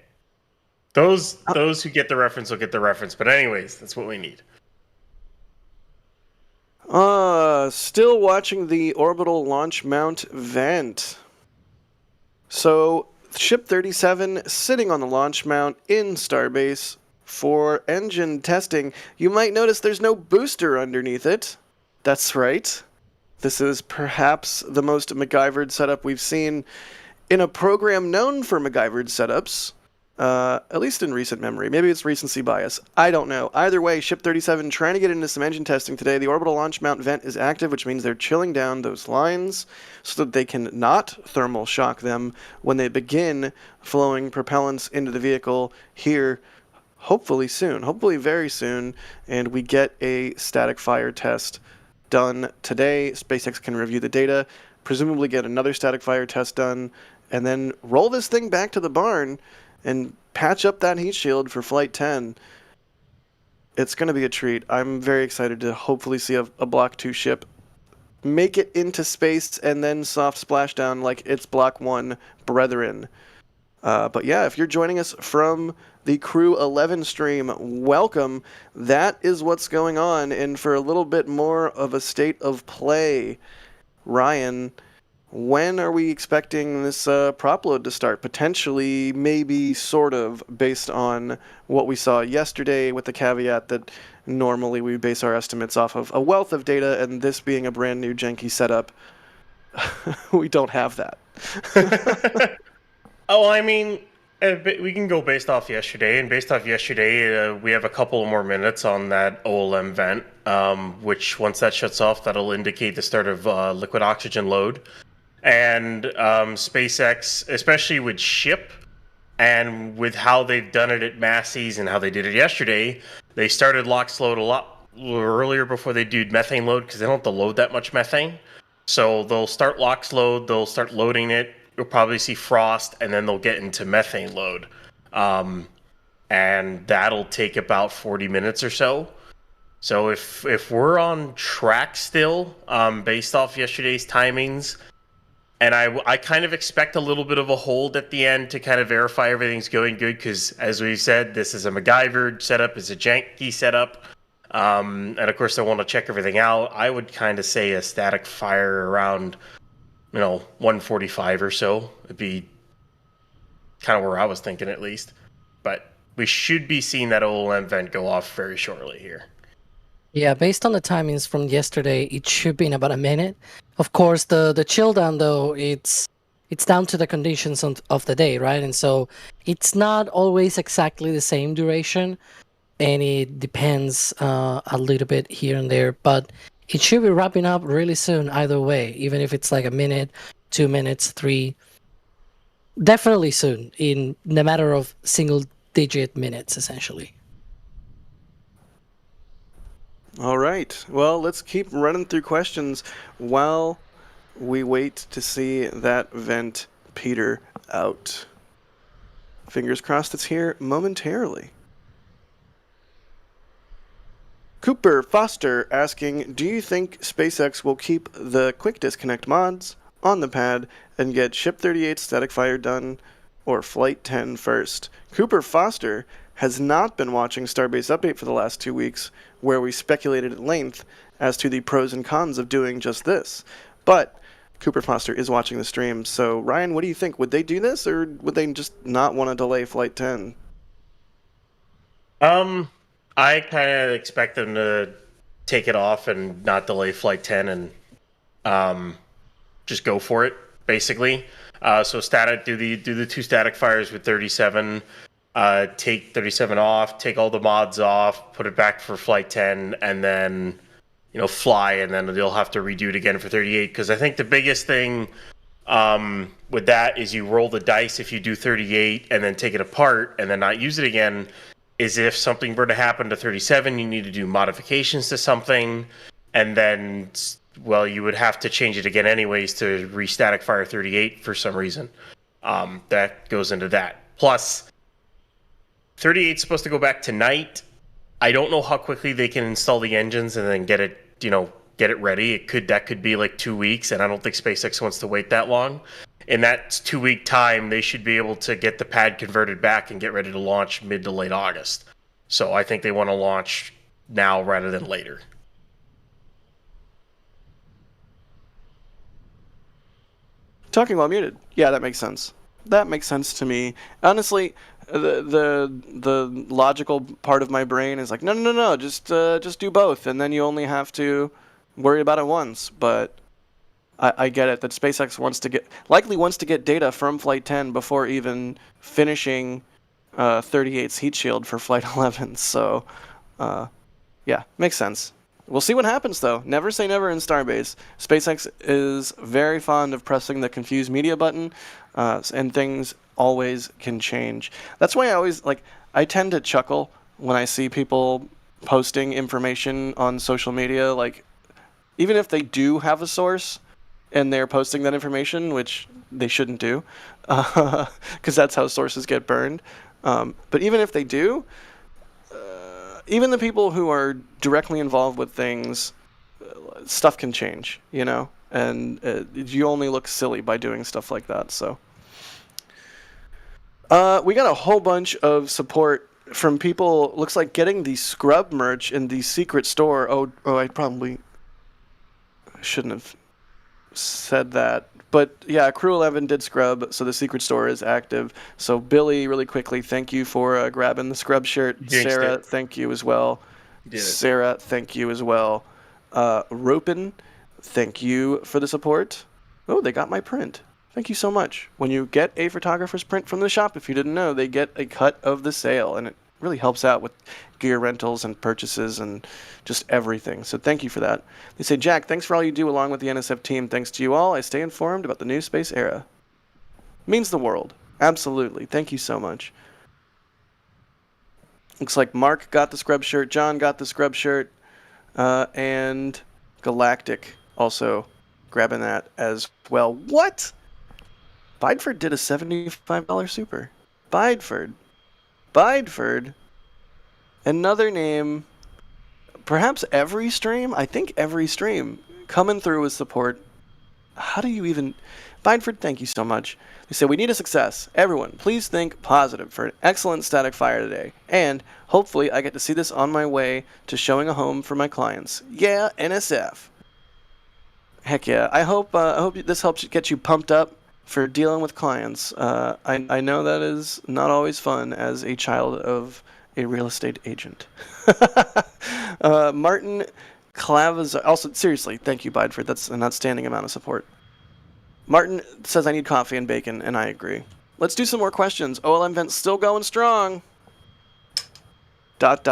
Those who get the reference will get the reference. But anyways, that's what we need. Still watching the orbital launch mount vent. So, Ship 37 sitting on the launch mount in Starbase for engine testing. You might notice there's no booster underneath it. That's right. This is perhaps the most MacGyvered setup we've seen in a program known for MacGyvered setups. At least in recent memory. Maybe it's recency bias. I don't know. Either way, Ship 37 trying to get into some engine testing today. The orbital launch mount vent is active, which means they're chilling down those lines so that they can not thermal shock them when they begin flowing propellants into the vehicle here, hopefully soon, hopefully very soon, and we get a static fire test done today. SpaceX can review the data, presumably get another static fire test done, and then roll this thing back to the barn and patch up that heat shield for Flight 10. It's going to be a treat. I'm very excited to hopefully see a Block 2 ship make it into space and then soft splashdown like its Block 1 brethren. But yeah, if you're joining us from the Crew 11 stream, welcome. That is what's going on. And for a little bit more of a state of play, Ryan, when are we expecting this prop load to start? Potentially, maybe, sort of, based on what we saw yesterday, with the caveat that normally we base our estimates off of a wealth of data, and this being a brand new janky setup, we don't have that. Oh, I mean, we can go based off yesterday, and based off yesterday, we have a couple more minutes on that OLM vent, which once that shuts off, that'll indicate the start of liquid oxygen load. And SpaceX, especially with Ship, and with how they've done it at Massey's and how they did it yesterday, they started LOX load a lot earlier before they do methane load because they don't have to load that much methane. So they'll start LOX load, they'll start loading it, you'll probably see frost, and then they'll get into methane load. And that'll take about 40 minutes or so. So if we're on track still, based off yesterday's timings, and I kind of expect a little bit of a hold at the end to kind of verify everything's going good because, as we said, this is a MacGyver setup, it's a janky setup. And, of course, I want to check everything out. I would kind of say a static fire around, 145 or so. It'd be kind of where I was thinking at least. But we should be seeing that OLM vent go off very shortly here. Yeah, based on the timings from yesterday, it should be in about a minute. Of course, the chill down, though, it's down to the conditions of the day, right? And so it's not always exactly the same duration, and it depends a little bit here and there. But it should be wrapping up really soon either way, even if it's like a minute, 2 minutes, 3. Definitely soon, in the matter of single-digit minutes, essentially. All right. Well, let's keep running through questions while we wait to see that vent peter out. Fingers crossed it's here momentarily. Cooper Foster asking, do you think SpaceX will keep the quick disconnect mods on the pad and get Ship 38 static fire done or Flight 10 first? Cooper Foster has not been watching Starbase Update for the last 2 weeks, where we speculated at length as to the pros and cons of doing just this. But Cooper Foster is watching the stream, so Ryan, what do you think? Would they do this, or would they just not want to delay Flight 10? I kind of expect them to take it off and not delay Flight 10 and just go for it, basically. So static, do the 2 static fires with 37. Take 37 off, take all the mods off, put it back for Flight 10, and then, fly, and then they'll have to redo it again for 38. Because I think the biggest thing with that is you roll the dice if you do 38 and then take it apart and then not use it again, is if something were to happen to 37, you need to do modifications to something, and then well, you would have to change it again anyways to re-static fire 38 for some reason. That goes into that. Plus, 38 is supposed to go back tonight. I don't know how quickly they can install the engines and then get it, get it ready. That could be like 2 weeks, and I don't think SpaceX wants to wait that long. In that 2-week time, they should be able to get the pad converted back and get ready to launch mid to late August. So I think they want to launch now rather than later. Talking while muted. Yeah, that makes sense. That makes sense to me. Honestly, the logical part of my brain is like, no, just do both, and then you only have to worry about it once. But I get it that SpaceX likely wants to get data from Flight 10 before even finishing 38's heat shield for Flight 11. So, yeah, makes sense. We'll see what happens, though. Never say never in Starbase. SpaceX is very fond of pressing the confuse media button, and things always can change. That's why I tend to chuckle when I see people posting information on social media, like, even if they do have a source and they're posting that information, which they shouldn't do, because that's how sources get burned. But even if they do, even the people who are directly involved with things, stuff can change, and you only look silly by doing stuff like that. So we got a whole bunch of support from people. Looks like getting the scrub merch in the secret store. Oh, I probably shouldn't have said that. But yeah, Crew 11 did scrub, so the secret store is active. So Billy, really quickly, thank you for grabbing the scrub shirt. Sarah, thank you as well. Sarah, thank you as well. Ropin, thank you for the support. Oh, they got my print. Thank you so much. When you get a photographer's print from the shop, if you didn't know, they get a cut of the sale, and it really helps out with gear rentals and purchases and just everything. So thank you for that. They say, Jack, thanks for all you do along with the NSF team. Thanks to you all, I stay informed about the new space era. Means the world. Absolutely. Thank you so much. Looks like Mark got the scrub shirt, John got the scrub shirt, and Galactic also grabbing that as well. What? Bideford did a $75 super. Bideford. Another name, perhaps every stream? I think every stream coming through with support. How do you even... Bideford, thank you so much. They say, we need a success. Everyone, please think positive for an excellent static fire today. And hopefully I get to see this on my way to showing a home for my clients. Yeah, NSF. Heck yeah. I hope this helps get you pumped up for dealing with clients. I know that is not always fun as a child of a real estate agent. Martin Clavaz, also, seriously, thank you, Bideford. That's an outstanding amount of support. Martin says, I need coffee and bacon, and I agree. Let's do some more questions. OLM vent's still going strong. ... Yep.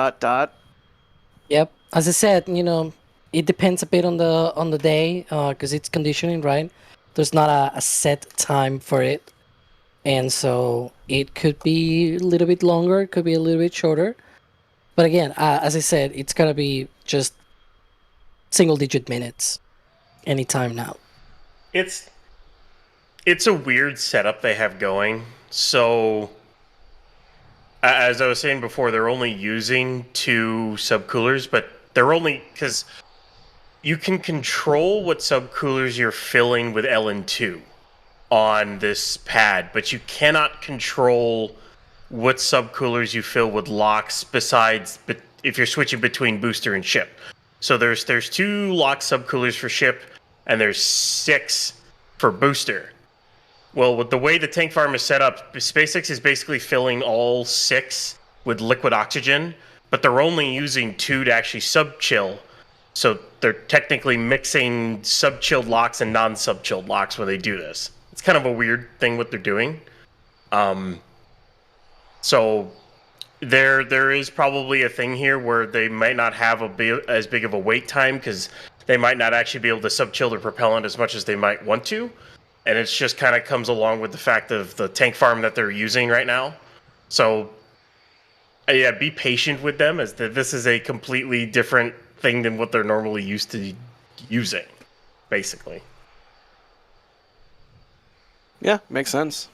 As I said, it depends a bit on the day, because it's conditioning, right? There's not a set time for it. And so it could be a little bit longer, it could be a little bit shorter. But again, as I said, it's going to be just single-digit minutes anytime now. It's a weird setup they have going. So, as I was saying before, they're only using 2 subcoolers, but they're only... because you can control what subcoolers you're filling with LN2 on this pad, but you cannot control what subcoolers you fill with LOX besides if you're switching between booster and ship. So there's 2 LOX subcoolers for ship, and there's 6 for booster. Well, with the way the tank farm is set up, SpaceX is basically filling all 6 with liquid oxygen, but they're only using 2 to actually sub-chill. So they're technically mixing sub-chilled LOX and non-sub-chilled LOX when they do this. It's kind of a weird thing what they're doing. So there is probably a thing here where they might not have as big of a wait time because they might not actually be able to sub-chill their propellant as much as they might want to. And it just kind of comes along with the fact of the tank farm that they're using right now. So, yeah, be patient with them, as this is a completely different thing than what they're normally used to using. basically. Yeah, makes sense.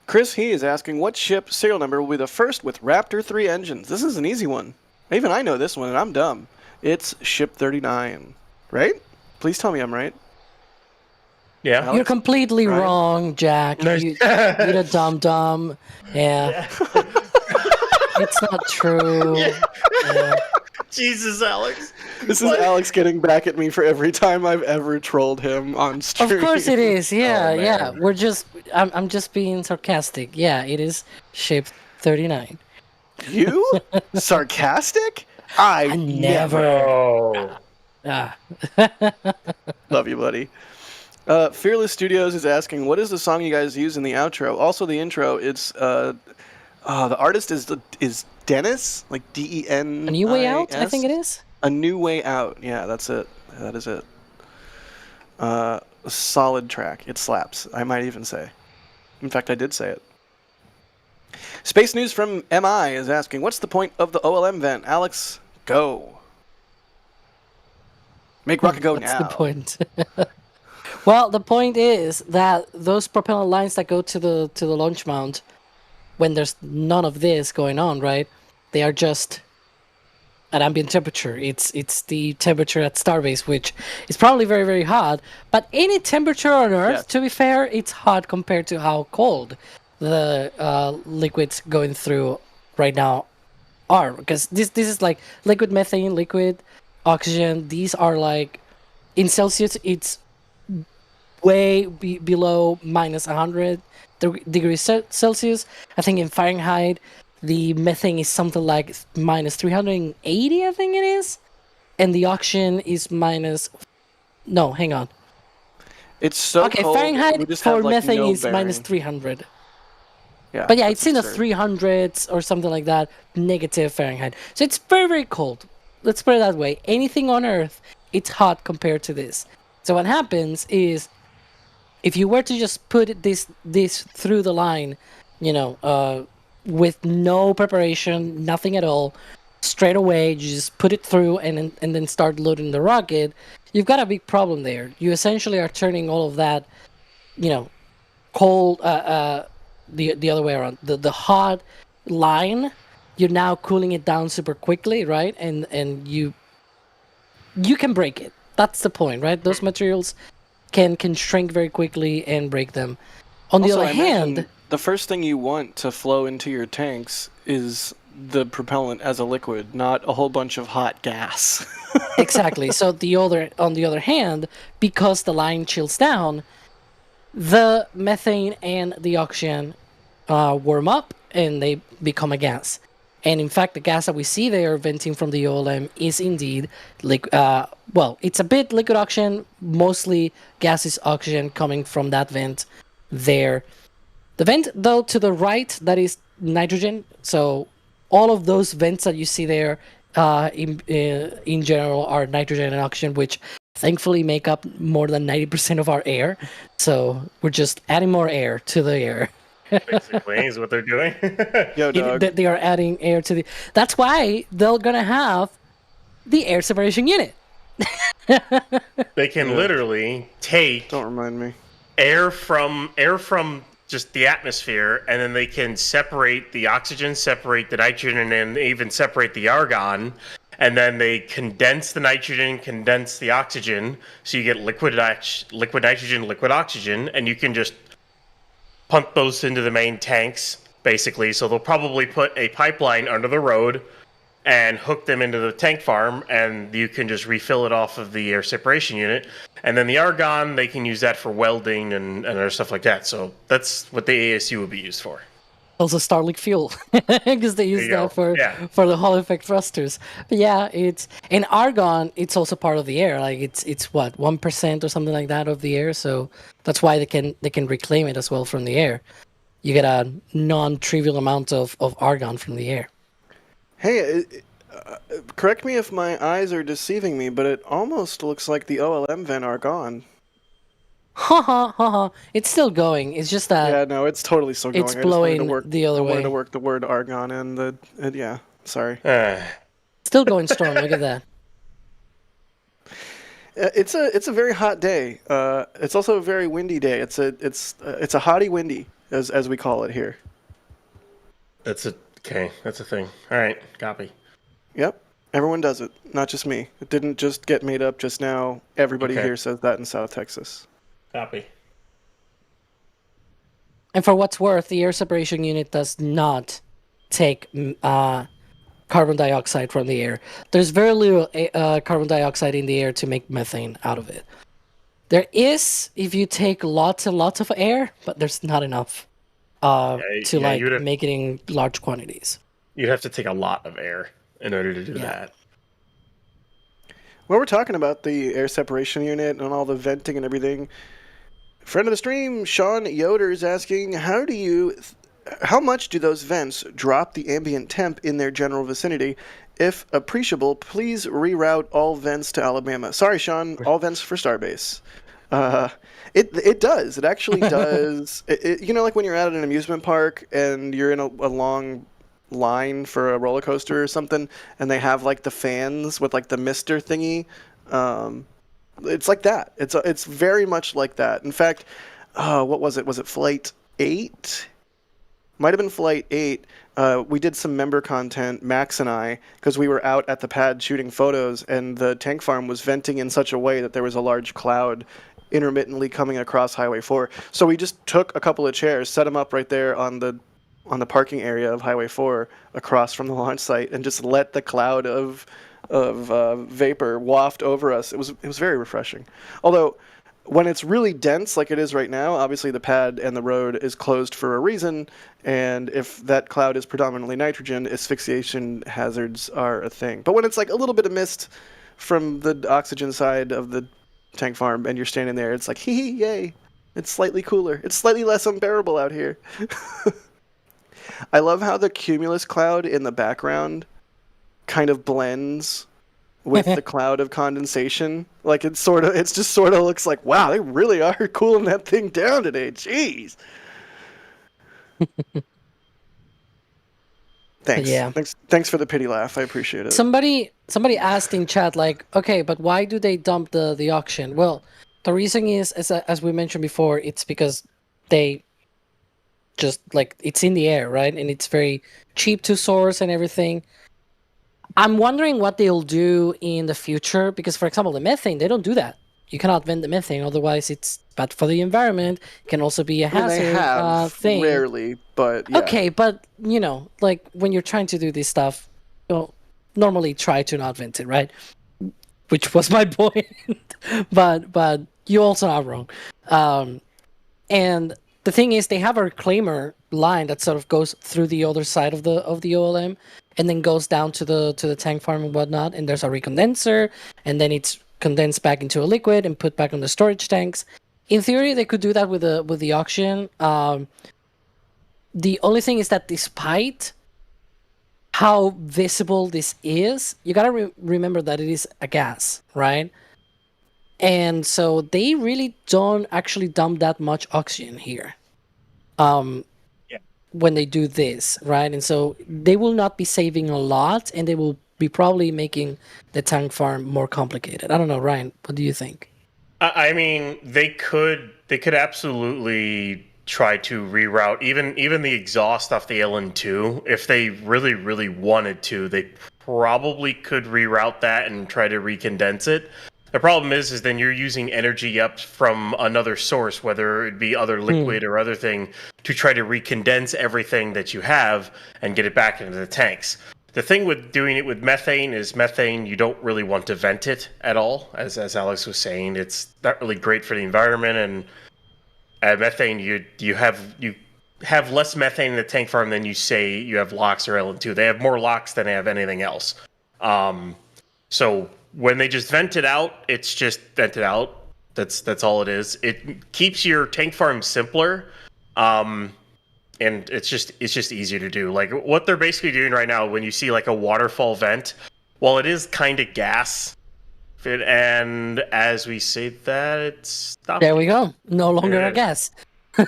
Chris He is asking, what ship serial number will be the first with Raptor 3 engines? This is an easy one. Even I know this one, and I'm dumb. It's Ship 39, right? Please tell me I'm right. Yeah. Alex? You're completely Ryan? wrong, Jack. No. You're a dum-dum. Yeah. It's not true. Yeah. Jesus, Alex. This is Alex getting back at me for every time I've ever trolled him on stream. Of course it is. Yeah, Oh, man. yeah. I'm just being sarcastic. Yeah, it is Ship 39. You? Sarcastic? I never. Oh. Ah. Love you, buddy. Fearless Studios is asking, what is the song you guys use in the outro? Also, the intro. It's the artist is Dennis, like DEN. A New Way Out, I think it is. A New Way Out. Yeah, that's it. That is it. A solid track. It slaps. I might even say. In fact, I did say it. Space News from MI is asking, what's the point of the OLM vent? Alex, go. Make rocket go now. What's the point? Well, the point is that those propellant lines that go to the launch mount, when there's none of this going on, right? They are just at ambient temperature. It's the temperature at Starbase, which is probably very, very hot. But any temperature on Earth, Yes. to be fair, it's hot compared to how cold the liquids going through right now are. Because this is like liquid methane, liquid oxygen. These are like, in Celsius, it's way below minus 100 degrees Celsius. I think in Fahrenheit, the methane is something like minus 380, I think it is. And the oxygen is minus... No, hang on. It's so Okay, cold. Fahrenheit we just for have, like, methane no is bearing. minus 300. Yeah, But yeah, that's it's in the absurd. 300s or something like that, negative Fahrenheit. So it's very, very cold. Let's put it that way. Anything on Earth, it's hot compared to this. So what happens is, if you were to just put this through the line, with no preparation, nothing at all, straight away, you just put it through and then start loading the rocket, you've got a big problem there. You essentially are turning all of that, cold, the other way around. The hot line, you're now cooling it down super quickly, right? And you can break it. That's the point, right? Those materials can shrink very quickly and break them. On the Also, other I imagine hand, the first thing you want to flow into your tanks is the propellant as a liquid, not a whole bunch of hot gas. exactly. So on the other hand, because the line chills down, the methane and the oxygen warm up and they become a gas. And in fact, the gas that we see there venting from the OLM is indeed it's a bit liquid oxygen, mostly gaseous oxygen coming from that vent there. The vent, though, to the right, that is nitrogen. So all of those vents that you see there in general are nitrogen and oxygen, which thankfully make up more than 90% of our air. So we're just adding more air to the air. Basically, is what they're doing. Yo, dog. They are adding air to the... That's why they're going to have the air separation unit. They can literally take Don't remind me. air from just the atmosphere, and then they can separate the oxygen, separate the nitrogen, and even separate the argon. And then they condense the nitrogen, condense the oxygen, so you get liquid nitrogen, liquid oxygen, and you can just pump those into the main tanks, basically. So they'll probably put a pipeline under the road and hook them into the tank farm, and you can just refill it off of the air separation unit. And then the argon, they can use that for welding and other stuff like that. So that's what the ASU would be used for. Also Starlink fuel, because they use that for the Hall effect thrusters. But yeah, and argon. It's also part of the air. Like it's what 1% or something like that of the air. So that's why they can reclaim it as well from the air. You get a non-trivial amount of argon from the air. Hey, correct me if my eyes are deceiving me, but it almost looks like the OLM vent are gone. It's still going. It's just that Yeah, no, it's totally still going. it's I just wanted to blowing work, the other I way. wanted to work the word argon and yeah, sorry. Still going strong. Look at that. It's a very hot day. It's also a very windy day. It's a hottie windy as we call it here. That's a thing. All right, copy. Yep, everyone does it, not just me. It didn't just get made up just now. Everybody here says that in South Texas. Copy. And for what's worth, the air separation unit does not take carbon dioxide from the air. There's very little carbon dioxide in the air to make methane out of it. There is if you take lots and lots of air, but there's not enough to make it in large quantities. You'd have to take a lot of air in order to do that. Well, we're talking about the air separation unit and all the venting and everything. Friend of the stream, Sean Yoder, is asking, how much do those vents drop the ambient temp in their general vicinity? If appreciable, please reroute all vents to Alabama. Sorry, Sean, all vents for Starbase. It does. It actually does. Like when you're at an amusement park and you're in a long line for a roller coaster or something, and they have like the fans with like the mister thingy. It's like that. It's very much like that. In fact, what was it? Was it Flight 8? Might have been Flight 8. We did some member content, Max and I, because we were out at the pad shooting photos, and the tank farm was venting in such a way that there was a large cloud intermittently coming across Highway 4. So we just took a couple of chairs, set them up right there on the parking area of Highway 4 across from the launch site, and just let the cloud of vapor waft over us. It was very refreshing. Although when it's really dense like it is right now, obviously the pad and the road is closed for a reason, and if that cloud is predominantly nitrogen, asphyxiation hazards are a thing. But when it's like a little bit of mist from the oxygen side of the tank farm and you're standing there, it's like, hee, yay. It's slightly cooler. It's slightly less unbearable out here. I love how the cumulus cloud in the background kind of blends with the cloud of condensation. Like it just sort of looks like, wow, they really are cooling that thing down today. Jeez. Thanks. Yeah. Thanks for the pity laugh. I appreciate it. Somebody asked in chat, like, okay, but why do they dump the auction? Well, the reason is, as we mentioned before, it's because they just like it's in the air, right? And it's very cheap to source and everything. I'm wondering what they'll do in the future, because, for example, the methane, they don't do that. You cannot vent the methane, otherwise it's bad for the environment. It can also be a hazard thing. Rarely, but yeah. Okay, but, like, when you're trying to do this stuff, normally try to not vent it, right? Which was my point. but you also are wrong. And the thing is, they have a reclaimer line that sort of goes through the other side of the OLM, and then goes down to the tank farm and whatnot, and there's a recondenser, and then it's condensed back into a liquid and put back on the storage tanks. In theory, they could do that with the auction. The only thing is that despite how visible this is, you gotta remember that it is a gas, right? And so they really don't actually dump that much oxygen here. When they do this, right? And so they will not be saving a lot, and they will be probably making the tank farm more complicated. I don't know, Ryan, what do you think? I mean, they could absolutely try to reroute even the exhaust off the LN2. If they really, really wanted to, they probably could reroute that and try to recondense it. The problem is then you're using energy up from another source, whether it be other liquid or other thing, to try to recondense everything that you have and get it back into the tanks. The thing with doing it with methane is you don't really want to vent it at all. As Alex was saying, it's not really great for the environment. And at methane, you have less methane in the tank farm than you say you have LOX or LN2. They have more LOX than they have anything else. So when they just vent it out, it's just vented out. That's all it is. It keeps your tank farm simpler. And it's just easier to do. Like what they're basically doing right now, when you see like a waterfall vent, well, it is kind of gas. And as we say that, it's stopped. There we go. No longer a gas.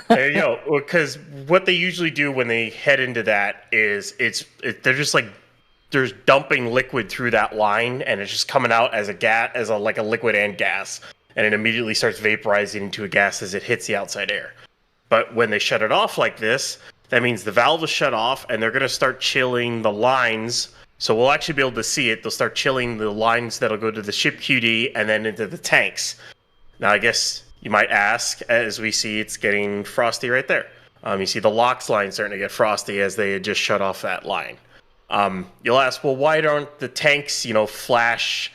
There you go. Because what they usually do when they head into that is they're there's dumping liquid through that line, and it's just coming out as a gas, like a liquid and gas, and it immediately starts vaporizing into a gas as it hits the outside air. But when they shut it off like this, that means the valve is shut off, and they're going to start chilling the lines. So we'll actually be able to see it. They'll start chilling the lines that'll go to the ship QD and then into the tanks. Now, I guess you might ask, as we see it's getting frosty right there. You see the LOX line starting to get frosty as they had just shut off that line. You'll ask, well, why don't the tanks, flash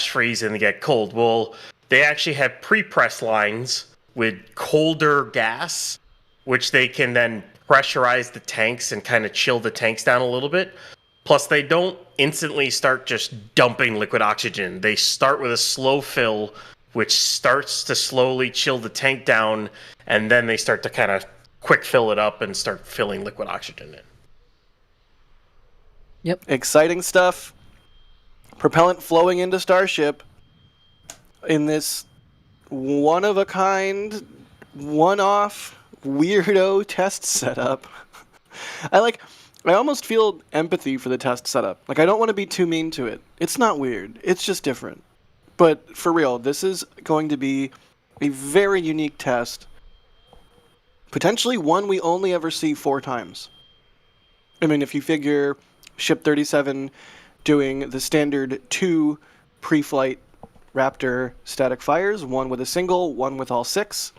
freeze and they get cold? Well, they actually have pre-press lines with colder gas, which they can then pressurize the tanks and kind of chill the tanks down a little bit. Plus, they don't instantly start just dumping liquid oxygen. They start with a slow fill, which starts to slowly chill the tank down, and then they start to kind of quick fill it up and start filling liquid oxygen in. Yep. Exciting stuff. Propellant flowing into Starship in this one-of-a-kind, one-off, weirdo test setup. I almost feel empathy for the test setup. I don't want to be too mean to it. It's not weird. It's just different. But for real, this is going to be a very unique test. Potentially one we only ever see 4 times. I mean, if you figure Ship 37 doing the standard 2 pre-flight Raptor static fires, 1 with a single, 1 with all 6,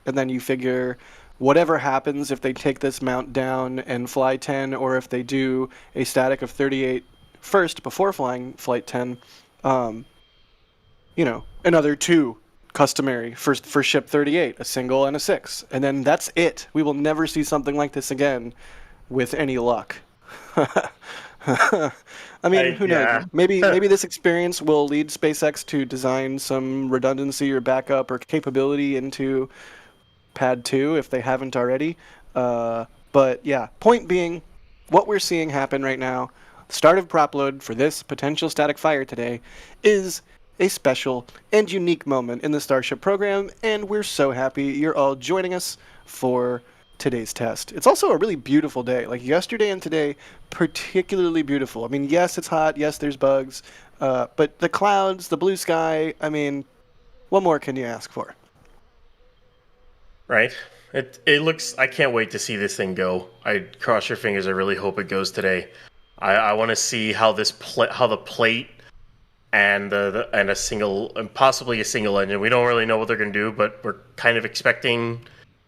and then you figure whatever happens if they take this mount down and fly 10, or if they do a static of 38 first before flying flight 10, another 2 customary for Ship 38, a single and a 6. And then that's it. We will never see something like this again with any luck. I mean, who knows? Maybe this experience will lead SpaceX to design some redundancy or backup or capability into Pad 2 if they haven't already. But yeah, point being, what we're seeing happen right now, the start of prop load for this potential static fire today, is a special and unique moment in the Starship program, and we're so happy you're all joining us for today's test. It's also a really beautiful day. Yesterday and today, particularly beautiful. I mean, yes, it's hot. Yes, there's bugs. But the clouds, the blue sky, I mean, what more can you ask for? Right. It looks, I can't wait to see this thing go. I cross your fingers. I really hope it goes today. I want to see how how the plate and a single, and possibly a single engine. We don't really know what they're going to do, but we're kind of expecting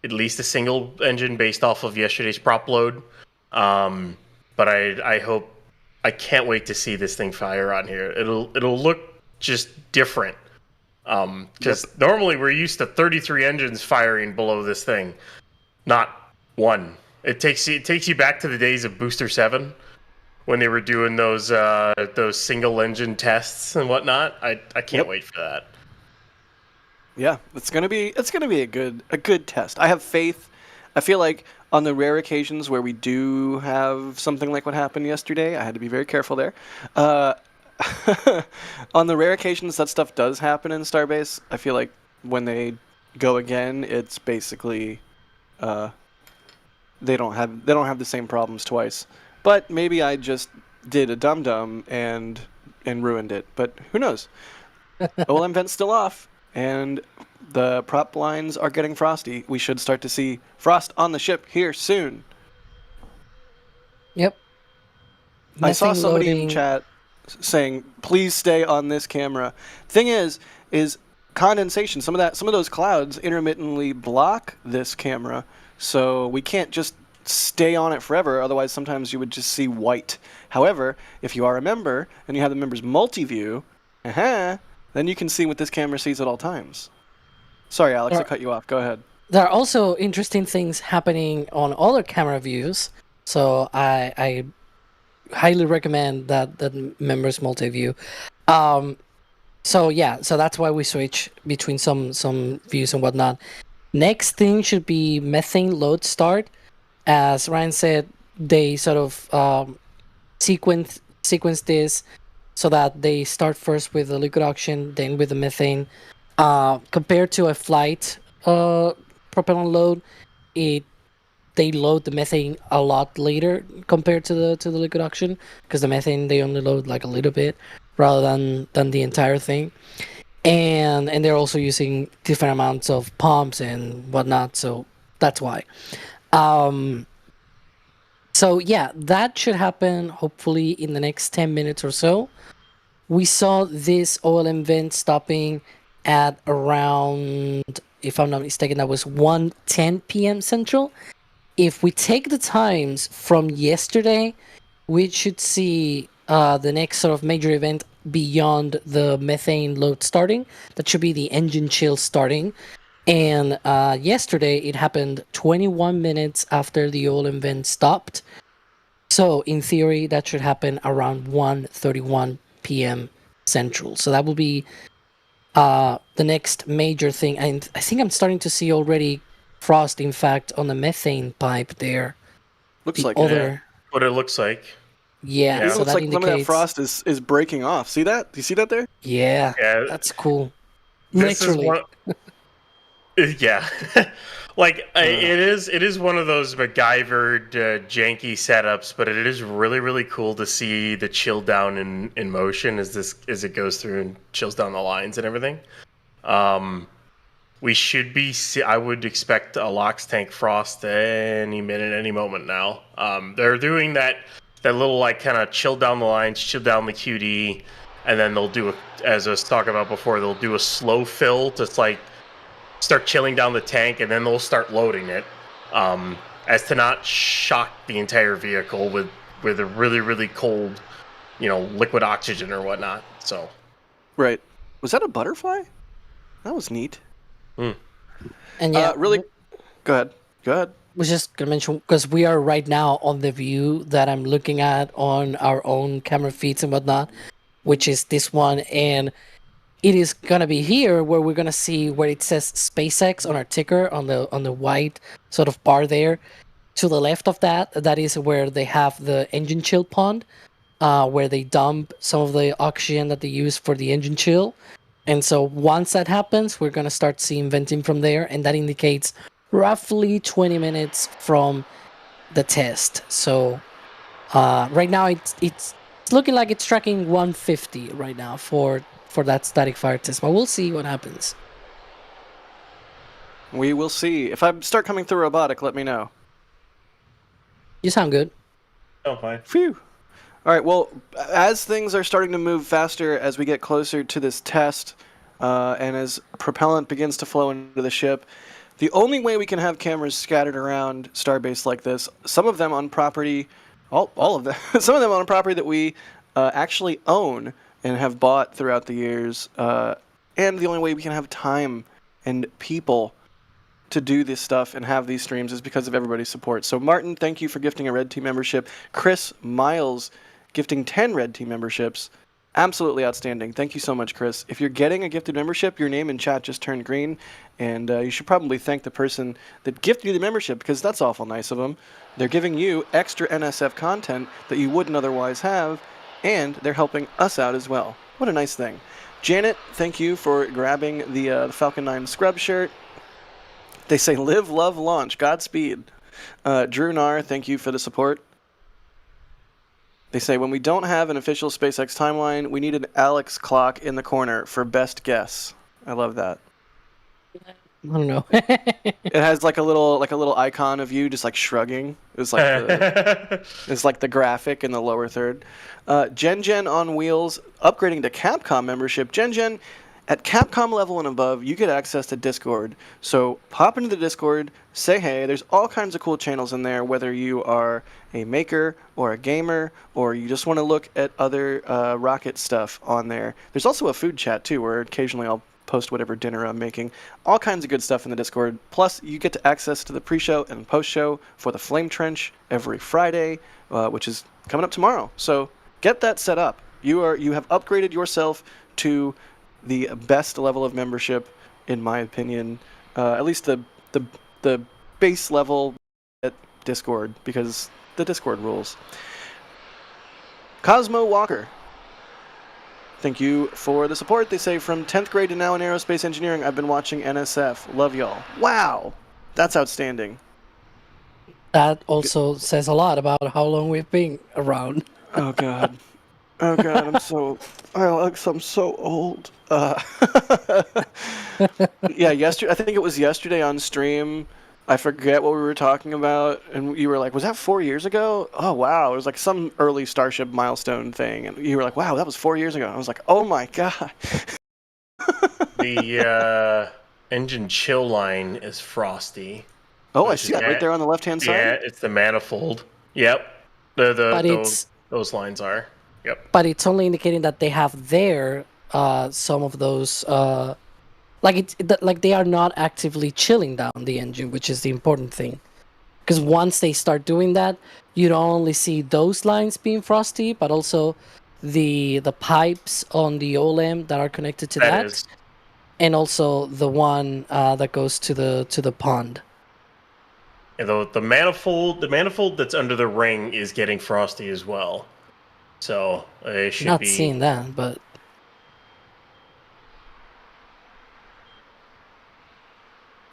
at least a single engine based off of yesterday's prop load. But I can't wait to see this thing fire on here. It'll look just different. Because normally we're used to 33 engines firing below this thing, not 1. It takes you back to the days of Booster 7 when they were doing those single engine tests and whatnot. I can't wait for that. Yeah, it's gonna be a good test. I have faith. I feel like on the rare occasions where we do have something like what happened yesterday, I had to be very careful there. On the rare occasions that stuff does happen in Starbase, I feel like when they go again, it's basically they don't have the same problems twice. But maybe I just did a dum-dum and ruined it. But who knows? OLM vent's still off, and the prop lines are getting frosty. We should start to see frost on the ship here soon. Yep. I saw somebody in chat saying, "Please stay on this camera." Thing is condensation. Some of those clouds intermittently block this camera, so we can't just stay on it forever. Otherwise, sometimes you would just see white. However, if you are a member and you have the members multi-view, then you can see what this camera sees at all times. Sorry, Alex, I cut you off. Go ahead. There are also interesting things happening on other camera views, so I highly recommend that members multi-view. So that's why we switch between some views and whatnot. Next thing should be methane load start. As Ryan said, they sort of sequence this so that they start first with the liquid oxygen, then with the methane. Compared to a flight propellant load, it they load the methane a lot later compared to the liquid oxygen, because the methane they only load like a little bit rather than the entire thing. And they're also using different amounts of pumps and whatnot, so that's why. So yeah, that should happen hopefully in the next 10 minutes or so. We saw this OLM vent stopping at around, if I'm not mistaken, that was 1:10 p.m. Central. If we take the times from yesterday, we should see the next sort of major event beyond the methane load starting. That should be the engine chill starting. And yesterday, it happened 21 minutes after the OLM vent stopped. So in theory, that should happen around 1:31 p.m. Central. So that will be the next major thing. And I think I'm starting to see already frost, in fact, on the methane pipe there. Looks The like other, What it looks like. yeah. It So looks that like some of that indicates, frost is breaking off. See that? Do you see that there? yeah, Yeah. that's cool. This Literally. is one. Yeah. It is one of those MacGyvered janky setups, but it is really, really cool to see the chill down in motion as it goes through and chills down the lines and everything. We should be. I would expect a LOX tank frost any minute, any moment now. They're doing that little like kind of chill down the lines, chill down the QD, and then they'll do as I was talking about before, they'll do a slow fill to like start chilling down the tank, and then they'll start loading it, as to not shock the entire vehicle with a really, really cold, liquid oxygen or whatnot. So, Right. Was that a butterfly? That was neat. And yeah, Really. Go ahead. was just gonna mention, because we are right now on the view that I'm looking at on our own camera feeds and whatnot, which is this one, and it is gonna be here where we're gonna see where it says SpaceX on our ticker on the white sort of bar there. To the left of that is where they have the engine chill pond, where they dump some of the oxygen that they use for the engine chill. And so once that happens, we're gonna start seeing venting from there, and that indicates roughly 20 minutes from the test. So right now it's looking like it's tracking 150 right now for that static fire test, but we'll see what happens. We will see. If I start coming through robotic, let me know. You sound good. oh, fine. Phew. All right. Well, as things are starting to move faster as we get closer to this test, and as propellant begins to flow into the ship, the only way we can have cameras scattered around Starbase like this, some of them on property, all of them, some of them on property that we actually own and have bought throughout the years, and the only way we can have time and people to do this stuff and have these streams is because of everybody's support. So Martin, thank you for gifting a Red Team membership. Chris Miles gifting 10 Red Team memberships. Absolutely outstanding. Thank you so much, Chris. If you're getting a gifted membership, your name in chat just turned green, and you should probably thank the person that gifted you the membership, because that's awful nice of them. They're giving you extra NSF content that you wouldn't otherwise have, and they're helping us out as well. What a nice thing. Janet, thank you for grabbing the Falcon 9 scrub shirt. They say, live, love, launch. Godspeed. Drew Nar, thank you for the support. They say, when we don't have an official SpaceX timeline, we need an Alex clock in the corner for best guess. I love that. I don't know. It has like a little icon of you just like shrugging. It's like the graphic in the lower third. Gen on Wheels upgrading to Capcom membership. Gen, at Capcom level and above, you get access to Discord. So pop into the Discord, say hey. There's all kinds of cool channels in there, whether you are a maker or a gamer, or you just want to look at other rocket stuff on there. There's also a food chat too, where occasionally I'll post whatever dinner I'm making. All kinds of good stuff in the Discord. Plus, you get to access to the pre-show and post-show for the Flame Trench every Friday, which is coming up tomorrow. So get that set up. You have upgraded yourself to the best level of membership, in my opinion. At least the base level at Discord, because the Discord rules. Cosmo Walker, thank you for the support. They say, from 10th grade to now in aerospace engineering, I've been watching NSF. Love y'all. Wow, that's outstanding. That also says a lot about how long we've been around. Oh god. Oh god, I'm so old. Yeah, yesterday I think it was yesterday on stream. I forget what we were talking about, and you were like, "Was that 4 years ago?" Oh wow, it was like some early Starship milestone thing, and you were like, "Wow, that was 4 years ago." I was like, "Oh my god." The engine chill line is frosty. Oh, I see that right there on the left-hand side. Yeah, it's the manifold. Yep. Those lines are. Yep. But it's only indicating that they have there some of those like they are not actively chilling down the engine, which is the important thing. Because once they start doing that, you don't only see those lines being frosty, but also the pipes on the OLEM that are connected to that, and also the one that goes to the pond. Yeah, the manifold that's under the ring is getting frosty as well. So it should not be seeing that, but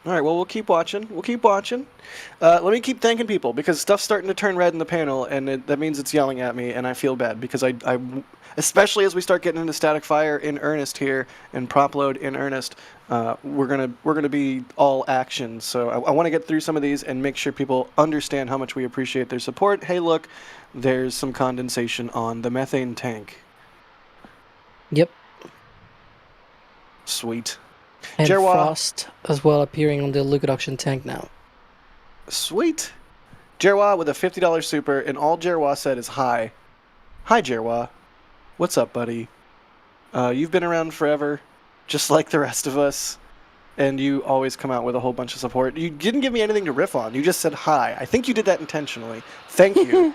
all right, well, we'll keep watching. Let me keep thanking people, because stuff's starting to turn red in the panel, and that means it's yelling at me, and I feel bad, because I especially as we start getting into static fire in earnest here and prop load in earnest, we're gonna be all action. So I want to get through some of these and make sure people understand how much we appreciate their support. Hey, look, there's some condensation on the methane tank. Yep. Sweet. And Jerwa. frost as well appearing on the liquid oxygen tank now. Sweet. Jerwa with a $50 super, and all Jerwa said is hi. Hi, Jerwa. What's up, buddy? You've been around forever, just like the rest of us, and you always come out with a whole bunch of support. You didn't give me anything to riff on. You just said hi. I think you did that intentionally. Thank you.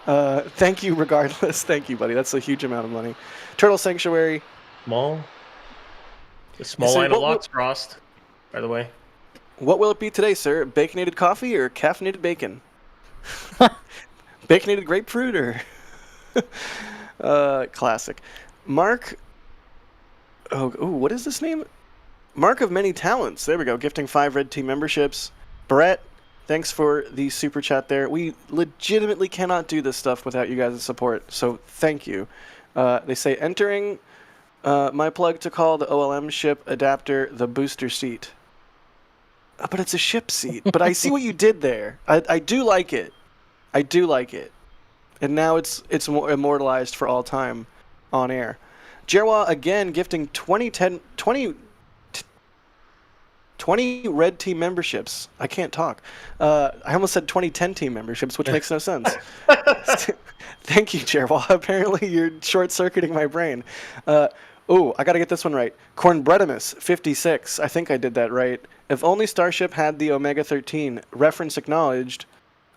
Thank you regardless. Thank you, buddy. That's a huge amount of money. Turtle Sanctuary. small. The small line of lots frost, by the way. What will it be today, sir? Baconated coffee or caffeinated bacon? Baconated grapefruit or... classic. Mark... Oh, what is this name? Mark of Many Talents. There we go. Gifting 5 Red Team memberships. Brett, thanks for the super chat there. We legitimately cannot do this stuff without you guys' support, so thank you. They say, entering... my plug to call the OLM ship adapter the booster seat. But it's a ship seat. But I see what you did there. I do like it. I do like it. And now it's immortalized for all time on air. Jerwa, again, gifting 20 Red Team memberships. I can't talk. I almost said 2010 Team memberships, which makes no sense. Thank you, Jerwa. Apparently you're short-circuiting my brain. I got to get this one right. Cornbreadimus, 56. I think I did that right. If only Starship had the Omega-13. Reference acknowledged.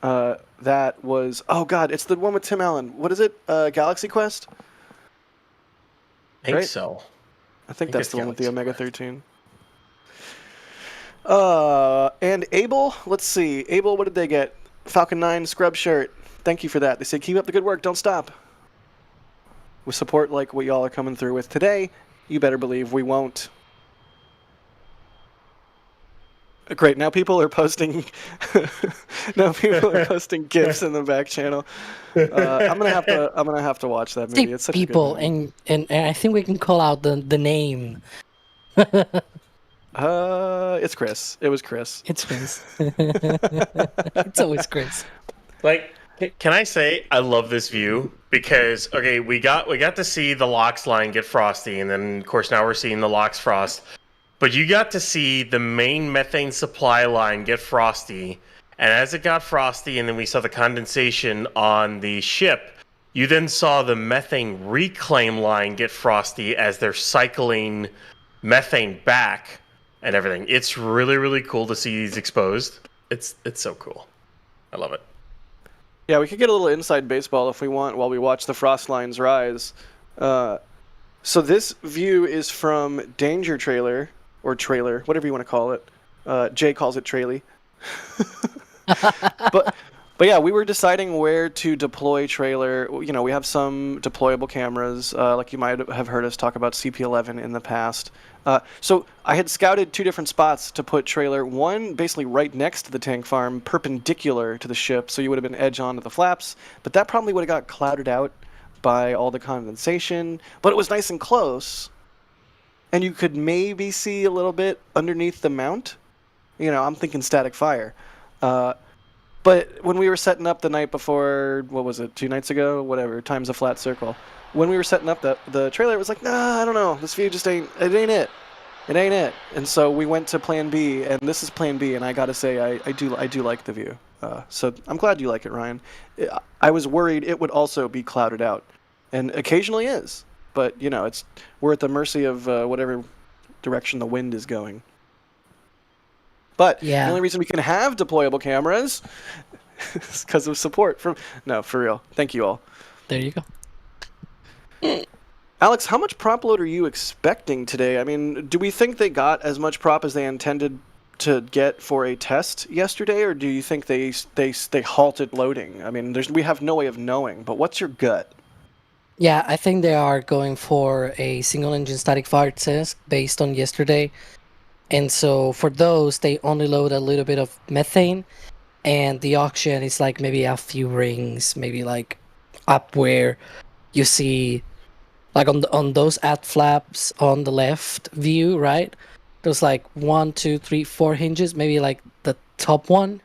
That was... Oh, God. It's the one with Tim Allen. What is it? Galaxy Quest? I think so. I think that's the one with the Omega-13. Quest. And Abel, let's see. Abel, what did they get? Falcon 9 scrub shirt. Thank you for that. They said, keep up the good work. Don't stop. With support like what y'all are coming through with today, you better believe we won't. Great. Now people are posting. GIFs in the back channel. I'm gonna have to watch that movie. It's such people, a good movie. and I think we can call out the name. It's Chris. It was Chris. It's Chris. It's always Chris. Like, can I say I love this view because we got to see the LOX line get frosty, and then of course now we're seeing the LOX frost. But you got to see the main methane supply line get frosty, and as it got frosty, and then we saw the condensation on the ship, you then saw the methane reclaim line get frosty as they're cycling methane back and everything. It's really, really cool to see these exposed. It's so cool. I love it. Yeah, we could get a little inside baseball if we want while we watch the frost lines rise. So this view is from Danger Trailer, or Trailer, whatever you want to call it. Jay calls it Traily. But yeah, we were deciding where to deploy trailer. You know, we have some deployable cameras, like you might have heard us talk about CP11 in the past. So I had scouted 2 different spots to put trailer. One basically right next to the tank farm, perpendicular to the ship, so you would have been edge onto the flaps. But that probably would have got clouded out by all the condensation. But it was nice and close, and you could maybe see a little bit underneath the mount. You know, I'm thinking static fire. But when we were setting up the night before, what was it, 2 nights ago? Whatever, time's a flat circle. When we were setting up the trailer, it was like, nah, I don't know. This view just ain't it. It ain't it. And so we went to plan B, and this is plan B, and I gotta say, I do like the view. So I'm glad you like it, Ryan. I was worried it would also be clouded out, and occasionally is. But, you know, we're at the mercy of whatever direction the wind is going. But the only reason we can have deployable cameras is because of support from... No, for real. Thank you all. There you go. Alex, how much prop load are you expecting today? I mean, do we think they got as much prop as they intended to get for a test yesterday, or do you think they halted loading? I mean, we have no way of knowing, but what's your gut? Yeah, I think they are going for a single engine static fire test based on yesterday. And so for those, they only load a little bit of methane, and the oxygen is like maybe a few rings, maybe like up where you see, like on those aft flaps on the left view, right? There's like 1, 2, 3, 4 hinges, maybe like the top one,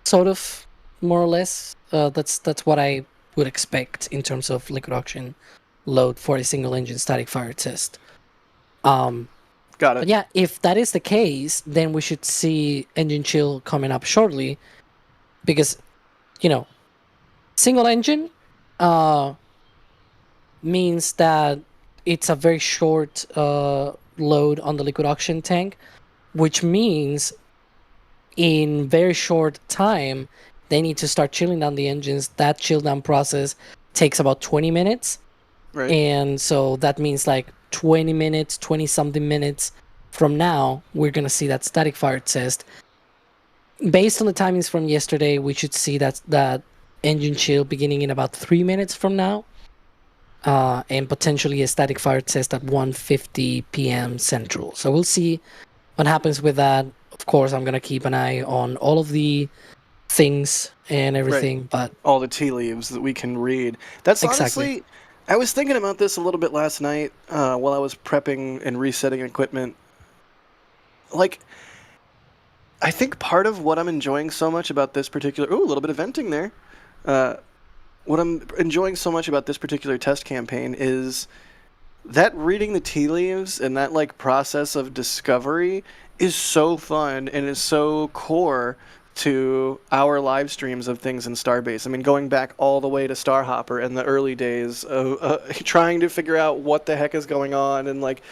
sort of, more or less. That's what I would expect in terms of liquid oxygen load for a single engine static fire test. Got it. But yeah, if that is the case, then we should see engine chill coming up shortly, because, you know, single engine means that it's a very short load on the liquid oxygen tank, which means in very short time they need to start chilling down the engines. That chill down process takes about 20 minutes. Right. And so that means like 20 minutes, 20 something minutes from now, we're going to see that static fire test. Based on the timings from yesterday, we should see that engine chill beginning in about 3 minutes from now. And potentially a static fire test at 1:50 p.m. Central. So we'll see what happens with that. Of course, I'm going to keep an eye on all of the things and everything. Right. But all the tea leaves that we can read. That's exactly. Honestly, I was thinking about this a little bit last night while I was prepping and resetting equipment. Like, I think part of what I'm enjoying so much about this particular... Ooh, a little bit of venting there. What I'm enjoying so much about this particular test campaign is that reading the tea leaves and that like process of discovery is so fun and is so core to our live streams of things in Starbase. I mean, going back all the way to Starhopper in the early days of trying to figure out what the heck is going on, and like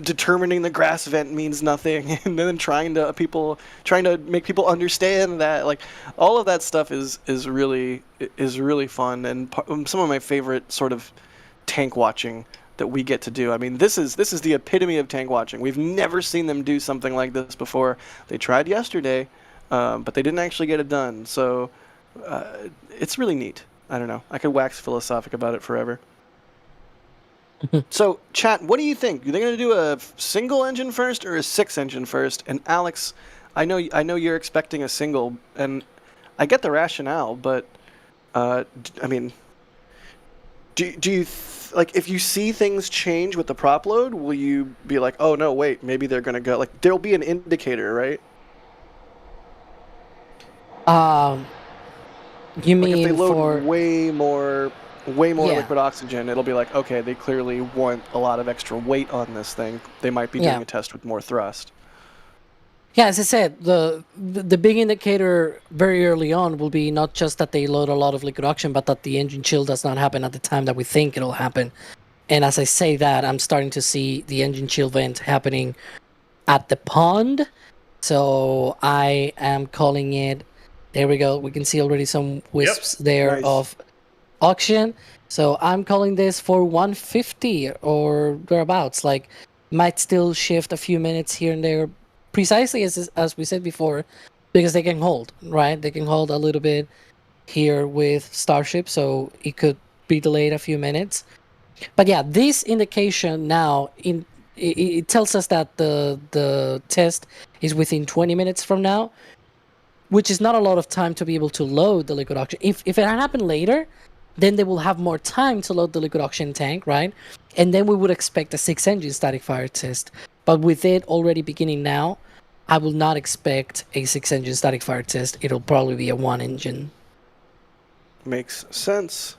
determining the grass vent means nothing, and then trying to make people understand that, like, all of that stuff is really fun, and some of my favorite sort of tank watching that we get to do. I mean, this is the epitome of tank watching. We've never seen them do something like this before. They tried yesterday. But they didn't actually get it done, so it's really neat. I don't know. I could wax philosophic about it forever. So, chat, what do you think? Are they going to do a single engine first or a 6 engine first? And Alex, I know you're expecting a single, and I get the rationale, but I mean, do you like, if you see things change with the prop load, will you be like, oh no, wait, maybe they're going to go, like, there'll be an indicator, right? You mean, like, if they load for way more liquid oxygen, it'll be like, okay, they clearly want a lot of extra weight on this thing. They might be doing a test with more thrust. Yeah, as I said, the big indicator very early on will be not just that they load a lot of liquid oxygen, but that the engine chill does not happen at the time that we think it'll happen. And as I say that, I'm starting to see the engine chill vent happening at the pond. So I am calling it... There we go. We can see already some wisps there of oxygen. So I'm calling this for 150 or thereabouts. Like, might still shift a few minutes here and there. Precisely as we said before, because they can hold, right? They can hold a little bit here with Starship, so it could be delayed a few minutes. But yeah, this indication now it tells us that the test is within 20 minutes from now, which is not a lot of time to be able to load the liquid oxygen. If it had happened later, then they will have more time to load the liquid oxygen tank, right? And then we would expect a 6-engine static fire test. But with it already beginning now, I will not expect a 6-engine static fire test. It'll probably be a 1-engine. Makes sense.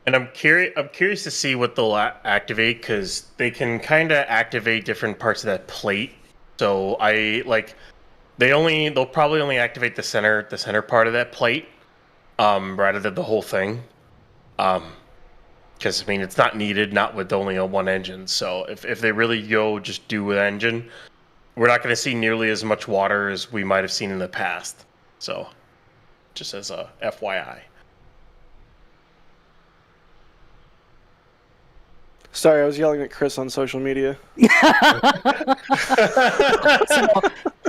And I'm curious to see what they'll activate, because they can kind of activate different parts of that plate. So they'll probably only activate the center part of that plate, rather than the whole thing. Because I mean, it's not needed, not with only a 1 engine. So if they really just do with engine, we're not going to see nearly as much water as we might have seen in the past. So, just as a FYI. Sorry, I was yelling at Chris on social media. So,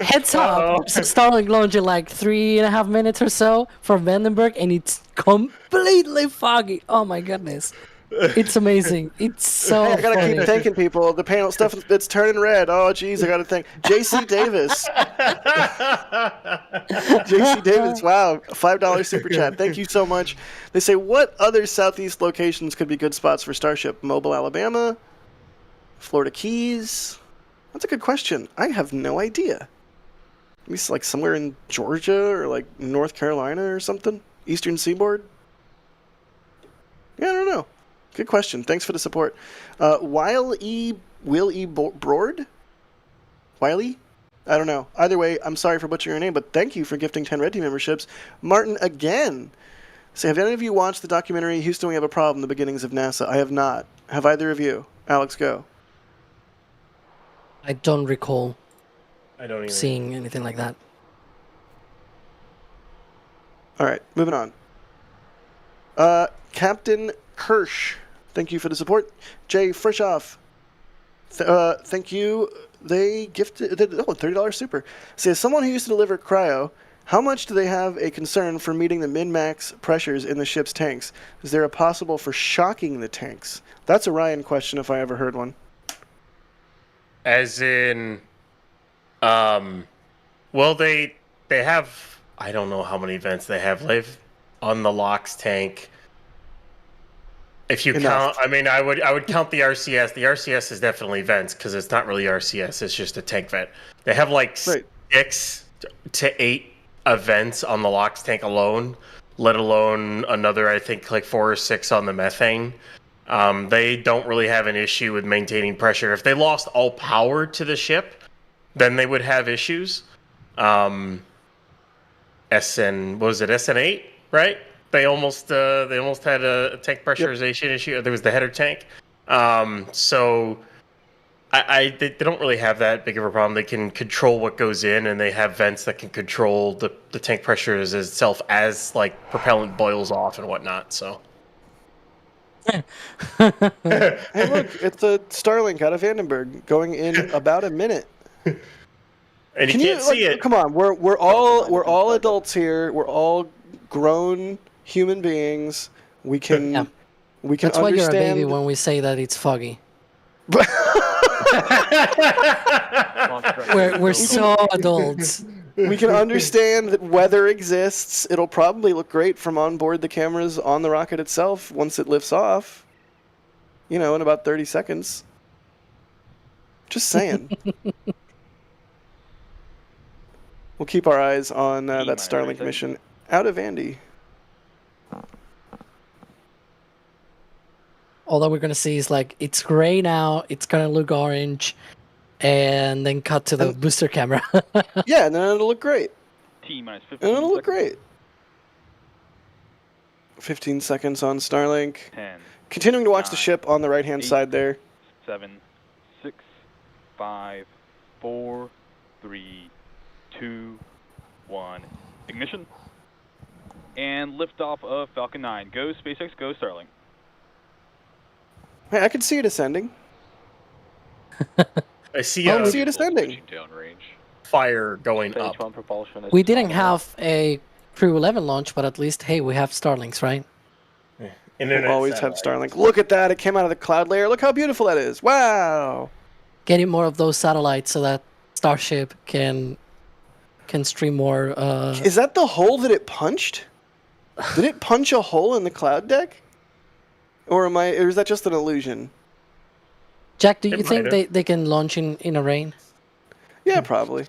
heads up, Starlink launched in like 3.5 minutes or so from Vandenberg, and it's completely foggy. Oh my goodness. It's amazing. It's so Hey, I gotta funny. keep thanking people. The panel stuff, it's turning red. Oh, geez, I gotta thank JC Davis. JC Davis, wow, $5 super chat. Thank you so much. They say, what other southeast locations could be good spots for Starship? Mobile, Alabama? Florida Keys? That's a good question. I have no idea. Maybe like somewhere in Georgia or like North Carolina or something? Eastern Seaboard? Yeah, I don't know. Good question. Thanks for the support. Will E. Broad? Wiley? I don't know. Either way, I'm sorry for butchering your name, but thank you for gifting 10 Red Team memberships. Martin, again. Say, have any of you watched the documentary Houston, We Have a Problem, The Beginnings of NASA? I have not. Have either of you? Alex, go. I don't recall I don't even seeing anything like that. All right, moving on. Captain Kirsch, thank you for the support. Jay Frishoff, thank you. They gifted $30 super. Say, as someone who used to deliver cryo, how much do they have a concern for meeting the min-max pressures in the ship's tanks? Is there a possible for shocking the tanks? That's a Ryan question if I ever heard one. As in, well, they have, I don't know how many vents they have. They've on the LOX tank. If you count, I mean, I would count the RCS. The RCS is definitely vents because it's not really RCS. It's just a tank vent. They have like 6 to 8 vents on the LOX tank alone, let alone another, I think, like 4 or 6 on the methane. They don't really have an issue with maintaining pressure. If they lost all power to the ship, then they would have issues. SN8, right? They almost had a tank pressurization issue. There was the header tank. So they don't really have that big of a problem. They can control what goes in, and they have vents that can control the tank pressures itself as like propellant boils off and whatnot. So. Hey, look, it's a Starlink out of Vandenberg going in about a minute. And you can't see it. Come on, we're all adults here. We're all grown human beings. We can Yeah. we can That's why you're a understand. baby when we say that it's foggy. We're so adults. We can understand that weather exists. It'll probably look great from on board the cameras on the rocket itself once it lifts off. In about 30 seconds. Just saying. We'll keep our eyes on that Starlink mission out of Andy. All that we're going to see is like, it's gray now, it's going to look orange, and then cut to the booster camera. Yeah, and then it'll look great. T-minus 15 And it'll look seconds. great. 15 seconds on Starlink. 10. Continuing to watch the 9, ship on the right-hand 8, side there. 7, 6, 5, 4, 3, 2, 1. Ignition. And liftoff of Falcon 9. Go SpaceX, go Starlink. Hey, I can see it ascending. I see. I can see it ascending. fire going Stage up. 1 propulsion is We didn't phenomenal. have a Crew 11 launch, but at least, hey, we have Starlinks, right? Internet We'll always have satellite. Starlink. Look at that! It came out of the cloud layer. Look how beautiful that is! Wow! Getting more of those satellites so that Starship can stream more. Is that the hole that it punched? Did it punch a hole in the cloud deck? Or is that just an illusion? Jack, do It you might think have. they can launch in a rain? Yeah, probably.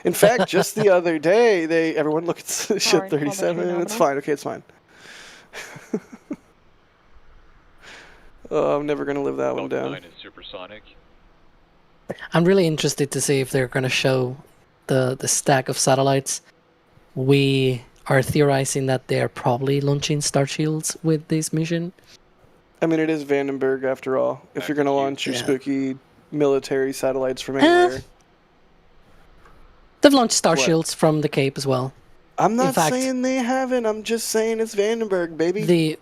In fact, just the other day, everyone look at ship 37. It's fine. Okay, it's fine. Oh, I'm never gonna live that one down. 9 is supersonic. I'm really interested to see if they're going to show the stack of satellites. We are theorizing that they are probably launching Starshields with this mission. I mean, it is Vandenberg after all. If you're gonna launch your Yeah. spooky military satellites from anywhere, They've launched Starshields from the Cape as well. I'm not fact- saying they haven't. I'm just saying it's Vandenberg, baby.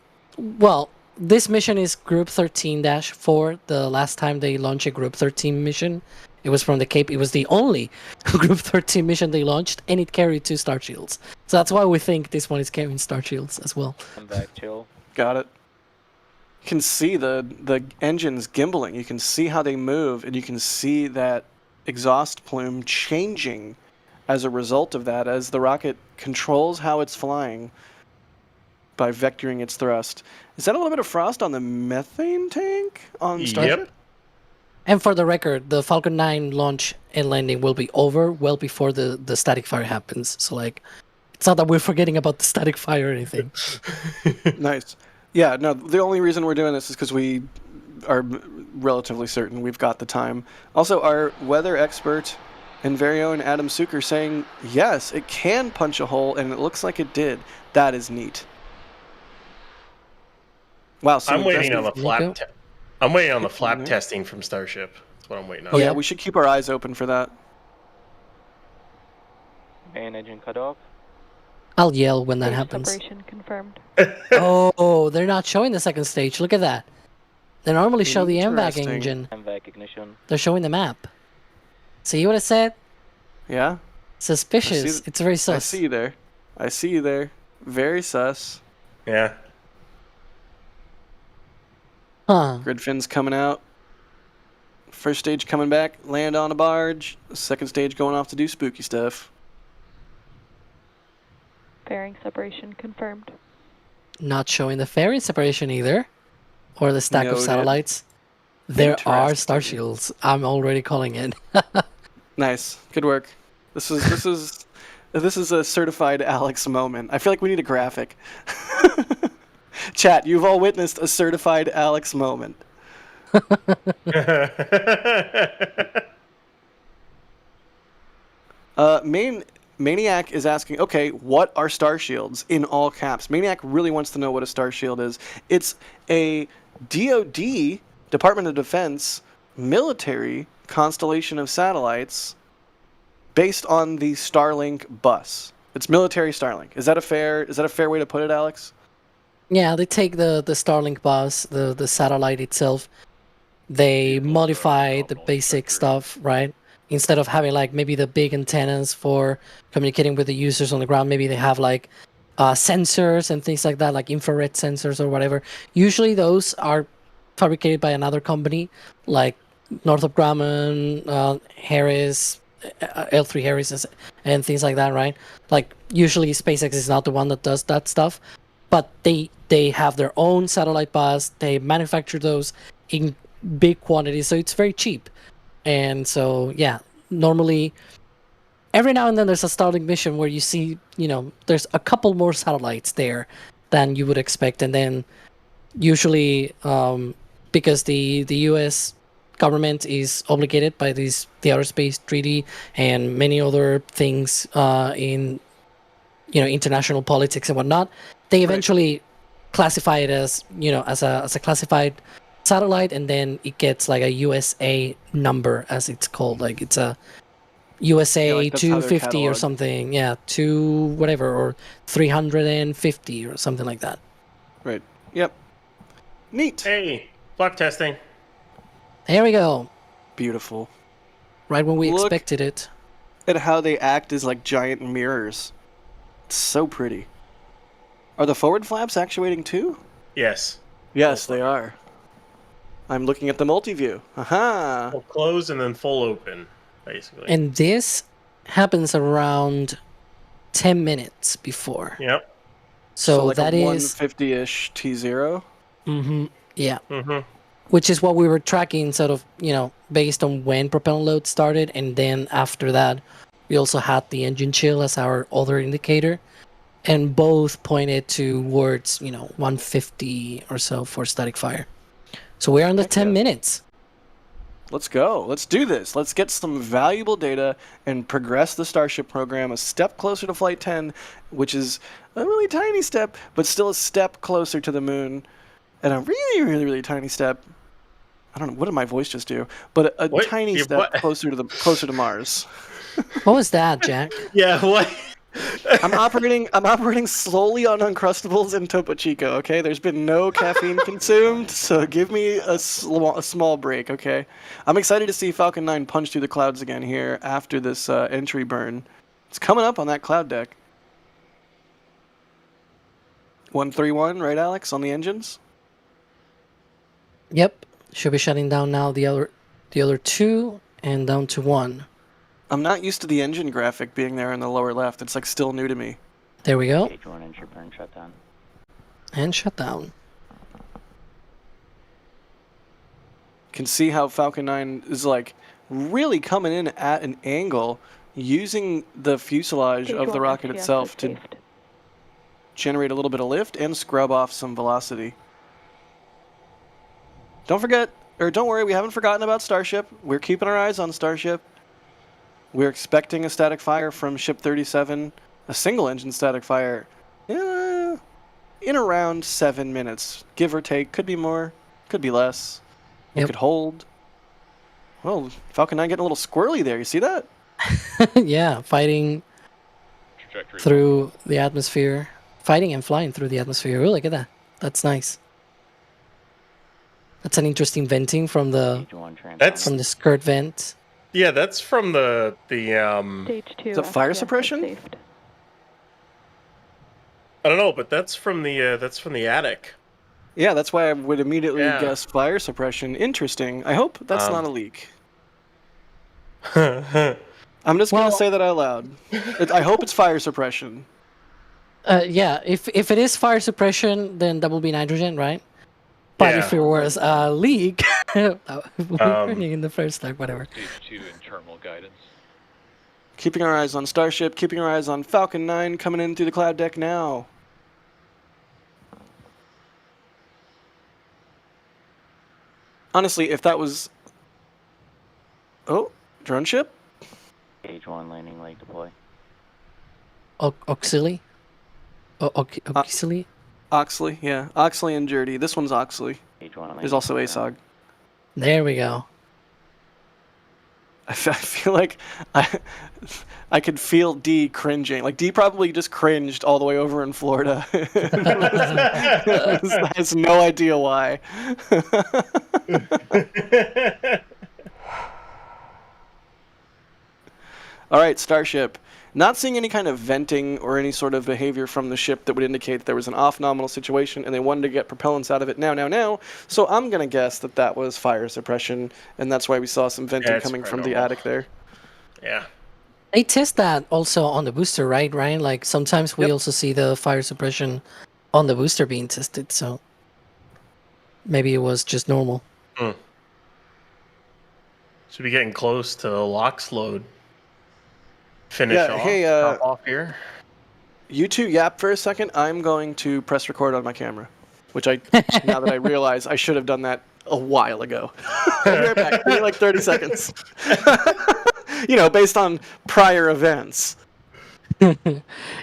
This mission is Group 13-4. The last time they launched a Group 13 mission, it was from the Cape. It was the only Group 13 mission they launched, and it carried 2 Starshields. So that's why we think this one is carrying Starshields as well. Come back, chill. Got it. You can see the engines gimbaling. You can see how they move, and you can see that exhaust plume changing as a result of that, as the rocket controls how it's flying by vectoring its thrust. Is that a little bit of frost on the methane tank on Starship? Yep. And for the record, the Falcon 9 launch and landing will be over well before the static fire happens. So, like, it's not that we're forgetting about the static fire or anything. Nice. Yeah, no, the only reason we're doing this is because we are relatively certain we've got the time. Also, our weather expert and very own Adam Suker saying, yes, it can punch a hole, and it looks like it did. That is neat. Wow, so I'm waiting on the Nico? flap. I'm waiting on the flap there. testing from Starship. That's what I'm waiting on. Oh yeah, Yeah. we should keep our eyes open for that. Main engine cut off. I'll yell when that happens. Separation confirmed. Oh, they're not showing the second stage. Look at that. They normally show the MVAC Interesting. engine. MVAC ignition. They're showing the map. See what I said? Yeah? Suspicious. It's very sus. I see you there. I see you there. Very sus. Yeah. Huh. Grid fins coming out. First stage coming back, land on a barge. Second stage going off to do spooky stuff. Fairing separation confirmed. Not showing the fairing separation either. Or the stack of Noted. satellites. There are Interesting. Starshields. I'm already calling it. Nice. Good work. This is a certified Alex moment. I feel like we need a graphic. Chat, you've all witnessed a certified Alex moment. Maniac is asking, okay, what are star shields in all caps? Maniac really wants to know what a star shield is. It's a DoD, Department of Defense, military constellation of satellites based on the Starlink bus. It's military Starlink. Is that a fair way to put it, Alex? Yeah, they take the Starlink bus, the satellite itself. They modify the basic stuff, right? Instead of having like maybe the big antennas for communicating with the users on the ground, maybe they have like sensors and things like that, like infrared sensors or whatever. Usually those are fabricated by another company, like Northrop Grumman, Harris, L3 Harris, and things like that, right? Like usually SpaceX is not the one that does that stuff, but they have their own satellite bus. They manufacture those in big quantities, so it's very cheap. And so, yeah, normally, every now and then there's a Starlink mission where you see, there's a couple more satellites there than you would expect. And then usually, because the U.S. government is obligated by the Outer Space Treaty and many other things in, international politics and whatnot, they eventually classify it as, as a classified satellite, and then it gets like a USA number, as it's called, like it's a USA like that's how they're 250 or cataloged. something, 2 whatever, or 350 or something like that. Right. Yep. Neat. Hey, flap testing. There we go, Beautiful. right when we Look expected it. at how they act as like giant mirrors. It's so pretty. Are the forward flaps actuating too? Yes. Yes, they are. I'm looking at the multi-view. Aha! Full close and then full open, basically. And this happens around 10 minutes before. Yep. So like that a is 150-ish T0. yeah. Mm-hmm. Which is what we were tracking, sort of, based on when propellant load started, and then after that, we also had the engine chill as our other indicator, and both pointed towards 150 or so for static fire. So we're on the 10 minutes. Let's go. Let's do this. Let's get some valuable data and progress the Starship program a step closer to Flight 10, which is a really tiny step, but still a step closer to the moon, and a really, really, really tiny step. I don't know, what did my voice just do? But a tiny step closer to Mars. What was that, Jack? Yeah, what? I'm operating slowly on Uncrustables and Topo Chico, okay? There's been no caffeine consumed, so give me a small break, okay? I'm excited to see Falcon 9 punch through the clouds again here after this entry burn. It's coming up on that cloud deck. 131, right, Alex, on the engines? Yep. Should be shutting down now the other two and down to one. I'm not used to the engine graphic being there in the lower left. It's like still new to me. There we go. Stage 1 entry burn shutdown. And shut down. Can see how Falcon 9 is like really coming in at an angle using the fuselage Stage of the 1 rocket MTS itself is to saved. generate a little bit of lift and scrub off some velocity. Don't worry, we haven't forgotten about Starship. We're keeping our eyes on Starship. We're expecting a static fire from Ship 37, a single-engine static fire, in around 7 minutes, give or take. Could be more, could be less. It could hold. Well, Falcon 9 getting a little squirrely there. You see that? Yeah, fighting through the atmosphere. Fighting and flying through the atmosphere. Oh, look at that. That's nice. That's an interesting venting from the skirt vent. Yeah, that's from the Stage 2 Is that fire MTS is suppression? saved. I don't know, but that's from the attic. Yeah, that's why I would immediately guess fire suppression. Interesting. I hope that's not a leak. I'm just going to say that out loud. I hope it's fire suppression. Yeah, if it is fire suppression, then that will be nitrogen, right? But if it was a leak, we burning in the first time, whatever. Stage 2 and terminal guidance. Keeping our eyes on Starship, keeping our eyes on Falcon 9 coming in through the cloud deck now. Honestly, if that was... Oh, drone ship? Stage 1 landing leg deploy. Auxiliary? Auxiliary? Oxley, yeah. Oxley and Jerdy. This one's Oxley. There's also ASOG. There we go. I feel like I could feel D cringing. Like D probably just cringed all the way over in Florida. Has no idea why. All right, Starship. Not seeing any kind of venting or any sort of behavior from the ship that would indicate there was an off-nominal situation and they wanted to get propellants out of it now. So I'm going to guess that was fire suppression, and that's why we saw some venting coming from the attic there. Yeah. They test that also on the booster, right, Ryan? Like, sometimes we also see the fire suppression on the booster being tested, so maybe it was just normal. Should be getting close to LOX load. Finish off, top off here. You two yap for a second. I'm going to press record on my camera, which now that I realize I should have done that a while ago. I'll be right back. Give me like 30 seconds. Based on prior events.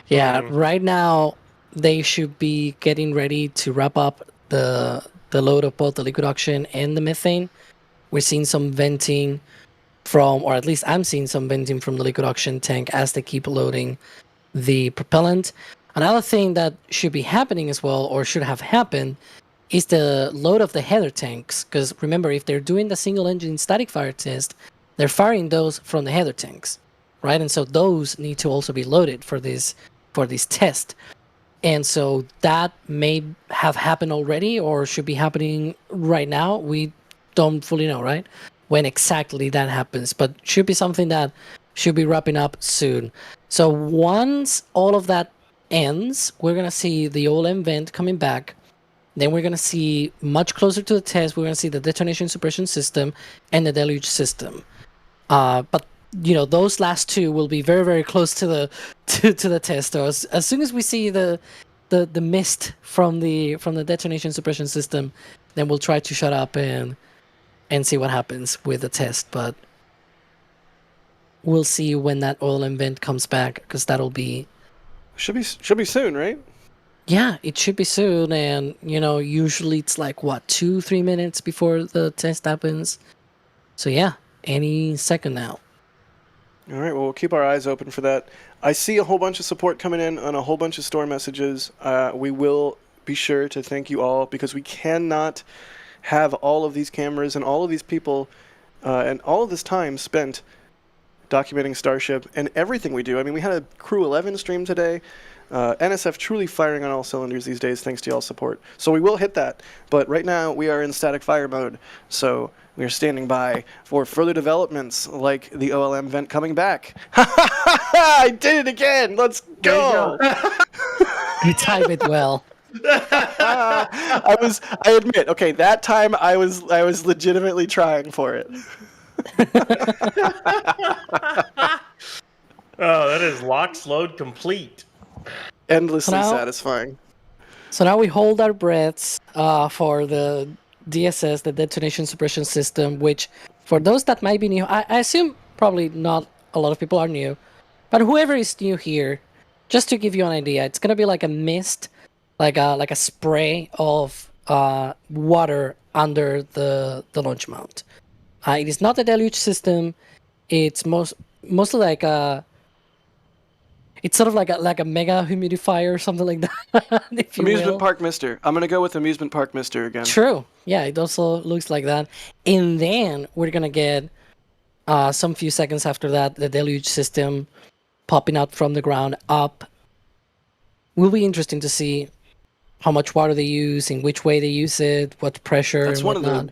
Yeah, right now they should be getting ready to wrap up the load of both the liquid oxygen and the methane. We're seeing some venting or at least I'm seeing some venting from the liquid oxygen tank as they keep loading the propellant. Another thing that should be happening as well, or should have happened, is the load of the header tanks. Because remember, if they're doing the single engine static fire test, they're firing those from the header tanks. right? And so those need to also be loaded for this test. And so that may have happened already or should be happening right now. We don't fully know, right? When exactly that happens, but should be something that should be wrapping up soon. So once all of that ends, we're going to see the OLM vent coming back. Then we're going to see much closer to the test, we're going to see the detonation suppression system and the deluge system. But those last two will be very, very close to the to the test. So as soon as we see the mist from the detonation suppression system, then we'll try to shut up and see what happens with the test. But we'll see when that oil vent comes back, because that'll be should be soon, right? Yeah, it should be soon. And usually it's like 2-3 minutes before the test happens. So yeah, any second now. All right, well, we'll keep our eyes open for that. I see a whole bunch of support coming in on a whole bunch of store messages. We will be sure to thank you all, because we cannot have all of these cameras and all of these people and all of this time spent documenting Starship and everything we do. I mean, we had a Crew 11 stream today. NSF truly firing on all cylinders these days, thanks to y'all's support. So we will hit that, but right now we are in static fire mode, so we are standing by for further developments like the OLM vent coming back. I did it again! Let's go! You time it well. I admit, okay, that time I was legitimately trying for it. Oh, that is locked load complete. Endlessly satisfying. So now we hold our breaths for the DSS, the detonation suppression system, which for those that might be new, I assume probably not a lot of people are new, but whoever is new here, just to give you an idea, it's gonna be like a mist, like a spray of water under the launch mount. It is not a deluge system. It's mostly like a. It's sort of like a mega humidifier or something like that. If you Amusement will. Park Mister. I'm gonna go with Amusement Park Mister again. True. Yeah, it also looks like that. And then we're gonna get some few seconds after that the deluge system popping out from the ground up. Will be interesting to see how much water they use, in which way they use it, what pressure. That's and whatnot.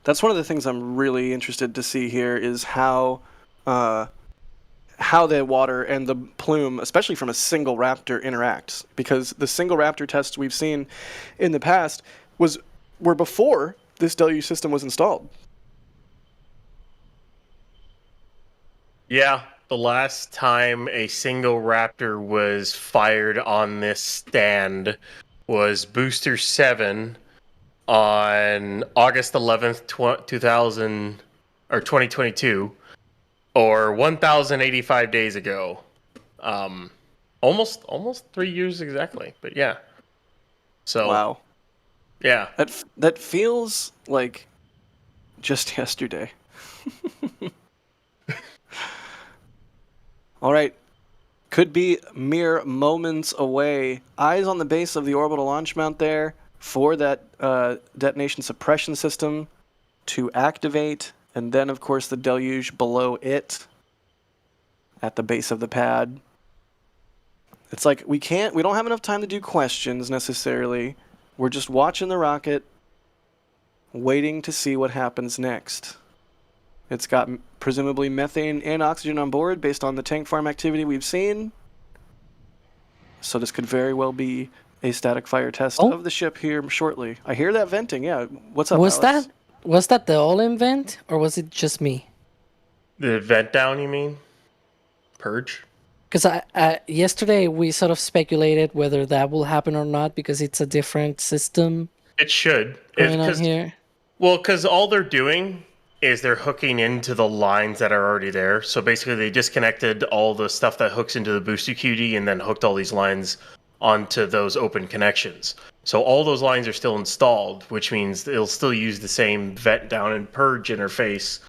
That's one of the things I'm really interested to see here is how the water and the plume, especially from a single Raptor, interacts. Because the single Raptor tests we've seen in the past were before this deluge system was installed. Yeah, the last time a single Raptor was fired on this stand was Booster 7 on August 11th, 2022, or 1,085 days ago. Almost 3 years exactly, but yeah. So wow. Yeah. That feels like just yesterday. All right. Could be mere moments away. Eyes on the base of the orbital launch mount there for that detonation suppression system to activate. And then, of course, the deluge below it at the base of the pad. It's like we don't have enough time to do questions necessarily. We're just watching the rocket, waiting to see what happens next. It's got presumably methane and oxygen on board based on the tank farm activity we've seen. So this could very well be a static fire test of the ship here shortly. I hear that venting. Yeah, what's up, Alex? Was that the all-in vent, or was it just me? The vent down, you mean? Purge? Because yesterday we sort of speculated whether that will happen or not, because it's a different system. It should. Going on here. Well, because all they're doing is they're hooking into the lines that are already there. So basically they disconnected all the stuff that hooks into the booster QD and then hooked all these lines onto those open connections. So all those lines are still installed, which means it'll still use the same vent down and purge interface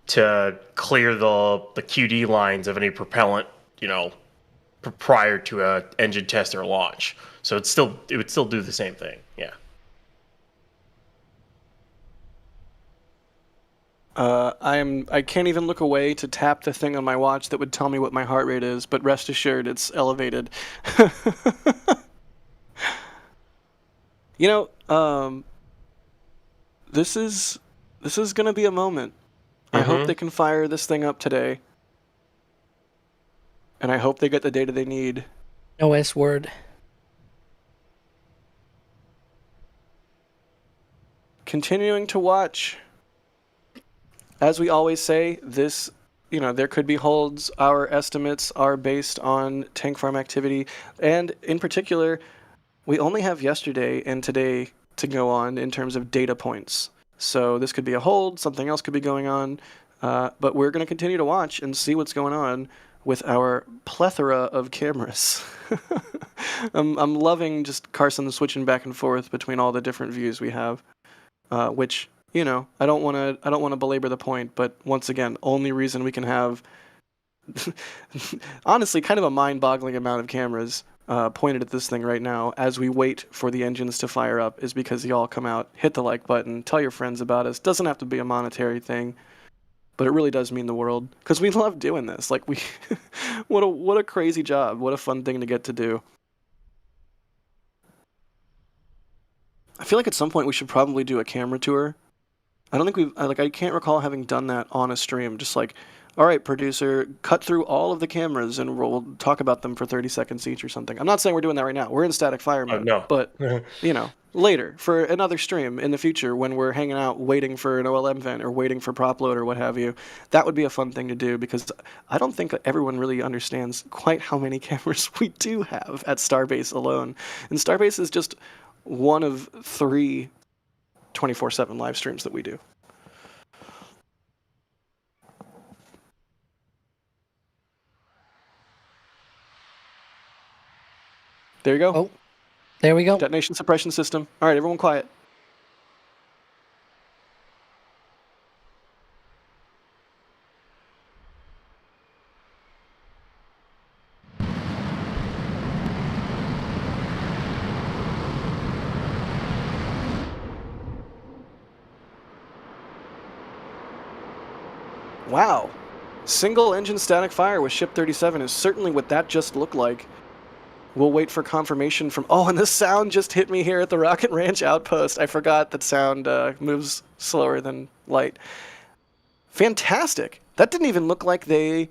to clear the QD lines of any propellant, prior to a engine test or launch. So it would still do the same thing. Yeah. I can't even look away to tap the thing on my watch that would tell me what my heart rate is, but rest assured it's elevated. This is gonna be a moment. I hope they can fire this thing up today. And I hope they get the data they need. No S word. Continuing to watch. As we always say, this, there could be holds. Our estimates are based on tank farm activity. And in particular, we only have yesterday and today to go on in terms of data points. So this could be a hold, something else could be going on. But we're going to continue to watch and see what's going on with our plethora of cameras. I'm loving just Carson switching back and forth between all the different views we have, which, I don't want to belabor the point, but once again, only reason we can have honestly kind of a mind-boggling amount of cameras pointed at this thing right now as we wait for the engines to fire up is because y'all come out, hit the like button, tell your friends about us. Doesn't have to be a monetary thing. But it really does mean the world because we love doing this. Like what a crazy job! What a fun thing to get to do. I feel like at some point we should probably do a camera tour. I don't think I can't recall having done that on a stream. Just like, all right, producer, cut through all of the cameras and we'll talk about them for 30 seconds each or something. I'm not saying we're doing that right now. We're in static fire mode. No. But later for another stream in the future when we're hanging out waiting for an OLM vent or waiting for prop load or what have you, that would be a fun thing to do because I don't think everyone really understands quite how many cameras we do have at Starbase alone. And Starbase is just one of 3 24/7 live streams that we do. There you go. Oh, there we go. Detonation suppression system. All right, everyone quiet. Wow. Single engine static fire with Ship 37 is certainly what that just looked like. We'll wait for confirmation from... Oh, and the sound just hit me here at the Rocket Ranch outpost. I forgot that sound moves slower than light. Fantastic. That didn't even look like they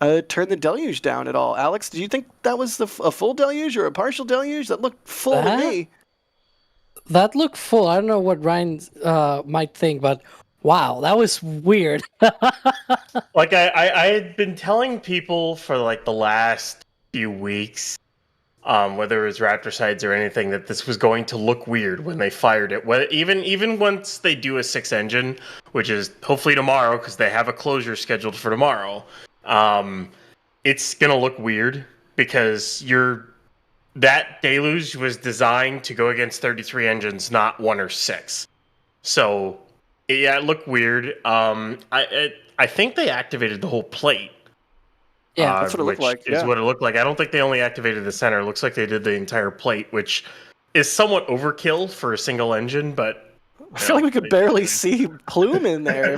turned the deluge down at all. Alex, do you think that was a full deluge or a partial deluge? That looked full to me. That looked full. I don't know what Ryan might think, but wow, that was weird. Like, I had been telling people for, like, the last few weeks... whether it was Raptor sides or anything, that this was going to look weird when they fired it. Even once they do a 6 engine, which is hopefully tomorrow because they have a closure scheduled for tomorrow, it's going to look weird because that deluge was designed to go against 33 engines, not 1 or 6. So, yeah, it looked weird. I think they activated the whole plate. Yeah, that's what it looked like. Is what it looked like. I don't think they only activated the center. It looks like they did the entire plate, which is somewhat overkill for a single engine, but... I feel like we could barely see plume in there,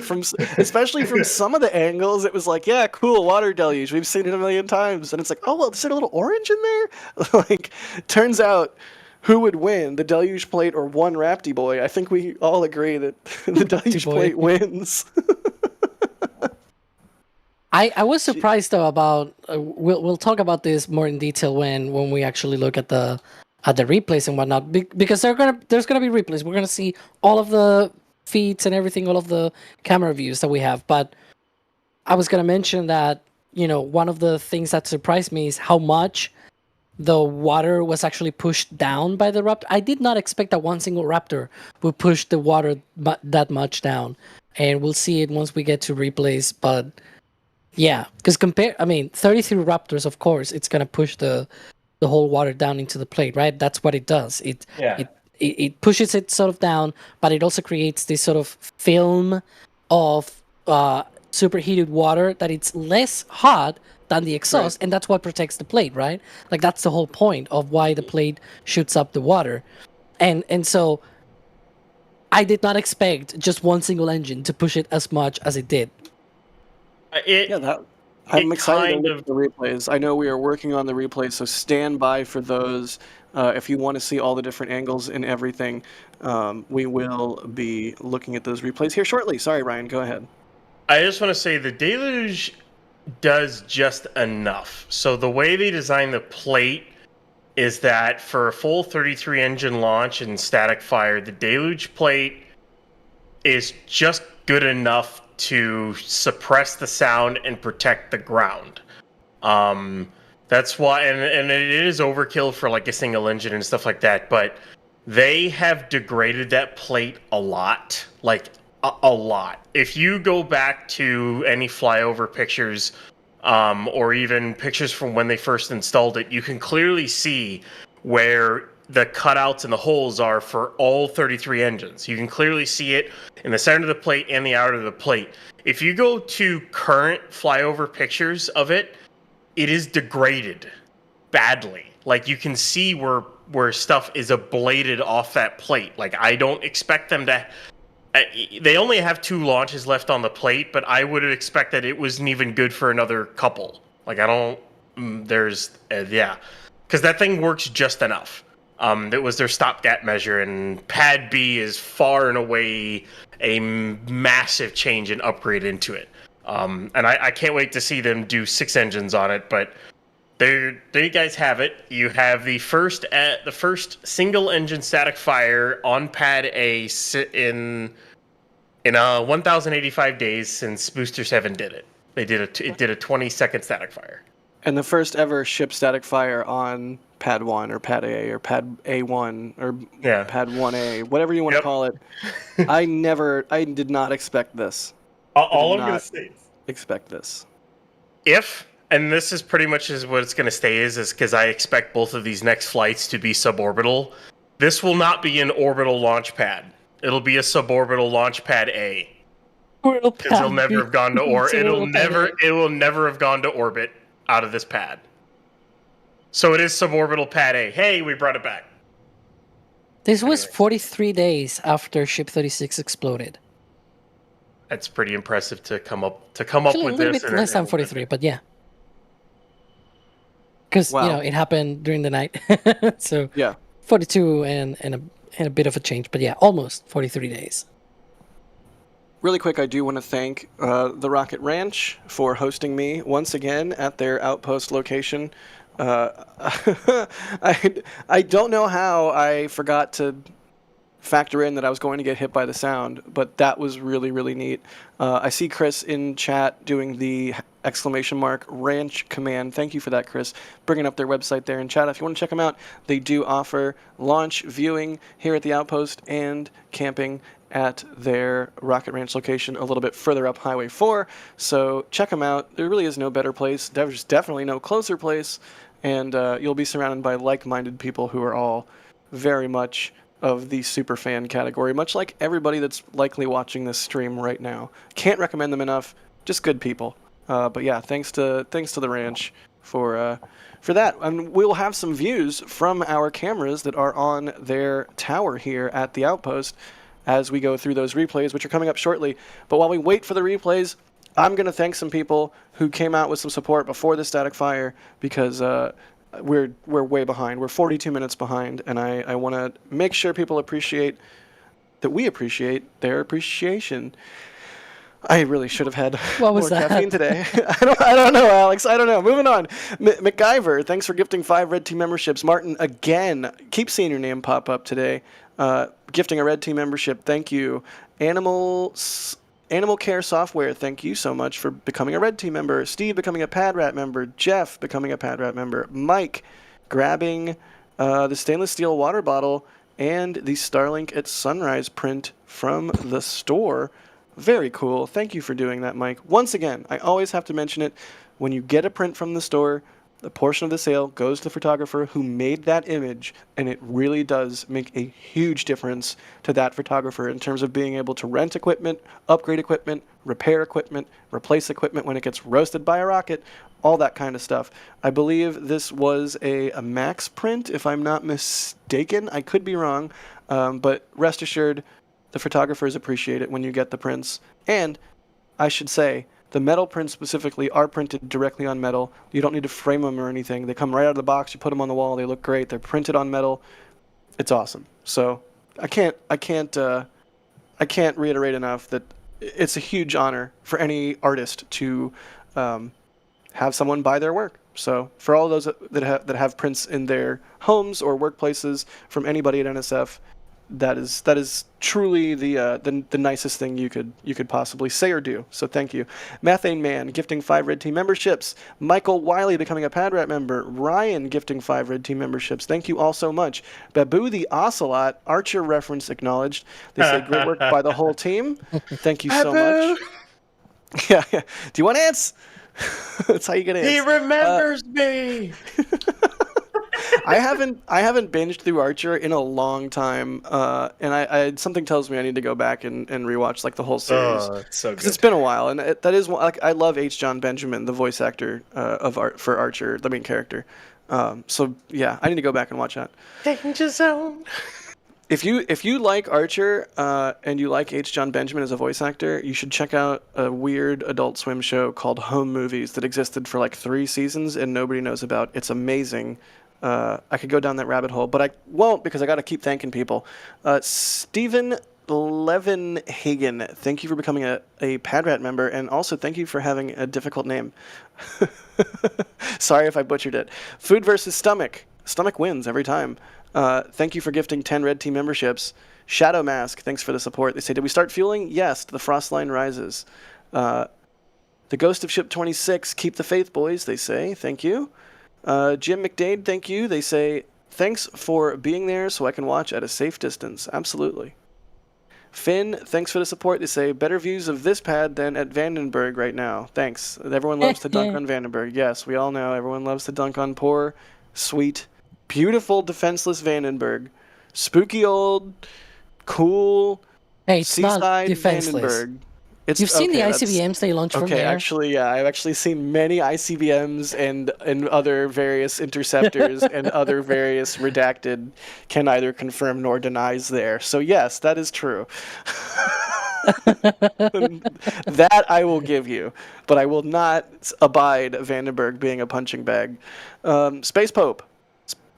especially from some of the angles. It was like, yeah, cool, water deluge. We've seen it a million times. And it's like, oh, well, is there a little orange in there? Like, turns out, who would win, the deluge plate or one Rapty boy? I think we all agree that the deluge plate wins. I was surprised though about we'll talk about this more in detail when we actually look at the replays and whatnot because there's gonna be replays. We're gonna see all of the feeds and everything, all of the camera views that we have. But I was gonna mention that one of the things that surprised me is how much the water was actually pushed down by the Raptor. I did not expect that one single Raptor would push the water that much down, and we'll see it once we get to replays. But yeah, because 33 Raptors, of course, it's gonna push the whole water down into the plate, right? That's what it does. It pushes it sort of down, but it also creates this sort of film of superheated water that it's less hot than the exhaust, and that's what protects the plate, right? Like that's the whole point of why the plate shoots up the water, and so I did not expect just one single engine to push it as much as it did. I'm excited to look at the replays. I know we are working on the replays, so stand by for those. If you want to see all the different angles and everything, we will be looking at those replays here shortly. Sorry, Ryan, go ahead. I just want to say the deluge does just enough. So the way they design the plate is that for a full 33 engine launch and static fire, the deluge plate is just good enough to suppress the sound and protect the ground. That's why, and it is overkill for like a single engine and stuff like that, but they have degraded that plate a lot, like a lot. If you go back to any flyover pictures, or even pictures from when they first installed it, you can clearly see where the cutouts and the holes are for all 33 engines. You can clearly see it in the center of the plate and the outer of the plate. If you go to current flyover pictures of it, it is degraded badly. Like you can see where stuff is ablated off that plate. Like I don't expect them to. They only have 2 launches left on the plate, but I would expect that it wasn't even good for another couple. Like I don't. There's because that thing works just enough. That was their stopgap measure, and Pad B is far and away a massive change and upgrade into it. And I can't wait to see them do 6 engines on it. But there you guys have it. You have the first single engine static fire on Pad A in 1,085 days since Booster 7 did it. It did a 20-second static fire. And the first ever ship static fire on Pad 1 or Pad A or Pad A1 or Pad 1A, whatever you want to call it. I did not expect this. All I'm going to say is expect this. And this is pretty much what it's going to stay is because I expect both of these next flights to be suborbital. This will not be an orbital launch pad. It'll be a suborbital launch pad A. Because it'll never have gone to orbit. It will never have gone to orbit out of this pad. So it is suborbital pad A. Hey, we brought it back. This was 43 days after Ship 36 exploded. That's pretty impressive to come up Actually, with a little this. bit less than 43, but yeah. Because it happened during the night. So 42 and a bit of a change, but yeah, almost 43 days. Really quick, I do want to thank the Rocket Ranch for hosting me once again at their outpost location. I don't know how I forgot to factor in that I was going to get hit by the sound, but that was really, really neat. I see Chris in chat doing the !ranch command. Thank you for that, Chris. Bringing up their website there in chat. If you want to check them out, they do offer launch viewing here at the outpost and camping at their Rocket Ranch location a little bit further up Highway 4. So check them out. There really is no better place. There's definitely no closer place. And you'll be surrounded by like-minded people who are all very much of the super fan category, much like everybody that's likely watching this stream right now. Can't recommend them enough. Just good people. But yeah, thanks to the ranch for that. And we'll have some views from our cameras that are on their tower here at the outpost as we go through those replays, which are coming up shortly. But while we wait for the replays, I'm going to thank some people who came out with some support before the static fire, because we're way behind. We're 42 minutes behind, and I want to make sure people appreciate that we appreciate their appreciation. I really should have had more caffeine today. I don't know, Alex. I don't know. Moving on. MacGyver, thanks for gifting 5 Red Team memberships. Martin, again, keep seeing your name pop up today. Gifting a Red Team membership. Thank you. Animal Care Software, thank you so much for becoming a Red Team member. Steve becoming a PadRat member. Jeff becoming a PadRat member. Mike grabbing the stainless steel water bottle and the Starlink at Sunrise print from the store. Very cool. Thank you for doing that, Mike. Once again, I always have to mention it. When you get a print from the store, the portion of the sale goes to the photographer who made that image, and it really does make a huge difference to that photographer in terms of being able to rent equipment, upgrade equipment, repair equipment, replace equipment when it gets roasted by a rocket, all that kind of stuff. I believe this was a max print, if I'm not mistaken. I could be wrong, but rest assured, The photographers appreciate it when you get the prints. And I should say, the metal prints specifically are printed directly on metal. You don't need to frame them or anything. They come right out of the box. You put them on the wall. They look great. They're printed on metal. It's awesome. So I can't reiterate enough that it's a huge honor for any artist to have someone buy their work. So for all those that have prints in their homes or workplaces from anybody at NSF, that is truly the nicest thing you could possibly say or do. So thank you. Methane Man gifting 5 Red Team memberships. Michael Wiley becoming a Padrat member. Ryan gifting 5 Red Team memberships. Thank you all so much. Babu the Ocelot, Archer reference acknowledged. They say great work by the whole team. Thank you so much. Yeah. Do you want ants? That's how you get ants. He remembers me. I haven't binged through Archer in a long time, and I something tells me I need to go back and rewatch like the whole series. Oh, it's so good. Because it's been a while, and that is like I love H. John Benjamin, the voice actor for Archer, the main character. So yeah, I need to go back and watch that. Danger Zone. If you like Archer and you like H. John Benjamin as a voice actor, you should check out a weird Adult Swim show called Home Movies that existed for like 3 seasons and nobody knows about. It's amazing. I could go down that rabbit hole, but I won't because I got to keep thanking people. Stephen Levenhagen, thank you for becoming a Padrat member, and also thank you for having a difficult name. Sorry if I butchered it. Food versus Stomach. Stomach wins every time. Thank you for gifting 10 Red Team memberships. Shadow Mask, thanks for the support. They say, did we start fueling? Yes, the frost line rises. The Ghost of Ship 26, keep the faith, boys, they say. Thank you. Jim McDade, thank you. They say, thanks for being there so I can watch at a safe distance. Absolutely. Finn, thanks for the support. They say, better views of this pad than at Vandenberg right now. Thanks. Everyone loves to dunk on Vandenberg. Yes, we all know. Everyone loves to dunk on poor, sweet, beautiful, defenseless Vandenberg. Spooky old, cool, hey, it's seaside not defenseless. Vandenberg. You've seen the ICBMs they launch from there? Okay, actually, yeah. I've actually seen many ICBMs and other various interceptors and other various redacted can neither confirm nor denies there. So yes, that is true. That I will give you. But I will not abide Vandenberg being a punching bag. Space Pope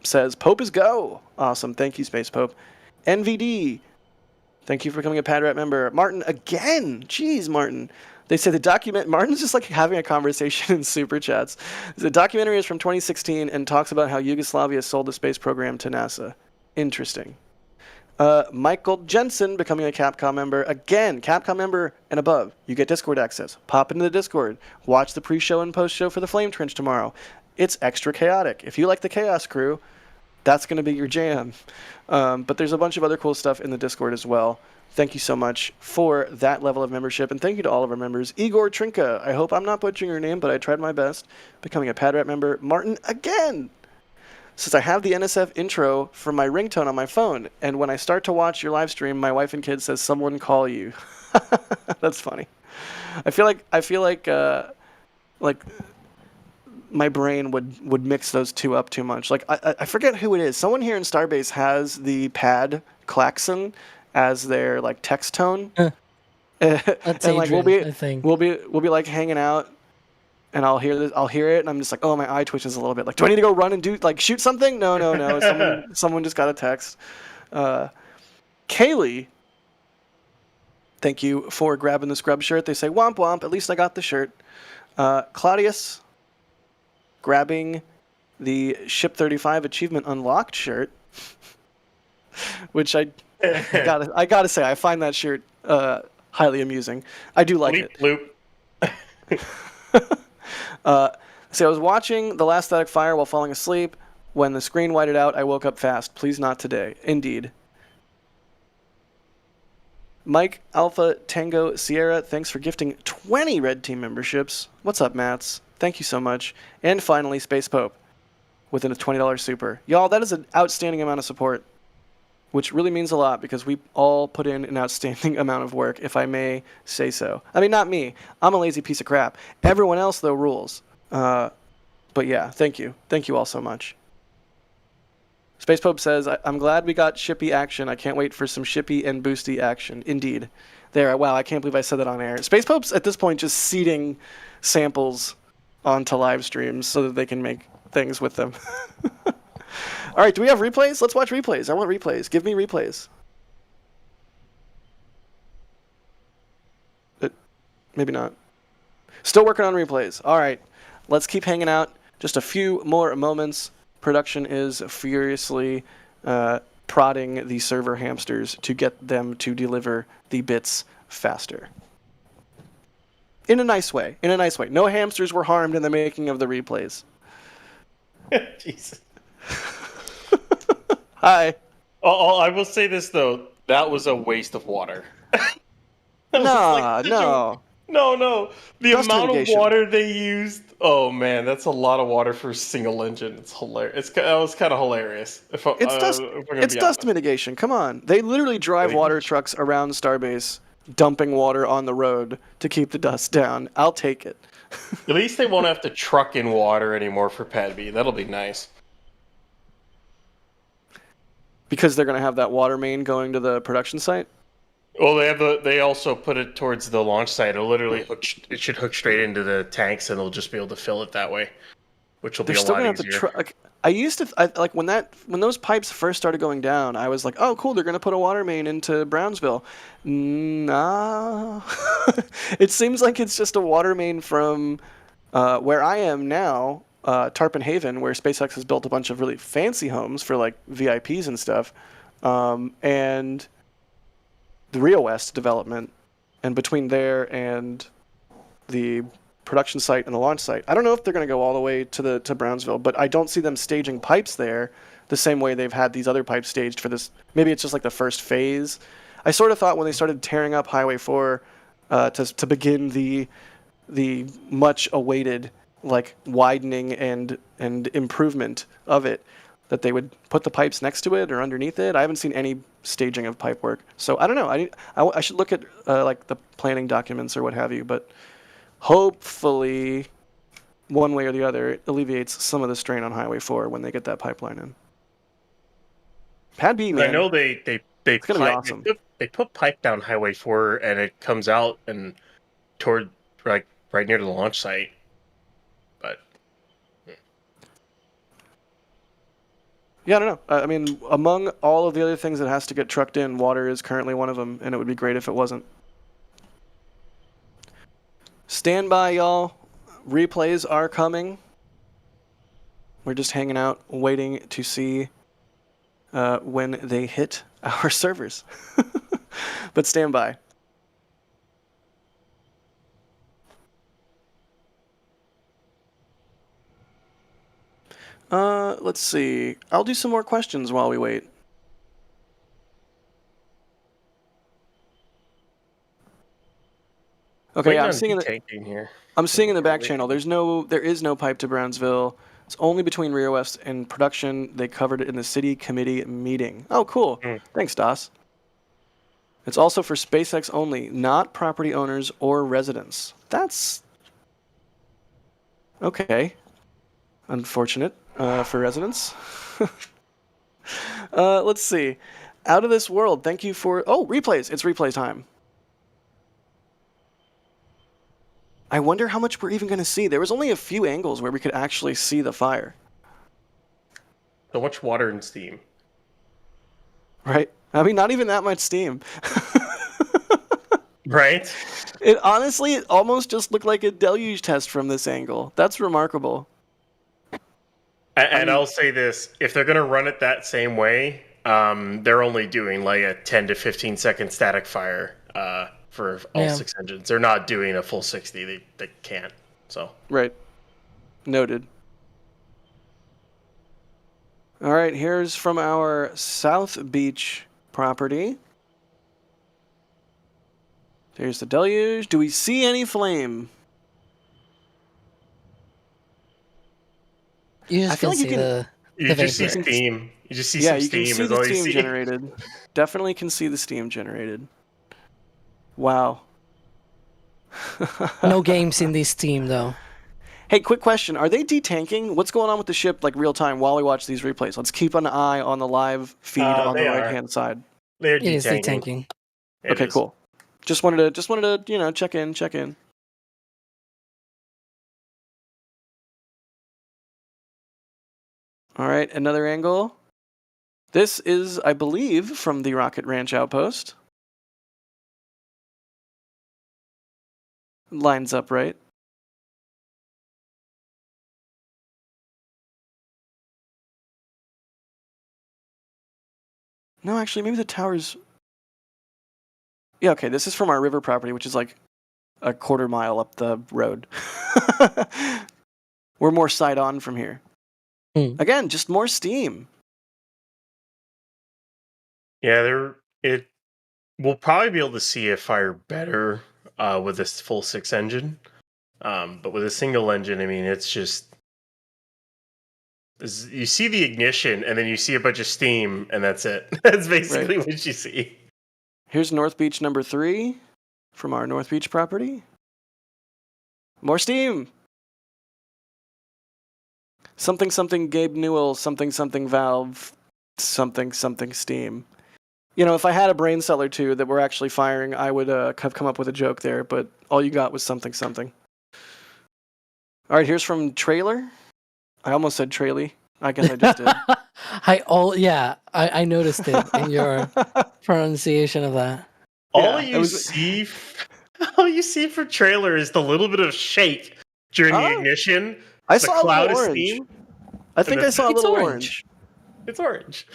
says, Pope is go. Awesome. Thank you, Space Pope. NVD. Thank you for becoming a Padrat member. Martin, again. Jeez, Martin. They say Martin's just like having a conversation in super chats. The documentary is from 2016 and talks about how Yugoslavia sold the space program to NASA. Interesting. Michael Jensen becoming a Capcom member. Again, Capcom member and above. You get Discord access. Pop into the Discord. Watch the pre-show and post-show for the Flame Trench tomorrow. It's extra chaotic. If you like the Chaos Crew, that's going to be your jam. But there's a bunch of other cool stuff in the Discord as well. Thank you so much for that level of membership. And thank you to all of our members. Igor Trinka, I hope I'm not butchering your name, but I tried my best. Becoming a Padrat member. Martin, again, says I have the NSF intro for my ringtone on my phone. And when I start to watch your live stream, my wife and kid says, someone call you. That's funny. I feel like my brain would mix those two up too much. Like I forget who it is. Someone here in Starbase has the pad klaxon as their like text tone. That's and like Adrian, we'll be like hanging out, and I'll hear it, and I'm just like, oh, my eye twitches a little bit. Like, do I need to go run and do like shoot something? No. Someone just got a text. Kaylee, thank you for grabbing the scrub shirt. They say womp womp. At least I got the shirt. Claudius, grabbing the Ship 35 Achievement Unlocked shirt, which I gotta say, I find that shirt highly amusing. I do like it. Loop. I was watching The Last Static Fire while falling asleep. When the screen whited out, I woke up fast. Please not today. Indeed. Mike Alpha Tango Sierra, thanks for gifting 20 Red Team memberships. What's up, Mats? Thank you so much. And finally, Space Pope with a $20 super. Y'all, that is an outstanding amount of support, which really means a lot because we all put in an outstanding amount of work, if I may say so. I mean, not me. I'm a lazy piece of crap. Everyone else, though, rules. But yeah, thank you. Thank you all so much. Space Pope says, I'm glad we got shippy action. I can't wait for some shippy and boosty action. Indeed. There, wow, I can't believe I said that on air. Space Pope's at this point just seeding samples onto live streams so that they can make things with them. All right, do we have replays? Let's watch replays. I want replays. Give me replays. Maybe not. Still working on replays. All right, let's keep hanging out. Just a few more moments. Production is furiously prodding the server hamsters to get them to deliver the bits faster. In a nice way. In a nice way. No hamsters were harmed in the making of the replays. Jesus. Hi. Oh, I will say this though. That was a waste of water. No. No. The Dust amount mitigation. of water they used. Oh man, that's a lot of water for a single engine. It's hilarious. That was kind of hilarious. It's dust mitigation. Come on. They literally drive water trucks around Starbase, dumping water on the road to keep the dust down. I'll take it. At least they won't have to truck in water anymore for Pad B. That'll be nice. Because they're going to have that water main going to the production site? Well, they also put it towards the launch site. It should hook straight into the tanks, and they'll just be able to fill it that way, which will be a lot easier. When those pipes first started going down, I was like, oh, cool, they're going to put a water main into Brownsville. Nah. It seems like it's just a water main from where I am now, Tarpon Haven, where SpaceX has built a bunch of really fancy homes for like VIPs and stuff, and the Rio West development, and between there and the production site and the launch site, I don't know if they're going to go all the way to Brownsville, but I don't see them staging pipes there the same way they've had these other pipes staged for this. Maybe it's just like the first phase. I sort of thought when they started tearing up Highway 4 to begin the much awaited like widening and improvement of it, that they would put the pipes next to it or underneath it. I haven't seen any staging of pipe work, so I don't know. I should look at like the planning documents or what have you, but hopefully one way or the other it alleviates some of the strain on Highway 4 when they get that pipeline in. Pad B, man. I know it's gonna be awesome. They put pipe down Highway 4 and it comes out and toward right near the launch site. Yeah, I don't know. I mean, among all of the other things that has to get trucked in, water is currently one of them, and it would be great if it wasn't. Stand by, y'all. Replays are coming. We're just hanging out, waiting to see when they hit our servers. But stand by. Let's see. I'll do some more questions while we wait. Okay, yeah, I'm seeing in the back channel. There is no pipe to Brownsville. It's only between Rio West and production. They covered it in the city committee meeting. Oh, cool. Thanks, DOS. It's also for SpaceX only, not property owners or residents. That's okay. Unfortunate for residents. Let's see. Out of this world. Thank you for... Oh, replays. It's replay time. I wonder how much we're even going to see. There was only a few angles where we could actually see the fire. So much water and steam. Right? I mean, not even that much steam. Right? It almost just looked like a deluge test from this angle. That's remarkable. And I'll say this, if they're going to run it that same way, they're only doing like a 10 to 15 second static fire for all 6 engines. They're not doing a full 60. They can't. So right. Noted. All right, here's from our South Beach property. There's the deluge. Do we see any flame? You just can see the You just see steam. You just see some steam. Yeah, you can see the steam generated. Definitely can see the steam generated. Wow. No games in this team, though. Hey, quick question. Are they detanking? What's going on with the ship, like, real time while we watch these replays? Let's keep an eye on the live feed on the right-hand side. They're It is detanking. detanking. Okay, cool. Just wanted to, check in. All right, another angle. This is, I believe, from the Rocket Ranch outpost. Lines up right. No, actually, maybe the tower's... Yeah, okay, this is from our river property, which is like a quarter mile up the road. We're more side on from here. Again, just more steam. Yeah, we'll probably be able to see it fire better with this full 6 engine. But with a single engine, I mean, it's just... You see the ignition, and then you see a bunch of steam, and that's it. That's basically what you see. Here's North Beach number 3 from our North Beach property. More steam. Something Gabe Newell, something valve, something steam. You know, if I had a brain cell or two that were actually firing, I would have come up with a joke there, but all you got was something. All right, here's from Trailer. I almost said Traily. I guess I just did. I noticed it in your pronunciation of that. All you see for Trailer is the little bit of shake during the ignition. I saw cloud a little of orange. steam. I think I saw a little orange. It's orange.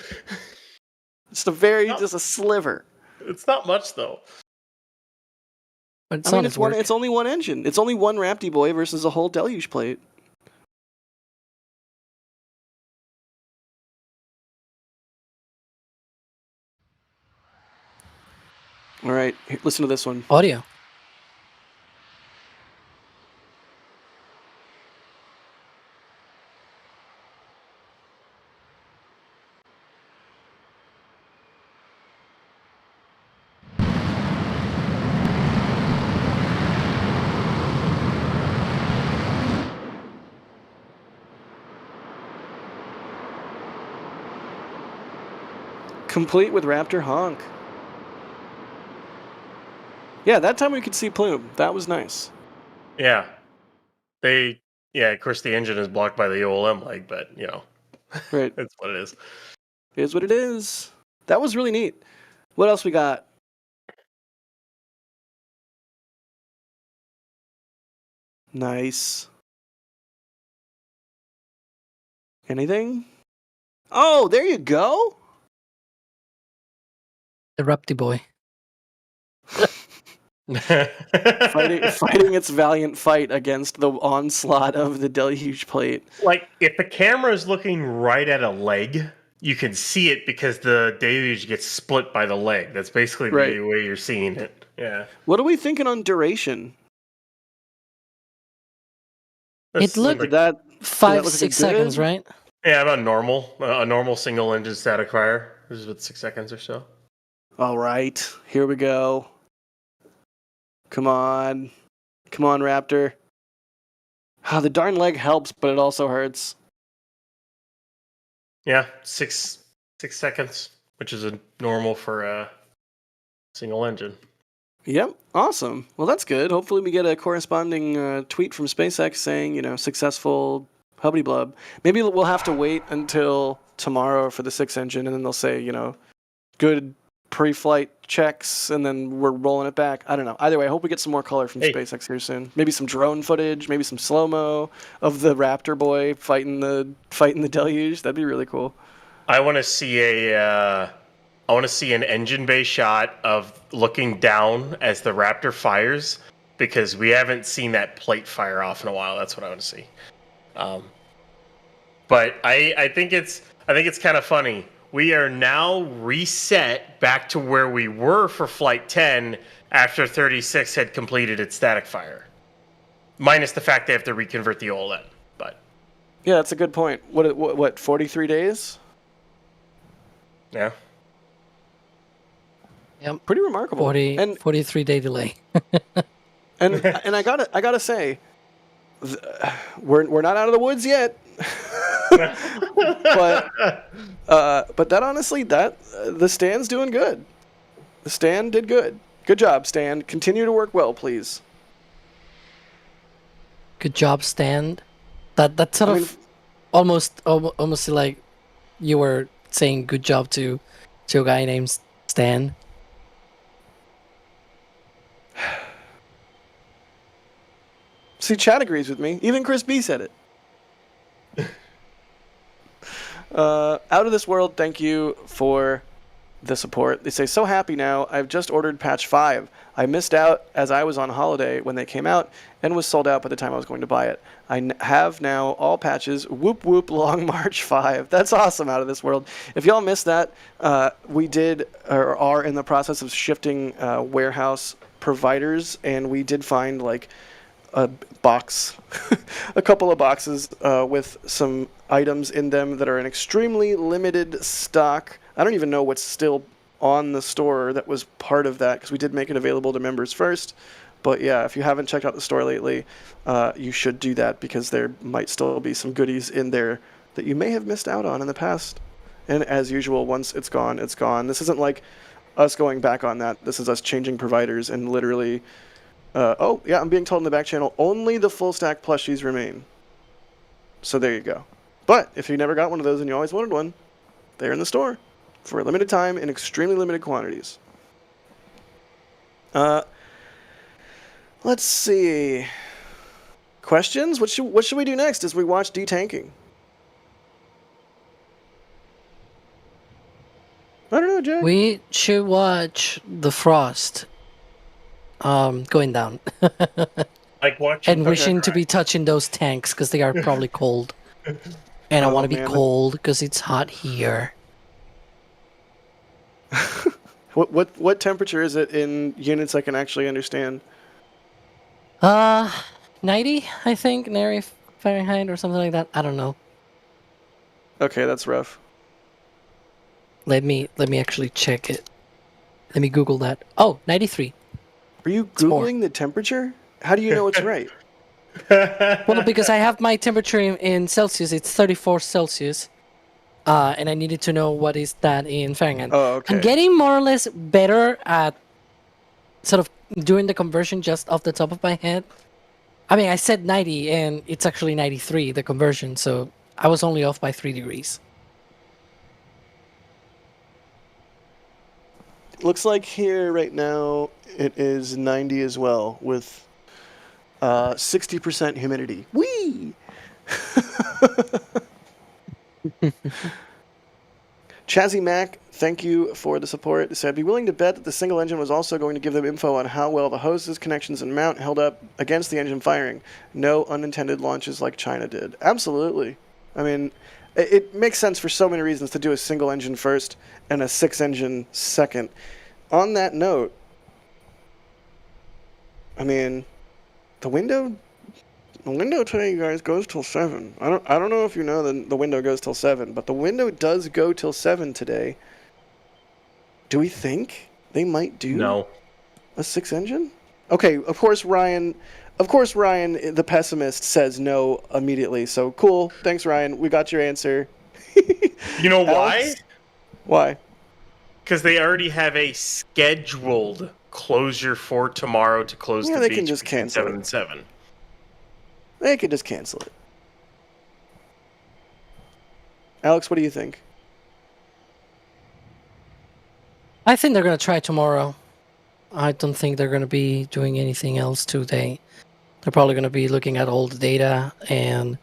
Just a sliver. It's not much though. But it's only one engine. It's only one Rapty boy versus a whole deluge plate. All right, listen to this one. Audio. Complete with Raptor honk. Yeah, that time we could see Plume. That was nice. Yeah. Of course the engine is blocked by the OLM leg, but Right. That's what it is. It is what it is. That was really neat. What else we got? Nice. Anything? Oh, there you go. The Rapty boy. fighting its valiant fight against the onslaught of the deluge plate. Like, if the camera is looking right at a leg, you can see it because the deluge gets split by the leg. That's basically the way you're seeing it. Yeah. What are we thinking on duration? It looked like that 5-6 seconds, right? Yeah, about normal. A normal single engine static fire is about 6 seconds or so. All right, here we go. Come on, Raptor. The darn leg helps, but it also hurts. Yeah, 6 seconds, which is a normal for a single engine. Yep, awesome. Well, that's good. Hopefully we get a corresponding tweet from SpaceX saying, successful hubbity blub. Maybe we'll have to wait until tomorrow for the 6 engine, and then they'll say, good pre-flight checks, and then we're rolling it back. I don't know. Either way, I hope we get some more color from SpaceX here soon. Maybe some drone footage, maybe some slow-mo of the Raptor boy fighting the deluge. That'd be really cool. I want to see an engine bay shot of looking down as the Raptor fires, because we haven't seen that plate fire off in a while. That's what I want to see. But I think it's kind of funny. We are now reset back to where we were for Flight 10 after 36 had completed its static fire. Minus the fact they have to reconvert the OLN. But yeah, that's a good point. What 43 days? Yeah. Yep. Pretty remarkable. 43-day delay. and I gotta say, we're not out of the woods yet. But that honestly, the Stan's doing good. The Stan did good. Good job, Stan. Continue to work well, please. Good job, Stan. That sort of almost like you were saying good job to a guy named Stan. See, Chad agrees with me. Even Chris B said it. Out of this world, thank you for the support. They say, so happy now. I've just ordered patch 5. I missed out as I was on holiday when they came out and was sold out by the time I was going to buy it. I have now all patches. Whoop whoop, Long March 5. That's awesome, Out of this world. If y'all missed that, we did or are in the process of shifting warehouse providers, and we did find like a box, a couple of boxes with some items in them that are in extremely limited stock. I don't even know what's still on the store that was part of that, because we did make it available to members first. But yeah, if you haven't checked out the store lately, you should do that, because there might still be some goodies in there that you may have missed out on in the past. And as usual, once it's gone, it's gone. This isn't like us going back on that. This is us changing providers and literally... oh, yeah, I'm being told in the back channel, only the full stack plushies remain. So there you go. But if you never got one of those and you always wanted one, they're in the store for a limited time in extremely limited quantities. Let's see. Questions? What should we do next as we watch detanking? I don't know, Jack. We should watch the frost going down. Like watching. And wishing to be touching those tanks, because they are probably cold. And I want to be cold because it's hot here. What temperature is it in units I can actually understand? 90, I think, Nary Fahrenheit or something like that. I don't know. Okay, that's rough. Let me actually check it. Let me Google that. Oh, 93. Are you Googling the temperature? How do you know it's right? Well, because I have my temperature in Celsius. It's 34 Celsius. And I needed to know what is that in Fahrenheit. Oh, okay. I'm getting more or less better at sort of doing the conversion just off the top of my head. I mean, I said 90, and it's actually 93, the conversion. So I was only off by 3 degrees. Looks like here right now it is 90 as well, with 60% humidity. Whee! Chazzy Mac, thank you for the support. It said, I'd be willing to bet that the single engine was also going to give them info on how well the hoses, connections, and mount held up against the engine firing. No unintended launches like China did. Absolutely. I mean, it makes sense for so many reasons to do a single engine first and a 6-engine second. On that note, I mean, the window today, you guys, goes till 7. I don't know if you know the window goes till 7, but the window does go till 7 today. Do we think they might do a 6-engine? Okay, of course Ryan, the pessimist, says no immediately. So cool, thanks Ryan. We got your answer. You know why? Why? Because they already have a scheduled closure for tomorrow to close the they beach can just between cancel 7 it. and 7. They could just cancel it. Alex, what do you think? I think they're going to try tomorrow. I don't think they're going to be doing anything else today. They're probably going to be looking at all the data and,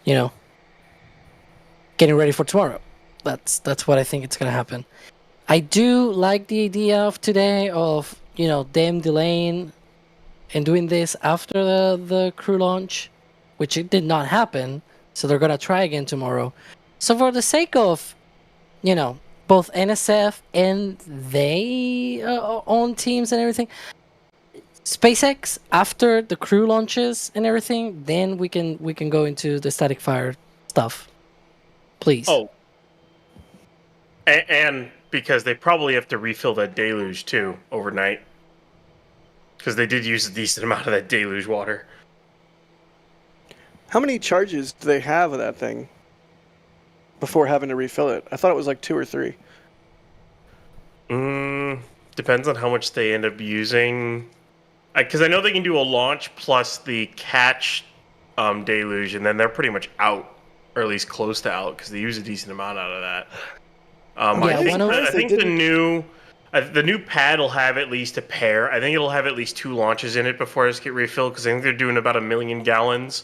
getting ready for tomorrow. That's what I think it's going to happen. I do like the idea of today of, them delaying and doing this after the crew launch, which it did not happen. So they're going to try again tomorrow. So for the sake of, both NSF and they own teams and everything, SpaceX, after the crew launches and everything, then we can go into the static fire stuff. Please. Oh. And because they probably have to refill that deluge too overnight. Because they did use a decent amount of that deluge water. How many charges do they have of that thing before having to refill it? I thought it was like 2 or 3. Depends on how much they end up using. Because I know they can do a launch plus the catch deluge, and then they're pretty much out, or at least close to out, because they use a decent amount out of that. I think the new pad will have at least a pair. I think it'll have at least 2 launches in it before it get refilled, because I think they're doing about 1 million gallons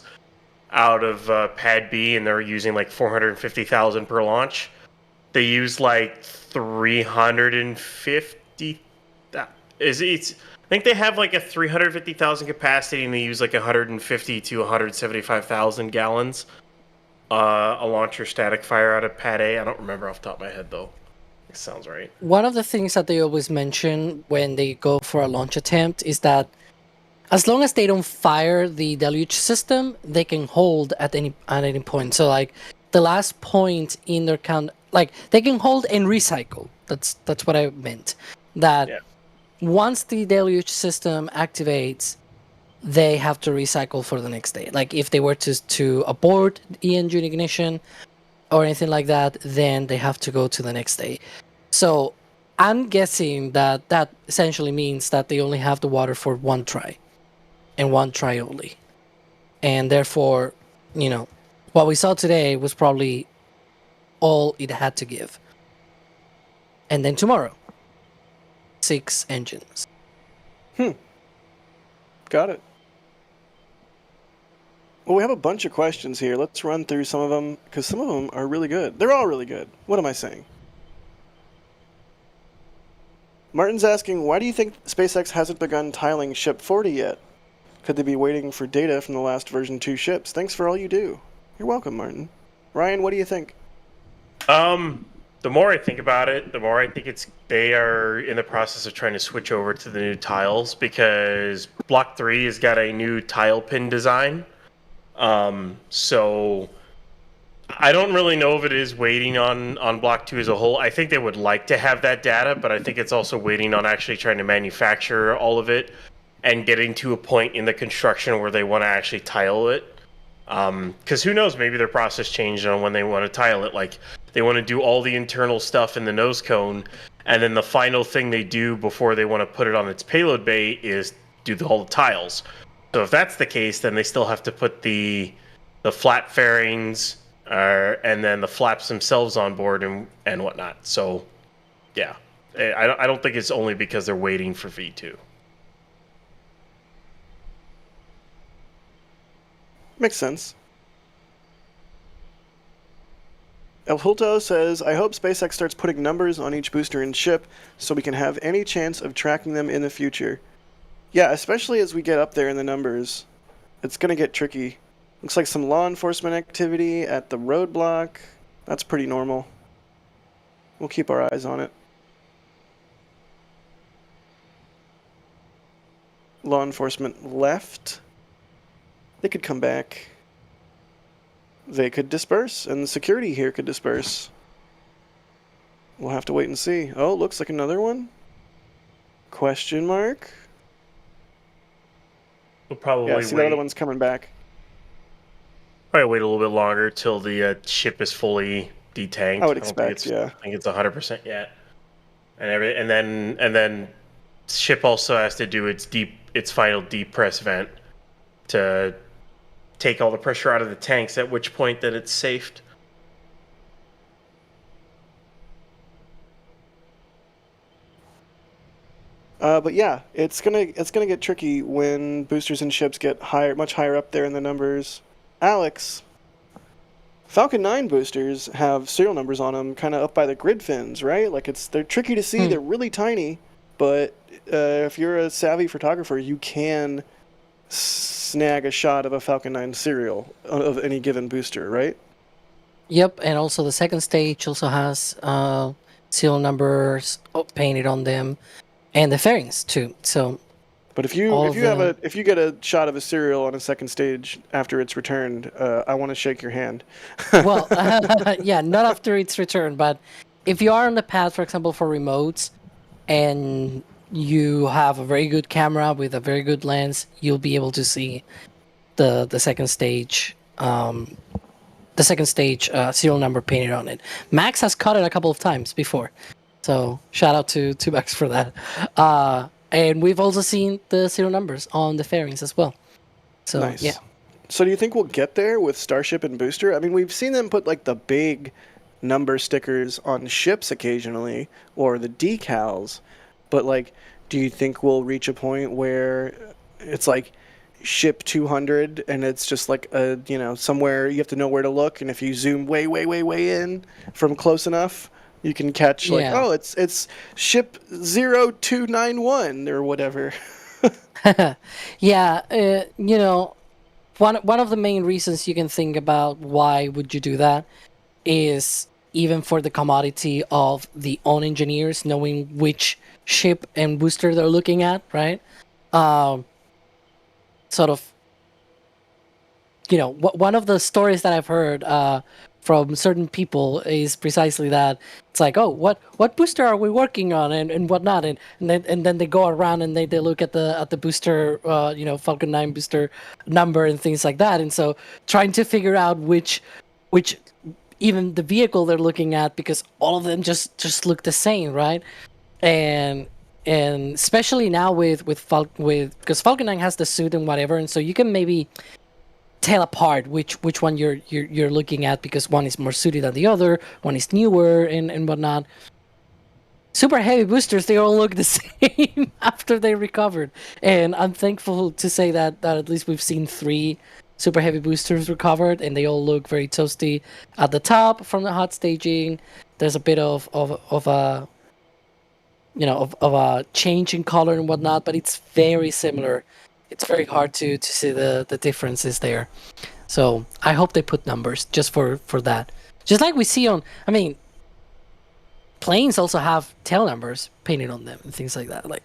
out of pad B, and they're using like 450,000 per launch. They use like 350. I think they have like a 350,000 capacity, and they use like 150 to 175,000 gallons. A launcher static fire out of pad A. I don't remember off the top of my head though. It sounds right. One of the things that they always mention when they go for a launch attempt is that as long as they don't fire the deluge system, they can hold at any point. So like the last point in their count, like they can hold and recycle. That's what I meant. That once the deluge system activates, they have to recycle for the next day. Like if they were to abort engine ignition or anything like that, then they have to go to the next day. So I'm guessing that essentially means that they only have the water for one try, and one try only. And therefore, what we saw today was probably all it had to give. And then tomorrow, 6 engines. Got it. Well, we have a bunch of questions here. Let's run through some of them, because some of them are really good. They're all really good. What am I saying? Martin's asking, why do you think SpaceX hasn't begun tiling Ship 40 yet? Could they be waiting for data from the last version 2 ships? Thanks for all you do. You're welcome, Martin. Ryan, what do you think? The more I think about it, the more I think they are in the process of trying to switch over to the new tiles, because Block 3 has got a new tile pin design. So I don't really know if it is waiting on Block 2 as a whole. I think they would like to have that data, but I think it's also waiting on actually trying to manufacture all of it and getting to a point in the construction where they want to actually tile it. Because who knows, maybe their process changed on when they want to tile it. Like, they want to do all the internal stuff in the nose cone, and then the final thing they do before they want to put it on its payload bay is do all the tiles. So if that's the case, then they still have to put the flap fairings and then the flaps themselves on board and whatnot. So, yeah, I don't think it's only because they're waiting for V2. Makes sense. El Hulto says, I hope SpaceX starts putting numbers on each booster and ship so we can have any chance of tracking them in the future. Yeah, especially as we get up there in the numbers. It's going to get tricky. Looks like some law enforcement activity at the roadblock. That's pretty normal. We'll keep our eyes on it. Law enforcement left. They could come back. They could disperse, and the security here could disperse. We'll have to wait and see. Oh, looks like another one? Question mark? We'll probably yeah, see wait. the other one's coming back. Probably wait a little bit longer till the ship is fully detanked. I would expect, yeah. I think it's 100% yet. And then ship also has to do its final deep press vent to take all the pressure out of the tanks, at which point then it's safed. But yeah, it's gonna get tricky when boosters and ships get much higher up there in the numbers. Alex, Falcon 9 boosters have serial numbers on them, kind of up by the grid fins, right? Like they're tricky to see. They're really tiny, but if you're a savvy photographer, you can snag a shot of a Falcon 9 serial of any given booster, right? Yep, and also the second stage also has serial numbers painted on them, and the fairings too. So, but if you get a shot of a serial on a second stage after it's returned, I want to shake your hand. Well, yeah, not after it's returned, but if you are on the pad, for example, for remotes, and you have a very good camera with a very good lens, you'll be able to see the second stage the second stage serial number painted on it. Max has caught it a couple of times before, so shout out to Max for that. And we've also seen the serial numbers on the fairings as well. So Nice. yeah. So do you think we'll get there with Starship and Booster? I mean, we've seen them put like the big number stickers on ships occasionally, or the decals, but like, do you think we'll reach a point where it's like ship 200 and it's just like a, you know, somewhere you have to know where to look, and if you zoom way in from close enough, you can catch like, oh, it's ship 0291 or whatever. Yeah, you know, one of the main reasons you can think about why would you do that is even for the commodity of the own engineers knowing which ship and booster they're looking at, right? Sort of, you know, one of the stories that I've heard from certain people is precisely that. It's like, oh, what booster are we working on and whatnot, and then they go around and they look at the booster, you know, Falcon 9 booster number and things like that, and so trying to figure out which even the vehicle they're looking at, because all of them just look the same, right? And especially now with because Falcon 9 has the suit and whatever, and so you can maybe tell apart which one you're looking at, because one is more suited than the other, one is newer and whatnot. Super heavy boosters, they all look the same after they recovered, and I'm thankful to say that at least we've seen 3 super heavy boosters recovered, and they all look very toasty at the top from the hot staging. There's a bit of a, you know, of a change in color and whatnot, but it's very similar. It's very hard to see the differences there. So I hope they put numbers just for that. Just like we see on, I mean, planes also have tail numbers painted on them and things like that. Like,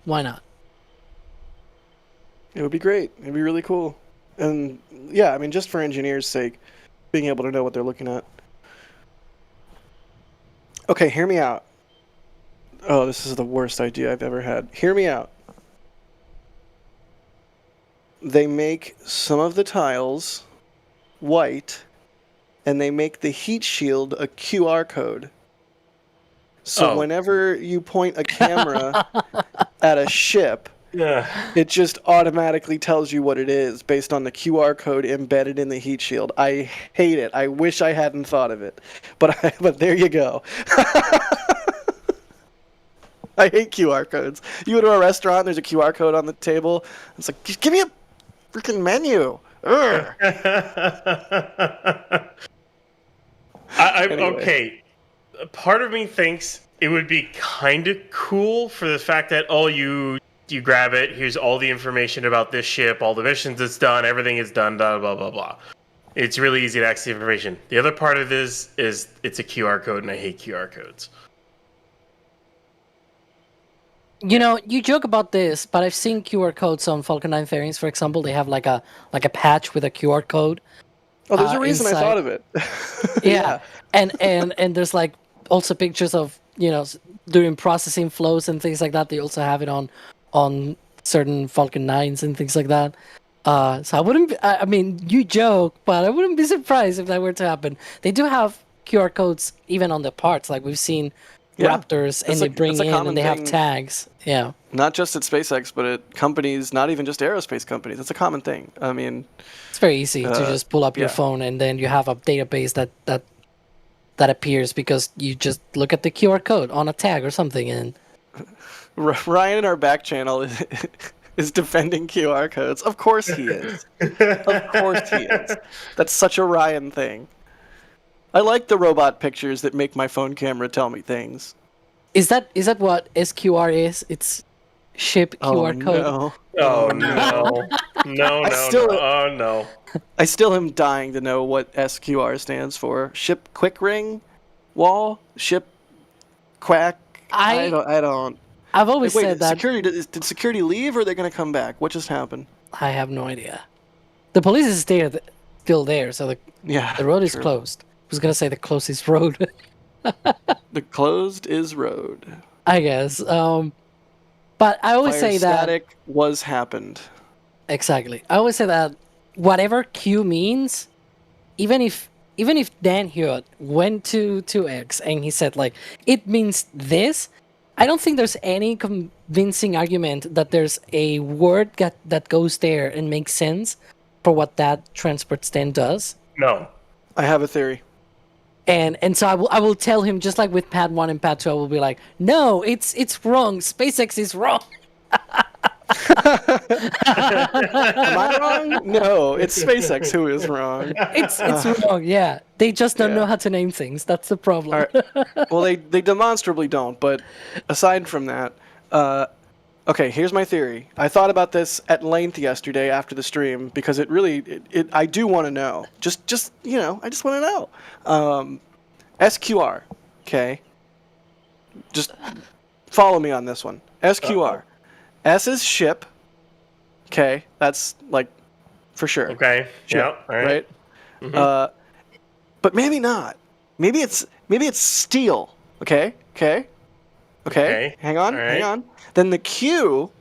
why not? It would be great. It'd be really cool. And yeah, I mean, just for engineers' sake, being able to know what they're looking at. Okay, hear me out. Oh, this is the worst idea I've ever had. Hear me out. They make some of the tiles white, and they make the heat shield a QR code. So whenever you point a camera at a ship, it just automatically tells you what it is based on the QR code embedded in the heat shield. I hate it. I wish I hadn't thought of it. But there you go. I hate QR codes. You go to a restaurant, there's a QR code on the table. It's like, just give me a freaking menu. Anyway. Okay. Part of me thinks it would be kind of cool for the fact that, oh, you grab it, here's all the information about this ship, all the missions it's done, everything is done, blah, blah, blah, blah. It's really easy to access the information. The other part of this is it's a QR code, and I hate QR codes. You know, you joke about this, but I've seen QR codes on Falcon 9 fairings. For example, they have like a patch with a QR code. Oh, there's a reason inside. I thought of it. Yeah. And there's like also pictures of, you know, during processing flows and things like that. They also have it on certain Falcon 9s and things like that. So I wouldn't I mean, you joke, but I wouldn't be surprised if that were to happen. They do have QR codes even on the parts, like we've seen Raptors, and they bring in and they have tags. Yeah. Not just at SpaceX, but at companies, not even just aerospace companies. It's a common thing. I mean, it's very easy to just pull up your phone, and then you have a database that appears because you just look at the QR code on a tag or something. And Ryan in our back channel is defending QR codes. Of course he is. Of course he is. That's such a Ryan thing. I like the robot pictures that make my phone camera tell me things. Is that what SQR is? It's ship QR code. No. Oh no. No. I still am dying to know what SQR stands for. Ship quick ring wall? Ship quack? I don't. I've always said that. Did security leave, or are they going to come back? What just happened? I have no idea. The police is still there, so the road is closed. I was going to say the closest road. The closed is road. I guess. But I always say that static was happened. Exactly. I always say that whatever Q means, even if Dan Hewitt went to X and he said like it means this, I don't think there's any convincing argument that there's a word that goes there and makes sense for what that transport stand does. No. I have a theory. And so I will tell him, just like with Pad 1 and Pad 2, I will be like, no, it's wrong. SpaceX is wrong. Am I wrong? No, it's SpaceX who is wrong. It's wrong, yeah. They just don't know how to name things. That's the problem. Well, they demonstrably don't, but aside from that, okay, here's my theory. I thought about this at length yesterday after the stream because it really, I do want to know. Just I just want to know. SQR, okay? Just follow me on this one. SQR. S is ship. Okay, that's like for sure. Okay. Ship, Yeah. All right. Mm-hmm. But maybe not. Maybe it's steel. Okay. Hang on. All right. Hang on. Then the Q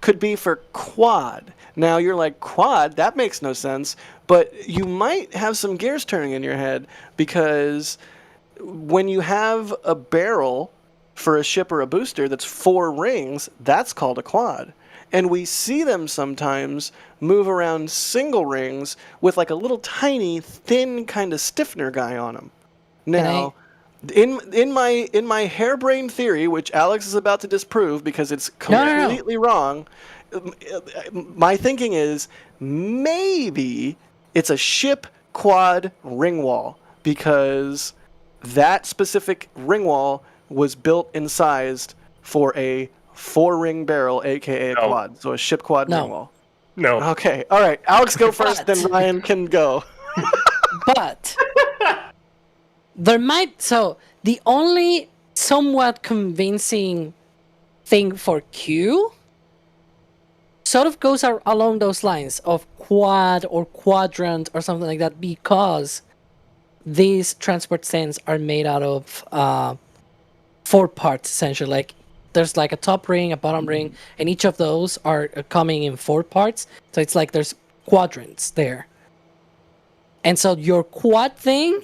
could be for quad. Now you're like, quad? That makes no sense. But you might have some gears turning in your head because when you have a barrel for a ship or a booster that's 4 rings, that's called a quad. And we see them sometimes move around single rings with like a little tiny, thin kind of stiffener guy on them. Now, in my harebrained theory, which Alex is about to disprove because it's completely wrong, my thinking is maybe it's a ship quad ring wall because that specific ring wall was built and sized for a 4-ring barrel, aka a quad. So a ship quad ring wall. No. Okay. All right. Alex, go first, then Ryan can go. But there might, so the only somewhat convincing thing for Q sort of goes along those lines of quad or quadrant or something like that, because these transport stands are made out of 4 parts essentially. Like there's like a top ring, a bottom ring, and each of those are coming in 4 parts. So it's like there's quadrants there. And so your quad thing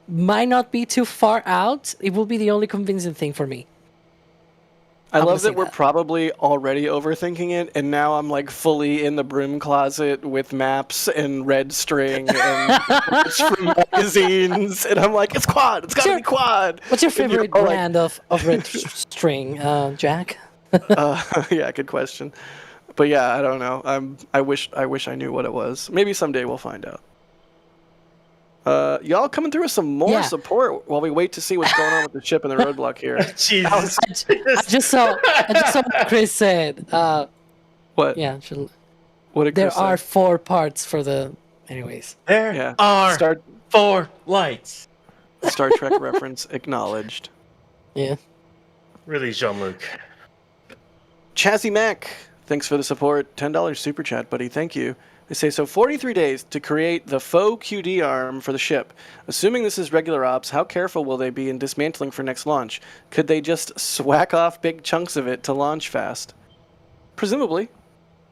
might not be too far out. It will be the only convincing thing for me. I love that we're probably already overthinking it, and now I'm like fully in the broom closet with maps and red string and from magazines, and I'm like, it's quad. It's gotta be quad. What's your favorite brand of red string, Jack? Yeah, good question. But yeah, I don't know. I wish I knew what it was. Maybe someday we'll find out. Y'all coming through with some more support while we wait to see what's going on with the ship and the roadblock here. Jesus. I just saw what Chris said. What? Yeah. What did there Chris are say? 4 parts for the. Anyways. There are 4 lights. Star Trek reference acknowledged. Yeah. Really, Jean-Luc. Chazzy Mac, thanks for the support. $10 super chat, buddy. Thank you. They say, so 43 days to create the faux QD arm for the ship. Assuming this is regular ops, how careful will they be in dismantling for next launch? Could they just swack off big chunks of it to launch fast? Presumably.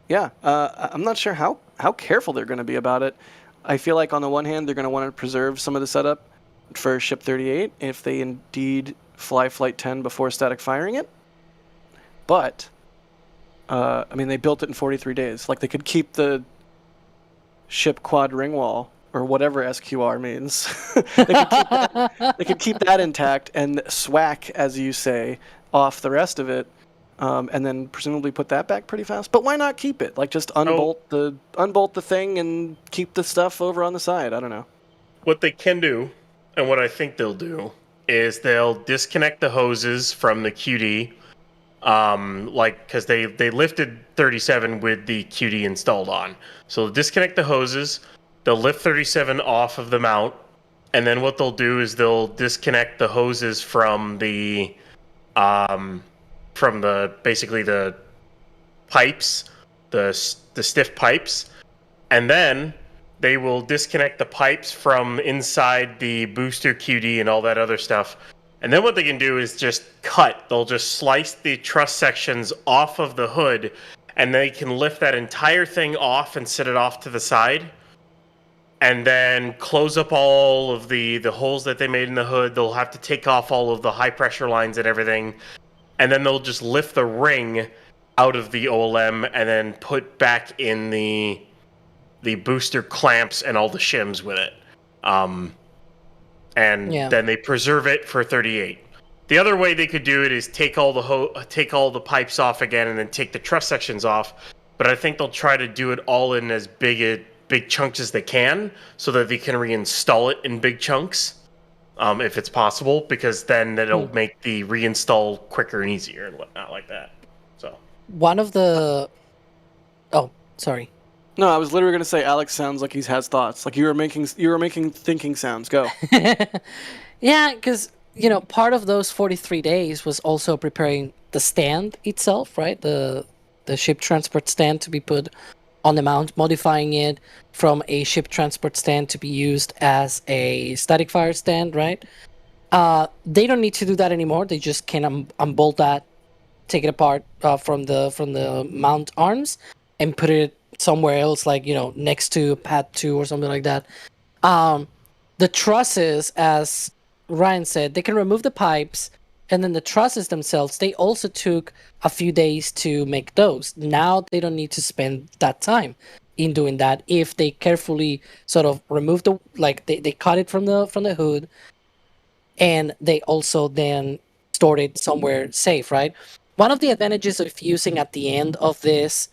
Yeah. I'm not sure how careful they're going to be about it. I feel like on the one hand, they're going to want to preserve some of the setup for Ship 38 if they indeed fly Flight 10 before static firing it. But, I mean, they built it in 43 days. Like, they could keep the ship quad ring wall, or whatever SQR means. They could keep that intact and swack, as you say, off the rest of it, and then presumably put that back pretty fast. But why not keep it? Like just unbolt the thing and keep the stuff over on the side. I don't know. What they can do, and what I think they'll do, is they'll disconnect the hoses from the QD. Because they lifted 37 with the QD installed on. So they'll disconnect the hoses, they'll lift 37 off of the mount, and then what they'll do is they'll disconnect the hoses from the basically the pipes, the stiff pipes, and then they will disconnect the pipes from inside the booster QD and all that other stuff. And then what they can do is just cut. They'll just slice the truss sections off of the hood and they can lift that entire thing off and set it off to the side, and then close up all of the holes that they made in the hood. They'll have to take off all of the high pressure lines and everything, and then they'll just lift the ring out of the OLM and then put back in the booster clamps and all the shims with it. Then they preserve it for 38. The other way they could do it is take all the pipes off again and then take the truss sections off. But I think they'll try to do it all in as big chunks as they can, so that they can reinstall it in big chunks, if it's possible, because then it'll make the reinstall quicker and easier and whatnot like that. So one of the sorry. No, I was literally going to say Alex sounds like he has thoughts. Like you were making thinking sounds. Go. Yeah, because part of those 43 days was also preparing the stand itself, right? The ship transport stand to be put on the mount, modifying it from a ship transport stand to be used as a static fire stand, right? They don't need to do that anymore. They just can unbolt that, take it apart from the mount arms, and put it somewhere else, like next to pad 2 or something like that. The trusses, as Ryan said, they can remove the pipes, and then the trusses themselves, they also took a few days to make those. Now they don't need to spend that time in doing that if they carefully sort of remove they cut it from the hood, and they also then stored it somewhere safe, right? One of the advantages of using at the end of this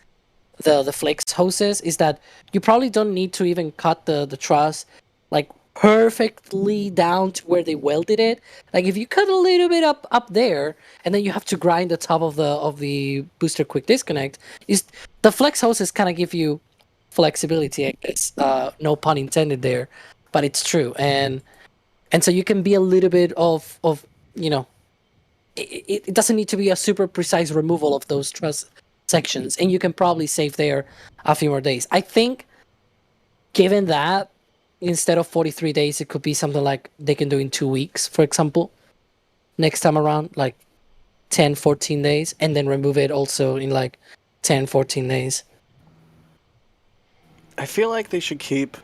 the flex hoses is that you probably don't need to even cut the truss like perfectly down to where they welded it. Like if you cut a little bit up there, and then you have to grind the top of the booster quick disconnect, is the flex hoses kind of give you flexibility, I guess. No pun intended there, but it's true. And so you can be a little bit of it doesn't need to be a super precise removal of those truss sections, and you can probably save there a few more days. I think given that instead of 43 days, it could be something like they can do in 2 weeks, for example, next time around, like 10, 14 days, and then remove it also in like 10, 14 days. I feel like they should keep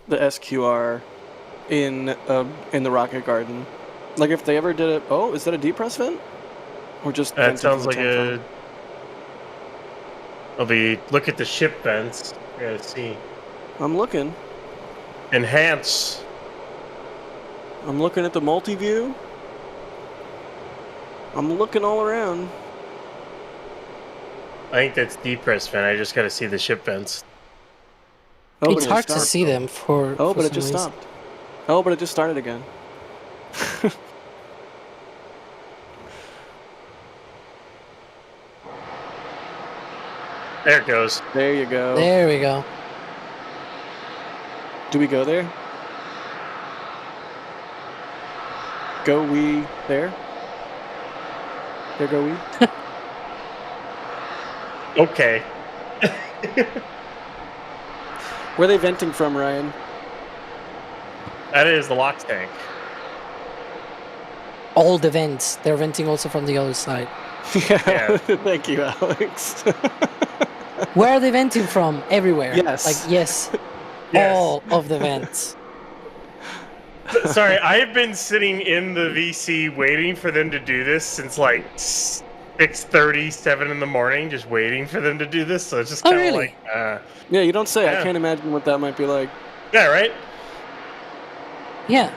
the SQR in the rocket garden. Like if they ever did it, is that a depress vent? Or just that sounds like a... look at the ship vents. I gotta see. I'm looking. Enhance. I'm looking at the multi-view. I'm looking all around. I think that's depress vent. I just gotta see the ship vents. It's hard to see them for... but it just stopped. Oh, but it just started again. There it goes. There you go. There we go. Do we go there? Go we there? There go we? Okay. Where are they venting from, Ryan? That is the LOX tank. All the vents. They're venting also from the other side. Yeah. Thank you, Alex. Where are they venting from? Everywhere. Yes. Like, yes. Yes. All of the vents. Sorry, I've been sitting in the VC waiting for them to do this since like 6:30, 7 in the morning, just waiting for them to do this. So it's just kind of really? like... yeah, you don't say. Yeah. I can't imagine what that might be like. Yeah, right? Yeah.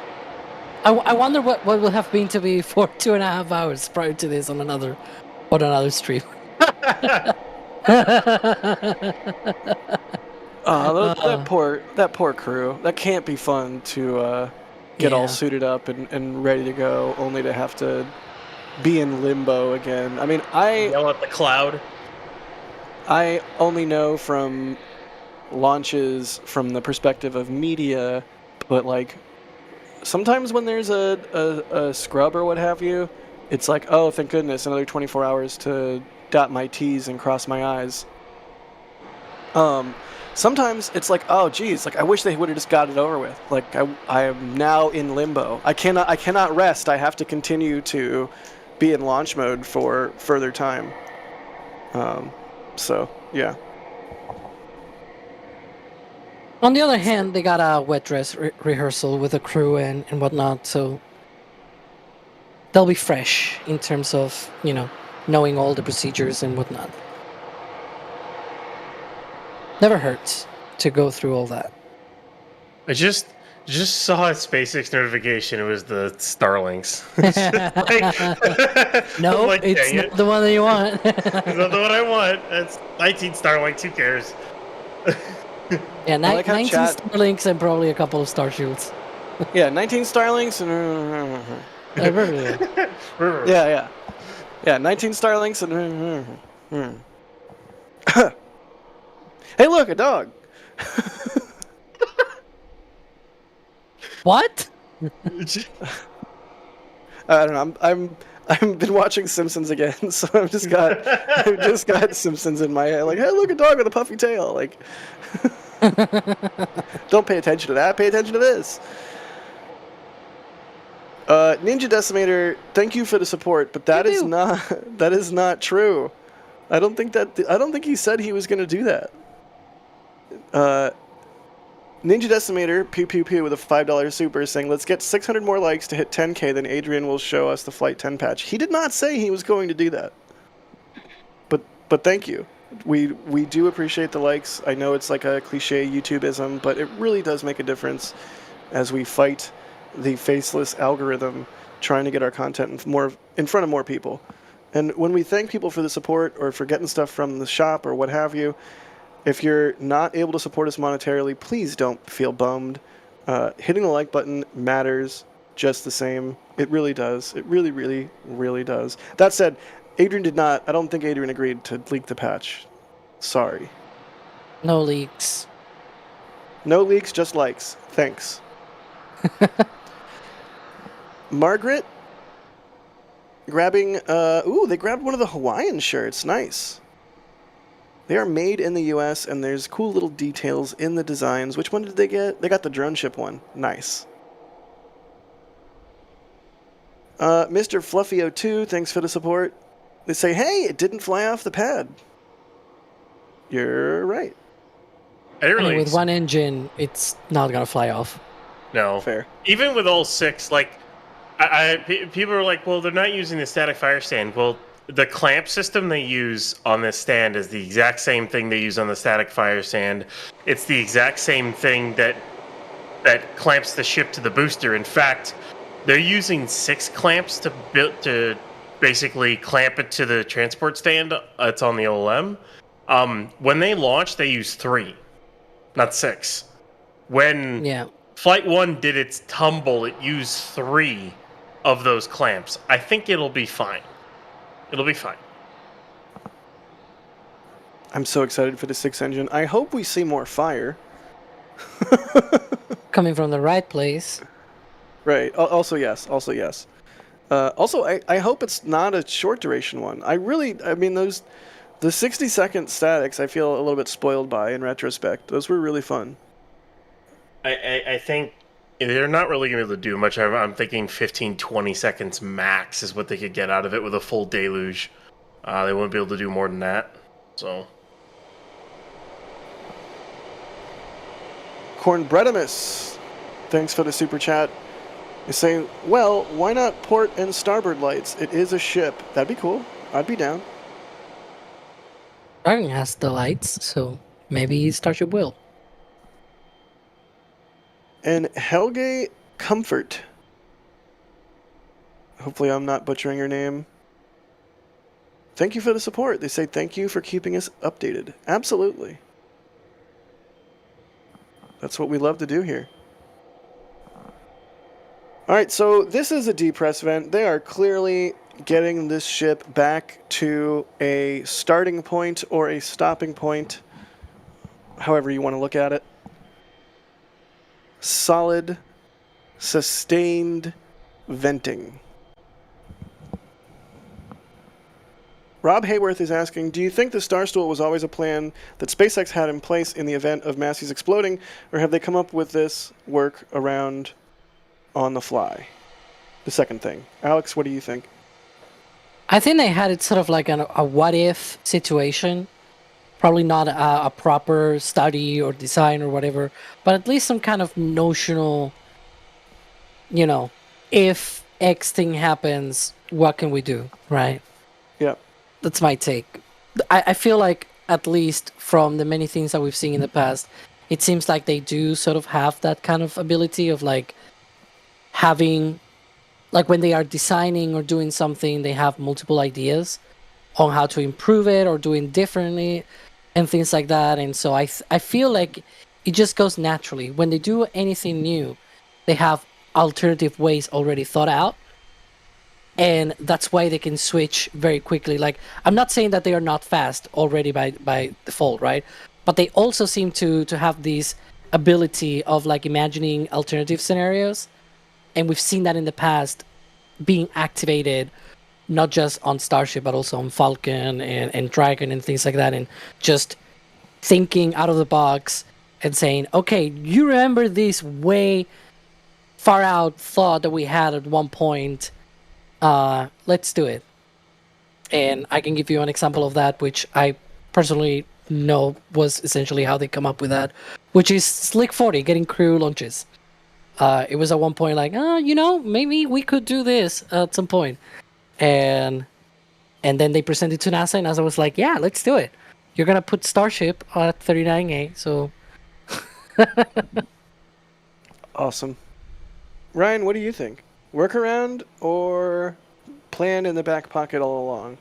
I wonder what will have been to be for 2.5 hours prior to this on another stream. That poor crew. That can't be fun to get all suited up and ready to go, only to have to be in limbo again. I mean, yell at the cloud. I only know from launches from the perspective of media, but like sometimes when there's a scrub or what have you, it's like, oh, thank goodness, another 24 hours to dot my T's and cross my I's. Sometimes it's like, oh, geez, like I wish they would have just got it over with. Like I am now in limbo. I cannot rest. I have to continue to be in launch mode for further time. So, yeah. On the other hand, they got a wet dress rehearsal with the crew and whatnot, so they'll be fresh in terms of, knowing all the procedures and whatnot. Never hurts to go through all that. I just saw a SpaceX notification. It was the Starlinks. No, like, it's dang not it. the one that you want. It's not the one I want. That's 19 Starlinks. Who cares? Yeah, I like how 19 chat- Starlinks and probably a couple of Starshields. Yeah, 19 Starlinks and... Yeah. Yeah, 19 Starlinks and... Hey, look, a dog! What? I don't know. I've been watching Simpsons again, so I've just got Simpsons in my head. Like, hey, look, a dog with a puffy tail. Like, don't pay attention to that. Pay attention to this. Ninja Decimator, thank you for the support, but that is not true. I don't think he said he was going to do that. Ninja Decimator, pew pew pew, with a $5 super, saying, let's get 600 more likes to hit 10k, then Adrian will show us the Flight 10 patch. He did not say he was going to do that. But thank you. We do appreciate the likes. I know it's like a cliche YouTubeism, but it really does make a difference as we fight the faceless algorithm trying to get our content in front of more people. And when we thank people for the support or for getting stuff from the shop or what have you, if you're not able to support us monetarily, please don't feel bummed. Hitting the like button matters just the same. It really does. It really, really, really does. That said, I don't think Adrian agreed to leak the patch. Sorry. No leaks. No leaks, just likes. Thanks. Margaret grabbing, they grabbed one of the Hawaiian shirts. Nice. They are made in the US, and there's cool little details in the designs. Which one did they get? They got the drone ship one. Nice. Mr. Fluffy02, thanks for the support. They say, hey, it didn't fly off the pad. You're right. With one engine, it's not going to fly off. No. Fair. Even with all six, like, people are like, well, they're not using the static fire stand. Well, the clamp system they use on this stand is the exact same thing they use on the static fire stand. It's the exact same thing that clamps the ship to the booster. In fact, they're using 6 clamps to basically clamp it to the transport stand. It's on the OLM. When they launched, they used 3, not 6. When Flight 1 did its tumble, it used 3 of those clamps. I think it'll be fine. It'll be fine. I'm so excited for the 6 engine. I hope we see more fire. Coming from the right place. Right. Also, yes. Also, I hope it's not a short duration one. I mean, the 60-second statics I feel a little bit spoiled by in retrospect. Those were really fun. I think they're not really going to be able to do much. I'm thinking 15, 20 seconds max is what they could get out of it with a full deluge. They won't be able to do more than that. So, Cornbreadimus, thanks for the super chat. They say, well, why not port and starboard lights? It is a ship. That'd be cool. I'd be down. Starting has the lights, so maybe Starship will. And Helge Comfort. Hopefully I'm not butchering your name. Thank you for the support. They say thank you for keeping us updated. Absolutely. That's what we love to do here. Alright, so this is a depress vent. They are clearly getting this ship back to a starting point or a stopping point, however you want to look at it. Solid, sustained venting. Rob Hayworth is asking, do you think the Starstool was always a plan that SpaceX had in place in the event of Massey's exploding, or have they come up with this work around on the fly? The second thing. Alex, what do you think? I think they had it sort of like a what-if situation Probably not a proper study or design or whatever, but at least some kind of notional, if X thing happens, what can we do, right? Yeah. That's my take. I feel like, at least from the many things that we've seen in the past, it seems like they do sort of have that kind of ability of like having, like when they are designing or doing something, they have multiple ideas on how to improve it or doing differently and things like that. And so I feel like it just goes naturally. When they do anything new, they have alternative ways already thought out. And that's why they can switch very quickly. Like, I'm not saying that they are not fast already by default, right? But they also seem to have this ability of like imagining alternative scenarios. And we've seen that in the past being activated, not just on Starship, but also on Falcon and Dragon and things like that. And just thinking out of the box and saying, okay, you remember this way far out thought that we had at one point. Let's do it. And I can give you an example of that, which I personally know was essentially how they come up with that, which is Slick 40, getting crew launches. It was at one point like, maybe we could do this at some point. And then they presented to NASA, and NASA was like, yeah, let's do it. You're going to put Starship at 39A, so... Awesome. Ryan, what do you think? Workaround or plan in the back pocket all along?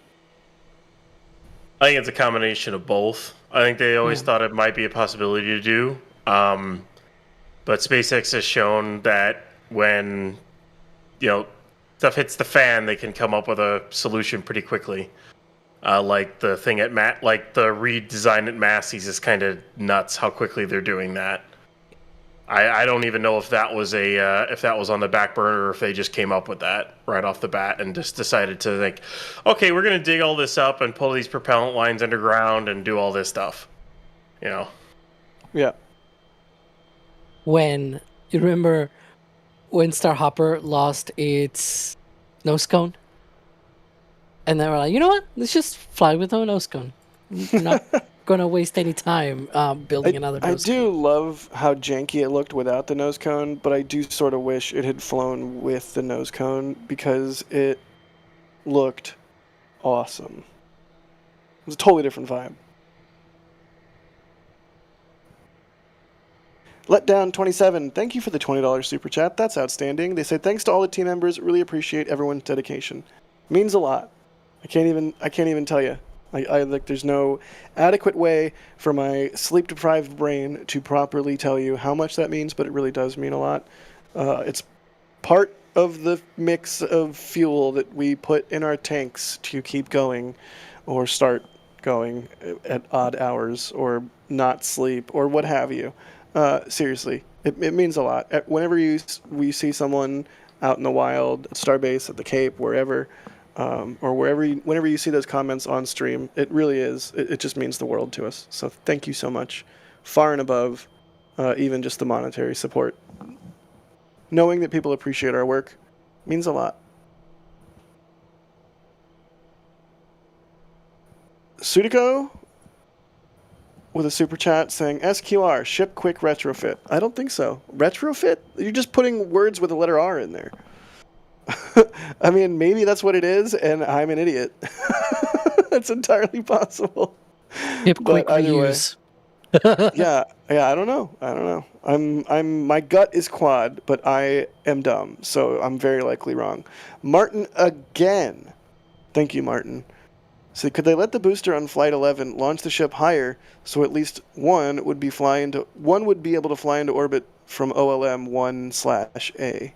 I think it's a combination of both. I think they always thought it might be a possibility to do. But SpaceX has shown that when, stuff hits the fan, they can come up with a solution pretty quickly. Like the thing at the redesign at Massey's is kind of nuts how quickly they're doing that. I don't even know if that was on the back burner or if they just came up with that right off the bat and just decided to like, okay, we're gonna dig all this up and pull these propellant lines underground and do all this stuff. Yeah. When you remember when Starhopper lost its nose cone, and they were like, you know what? Let's just fly with no nose cone. We're not gonna waste any time building another nose cone. I do love how janky it looked without the nose cone, but I do sort of wish it had flown with the nose cone because it looked awesome. It was a totally different vibe. Letdown 27, thank you for the $20 super chat. That's outstanding. They say thanks to all the team members. Really appreciate everyone's dedication. Means a lot. I can't even tell you. I like there's no adequate way for my sleep deprived brain to properly tell you how much that means, but it really does mean a lot. It's part of the mix of fuel that we put in our tanks to keep going or start going at odd hours or not sleep or what have you. Seriously, it means a lot. Whenever we see someone out in the wild, at Starbase, at the Cape, wherever, or whenever you see those comments on stream, it really is. It just means the world to us. So thank you so much, far and above even just the monetary support. Knowing that people appreciate our work means a lot. Sudico with a super chat saying, SQR, ship quick retrofit. I don't think so. Retrofit? You're just putting words with the letter R in there. I mean, maybe that's what it is, and I'm an idiot. That's entirely possible. Ship quick reuse. yeah, I don't know. My gut is quad, but I am dumb, so I'm very likely wrong. Martin again. Thank you, Martin. So could they let the booster on Flight 11 launch the ship higher so at least one would be able to fly into orbit from OLM 1/A?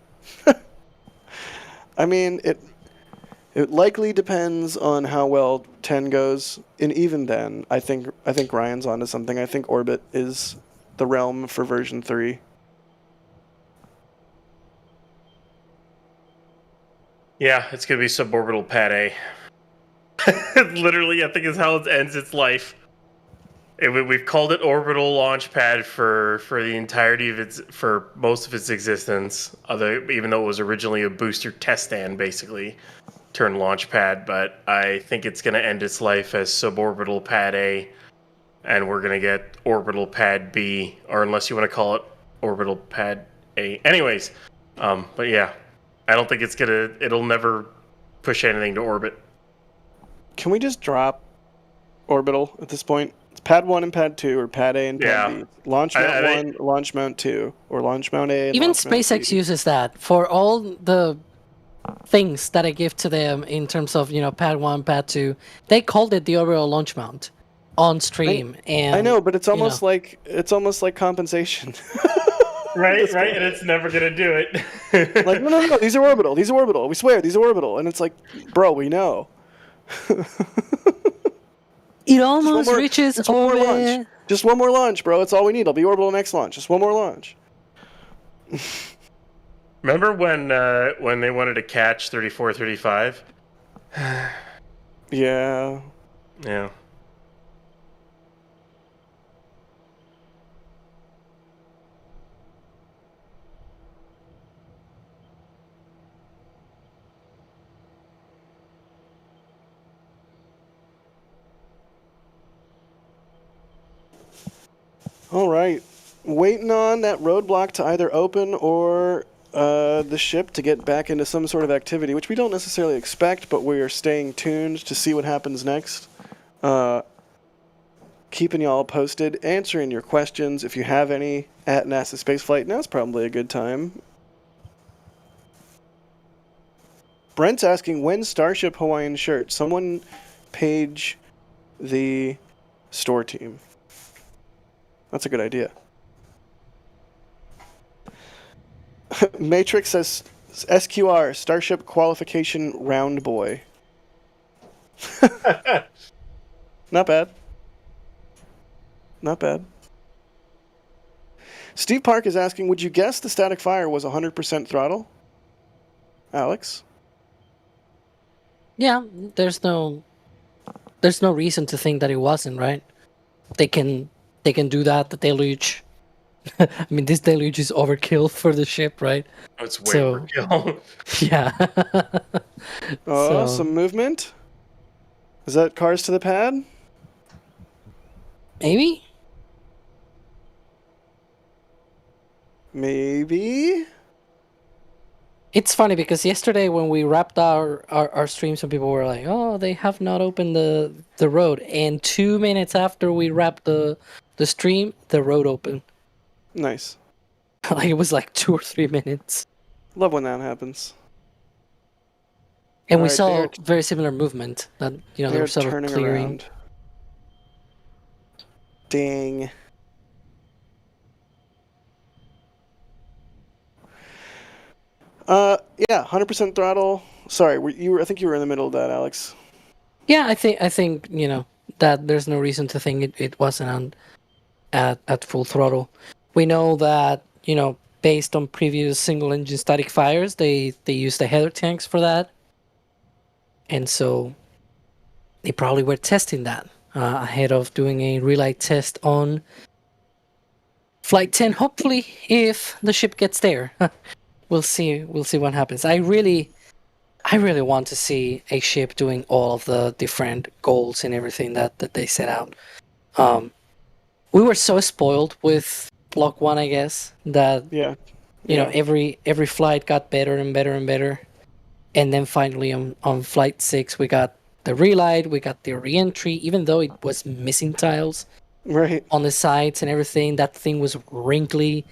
I mean, it likely depends on how well 10 goes, and even then, I think Ryan's onto something. I think orbit is the realm for version 3. Yeah, it's gonna be suborbital pad A. Literally, I think is how it ends its life. We've called it orbital launch pad for the entirety of for most of its existence. Even though it was originally a booster test stand, basically turned launch pad. But I think it's going to end its life as suborbital pad A, and we're gonna get orbital pad B, or unless you want to call it orbital pad A. Anyways, but yeah, I don't think it'll never push anything to orbit. Can we just drop orbital at this point? It's pad 1 and pad 2, or pad A and pad B. Launch mount 1, launch mount 2, or launch mount A and even launch mount SpaceX B. uses that for all the things that I give to them in terms of, pad 1, pad 2. They called it the orbital launch mount on stream. I know, but it's almost like compensation. Right, and it's never gonna do it. Like, no, these are orbital. We swear, these are orbital. And it's like, bro, we know. It almost reaches orbit. Just one more launch, bro. It's all we need. It'll be orbital next launch. Just one more launch. Remember when they wanted to catch 3435? Yeah. Yeah. All right. Waiting on that roadblock to either open or the ship to get back into some sort of activity, which we don't necessarily expect, but we are staying tuned to see what happens next. Keeping y'all posted, answering your questions if you have any at NASASpaceflight. Now's probably a good time. Brent's asking, when Starship Hawaiian shirt? Someone page the store team. That's a good idea. Matrix says SQR, Starship Qualification Round Boy. Not bad. Not bad. Steve Park is asking, would you guess the static fire was 100% throttle? Alex? Yeah, there's no reason to think that it wasn't, right? They can do that, the deluge. I mean, this deluge is overkill for the ship, right? Oh, it's way overkill. Yeah. Some movement? Is that cars to the pad? Maybe? Maybe? It's funny because yesterday when we wrapped our stream, some people were like, oh, they have not opened the road. And 2 minutes after we wrapped the stream, the road opened. Nice. Like, it was like 2 or 3 minutes. Love when that happens. And we saw very similar movement. That they were sort of clearing. Around. Dang. Yeah, 100% throttle. Sorry, I think you were in the middle of that, Alex. Yeah, I think that there's no reason to think it wasn't at full throttle. We know that based on previous single engine static fires, they used the header tanks for that, and so they probably were testing that ahead of doing a relight test on Flight 10. Hopefully, if the ship gets there. We'll see what happens. I really want to see a ship doing all of the different goals and everything that they set out. We were so spoiled with Block 1, I guess, that every flight got better and better and better. And then finally on Flight 6 we got the relight, we got the re-entry, even though it was missing tiles on the sides and everything. That thing was wrinkly.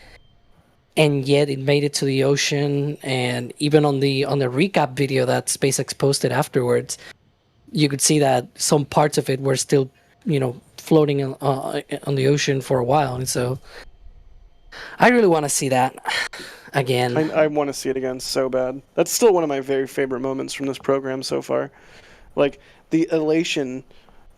And yet it made it to the ocean, and even on the recap video that SpaceX posted afterwards, you could see that some parts of it were still, floating on the ocean for a while. And so, I really want to see that again. I want to see it again so bad. That's still one of my very favorite moments from this program so far. Like the elation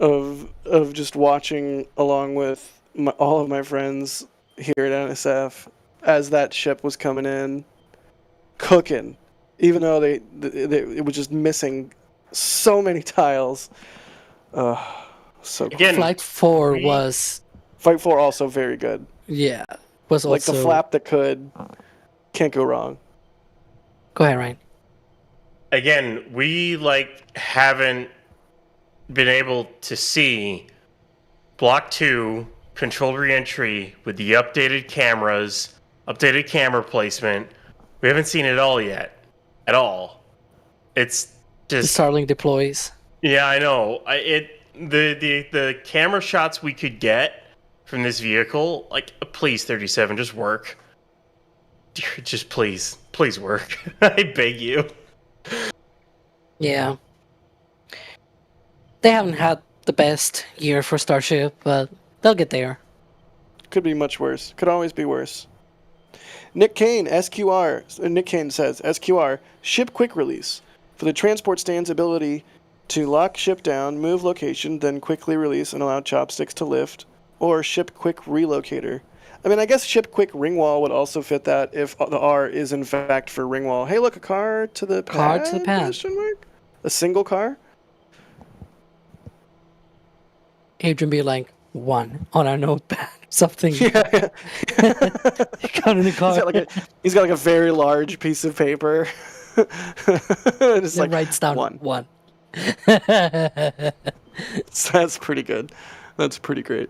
of just watching along with all of my friends here at NSF. As that ship was coming in, cooking, even though it was just missing so many tiles. So again, Flight 4 was... Flight 4 also very good. Yeah, was also... Like the flap that could. Can't go wrong. Go ahead, Ryan. Again, we haven't been able to see Block 2, controlled reentry with the updated cameras, updated camera placement. We haven't seen it all yet. At all. It's The just... Starlink deploys. Yeah, I know. The camera shots we could get from this vehicle, like, please, 37, just work. Just please work. I beg you. Yeah. They haven't had the best year for Starship, but they'll get there. Could be much worse. Could always be worse. Nick Kane, SQR. Nick Kane says, SQR, ship quick release. For the transport stand's ability to lock ship down, move location, then quickly release and allow chopsticks to lift, or ship quick relocator. I mean, I guess ship quick ring wall would also fit that if the R is in fact for ring wall. Hey, look, a car to the pad? Car to the pad. Question mark? A single car? Adrian be like, 1 on our notepad. Something. Yeah. He got in the car. He's got like a very large piece of paper. Just like writes down 1. 1. So that's pretty good. That's pretty great.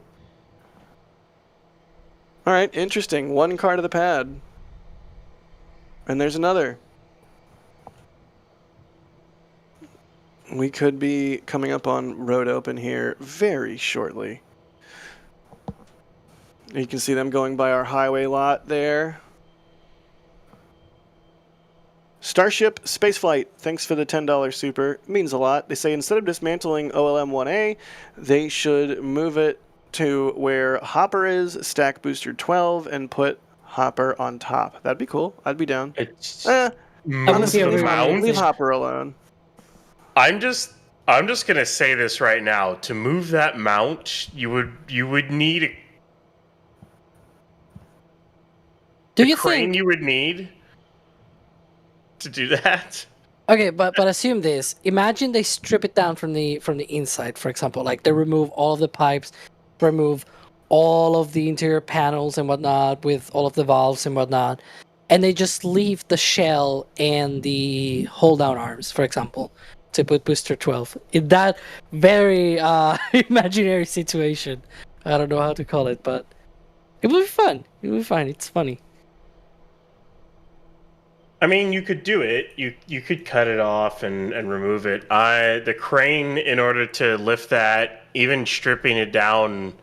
All right, interesting. 1 car to the pad. And there's another. We could be coming up on road open here very shortly. You can see them going by our highway lot there. Starship Spaceflight, thanks for the $10 super. It means a lot. They say instead of dismantling OLM-1A, they should move it to where Hopper is, stack Booster 12, and put Hopper on top. That'd be cool. I'd be down. Honestly, leave Hopper alone. I'm just gonna say this right now. To move that mount, you would need a crane you would need to do that. Okay, but assume this. Imagine they strip it down from the inside, for example. Like they remove all of the pipes, remove all of the interior panels and whatnot with all of the valves and whatnot, and they just leave the shell and the hold-down arms, for example, to put Booster 12. In that very imaginary situation. I don't know how to call it, but it will be fun. It will be fun. It's funny. I mean, you could do it. You could cut it off and remove it. The crane, in order to lift that, even stripping it down,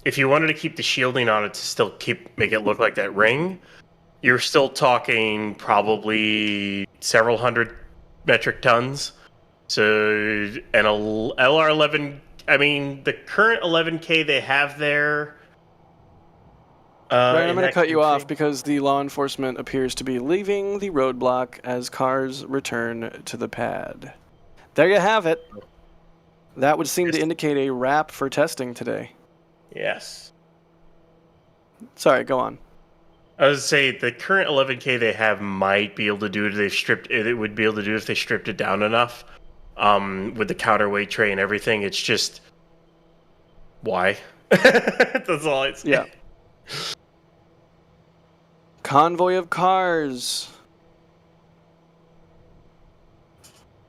if you wanted to keep the shielding on it to still make it look like that ring, you're still talking probably several hundred metric tons. So an LR11, I mean, the current 11K they have there. Right, I'm going to cut you off because the law enforcement appears to be leaving the roadblock as cars return to the pad. There you have it. That would seem to indicate a wrap for testing today. Yes. Sorry, go on. I was say the current 11K they have might be able to do it if it would be able to do if they stripped it down enough. With the counterweight tray and everything, it's just why? That's all I'd say. Yeah. Convoy of cars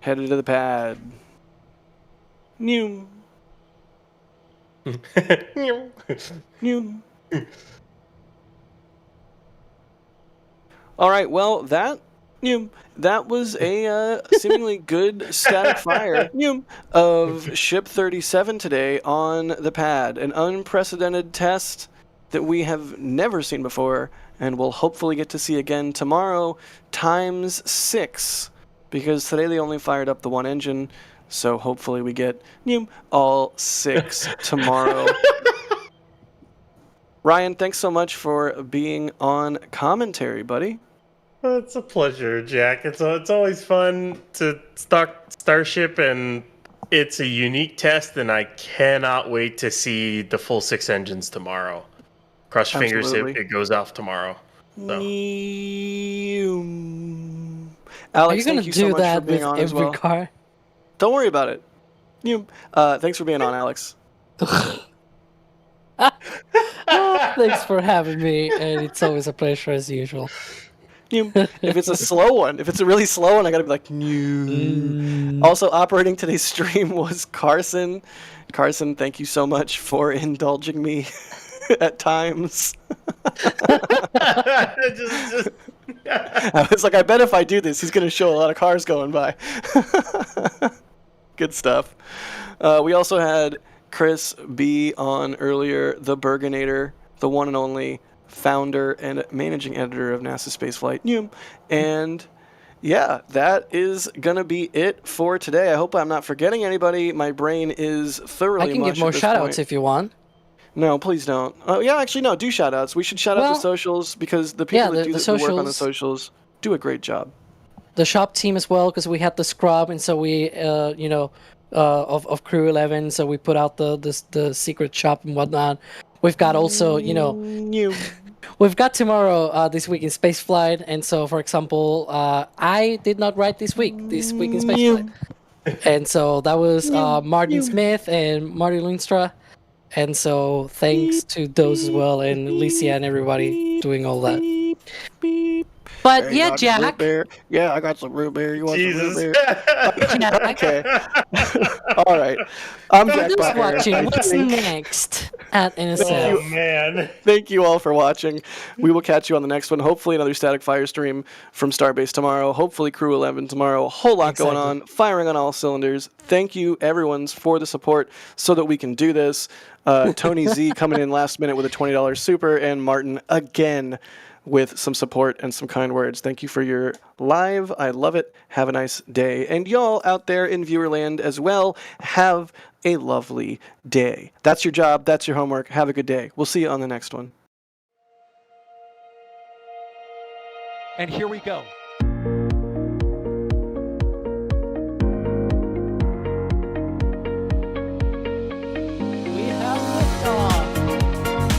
headed to the pad. New. New. All right. Well, that was a seemingly good static fire of Ship 37 today on the pad. An unprecedented test that we have never seen before and will hopefully get to see again tomorrow ×6, because today they only fired up the 1 engine, so hopefully we get all 6 tomorrow. Ryan, thanks so much for being on commentary, buddy. It's a pleasure, Jack. It's always fun to start Starship, and it's a unique test, and I cannot wait to see the full 6 engines tomorrow. Cross your fingers if it goes off tomorrow. So. Alex, thank you so much for being on as well. Car? Don't worry about it. Thanks for being on, Alex. Thanks for having me, and it's always a pleasure as usual. If it's a slow one, if it's a really slow one, I gotta be like, new. Also, operating today's stream was Carson. Carson, thank you so much for indulging me at times. I was like, I bet if I do this, he's going to show a lot of cars going by. Good stuff. We also had Chris B on earlier, the Burgonator, the one and only founder and managing editor of NASASpaceflight. And yeah, that is going to be it for today. I hope I'm not forgetting anybody. My brain is thoroughly I can give more shout-outs if you want. No, please don't. Oh, yeah, actually, no, do shout-outs. We should shout out the socials because the people that do the work on the socials do a great job. The shop team as well, because we had the scrub, and so we, of Crew 11, so we put out the secret shop and whatnot. We've got also, we've got tomorrow, this week in Spaceflight, and so, for example, I did not write this week in Spaceflight. And so that was Martin Smith and Marty Linstra. And so thanks to those as well, and Alicia and everybody doing all that. But hey, yeah, Jack. Yeah, I got some root beer. You want some root beer? Okay. All right. I'm Jack Who's watching? What's next at NSF? Oh, man. Thank you all for watching. We will catch you on the next one. Hopefully another static fire stream from Starbase tomorrow. Hopefully Crew 11 tomorrow. A whole lot going on. Firing on all cylinders. Thank you, everyone, for the support so that we can do this. Tony Z coming in last minute with a $20 super, and Martin again with some support and some kind words. Thank you for your live. I love it. Have a nice day. And y'all out there in viewerland as well, have a lovely day. That's your job. That's your homework. Have a good day. We'll see you on the next one. And here we go.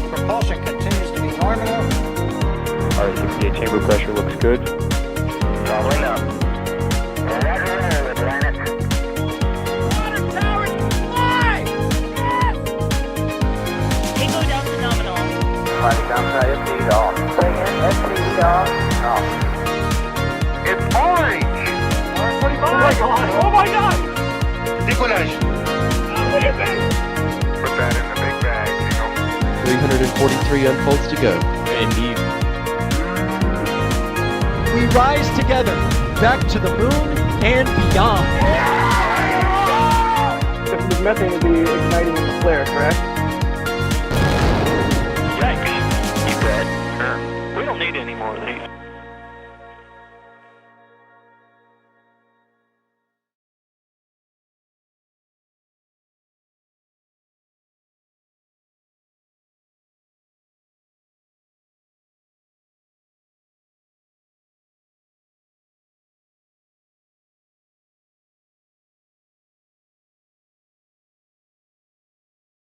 Propulsion continues to be nominal. RCPA chamber pressure looks good. Traveling up. Roger, with planet. Water towers, fly! Tango down to nominal. Flight downside FTE off. Bring in FTE off. It's orange! Orange 45! Oh my god! Oh my god! Decollage! Look at this! Put that in the big bag, 343 unfolds to go. Indeed. We rise together back to the moon and beyond. This methane will be igniting with the flare, correct?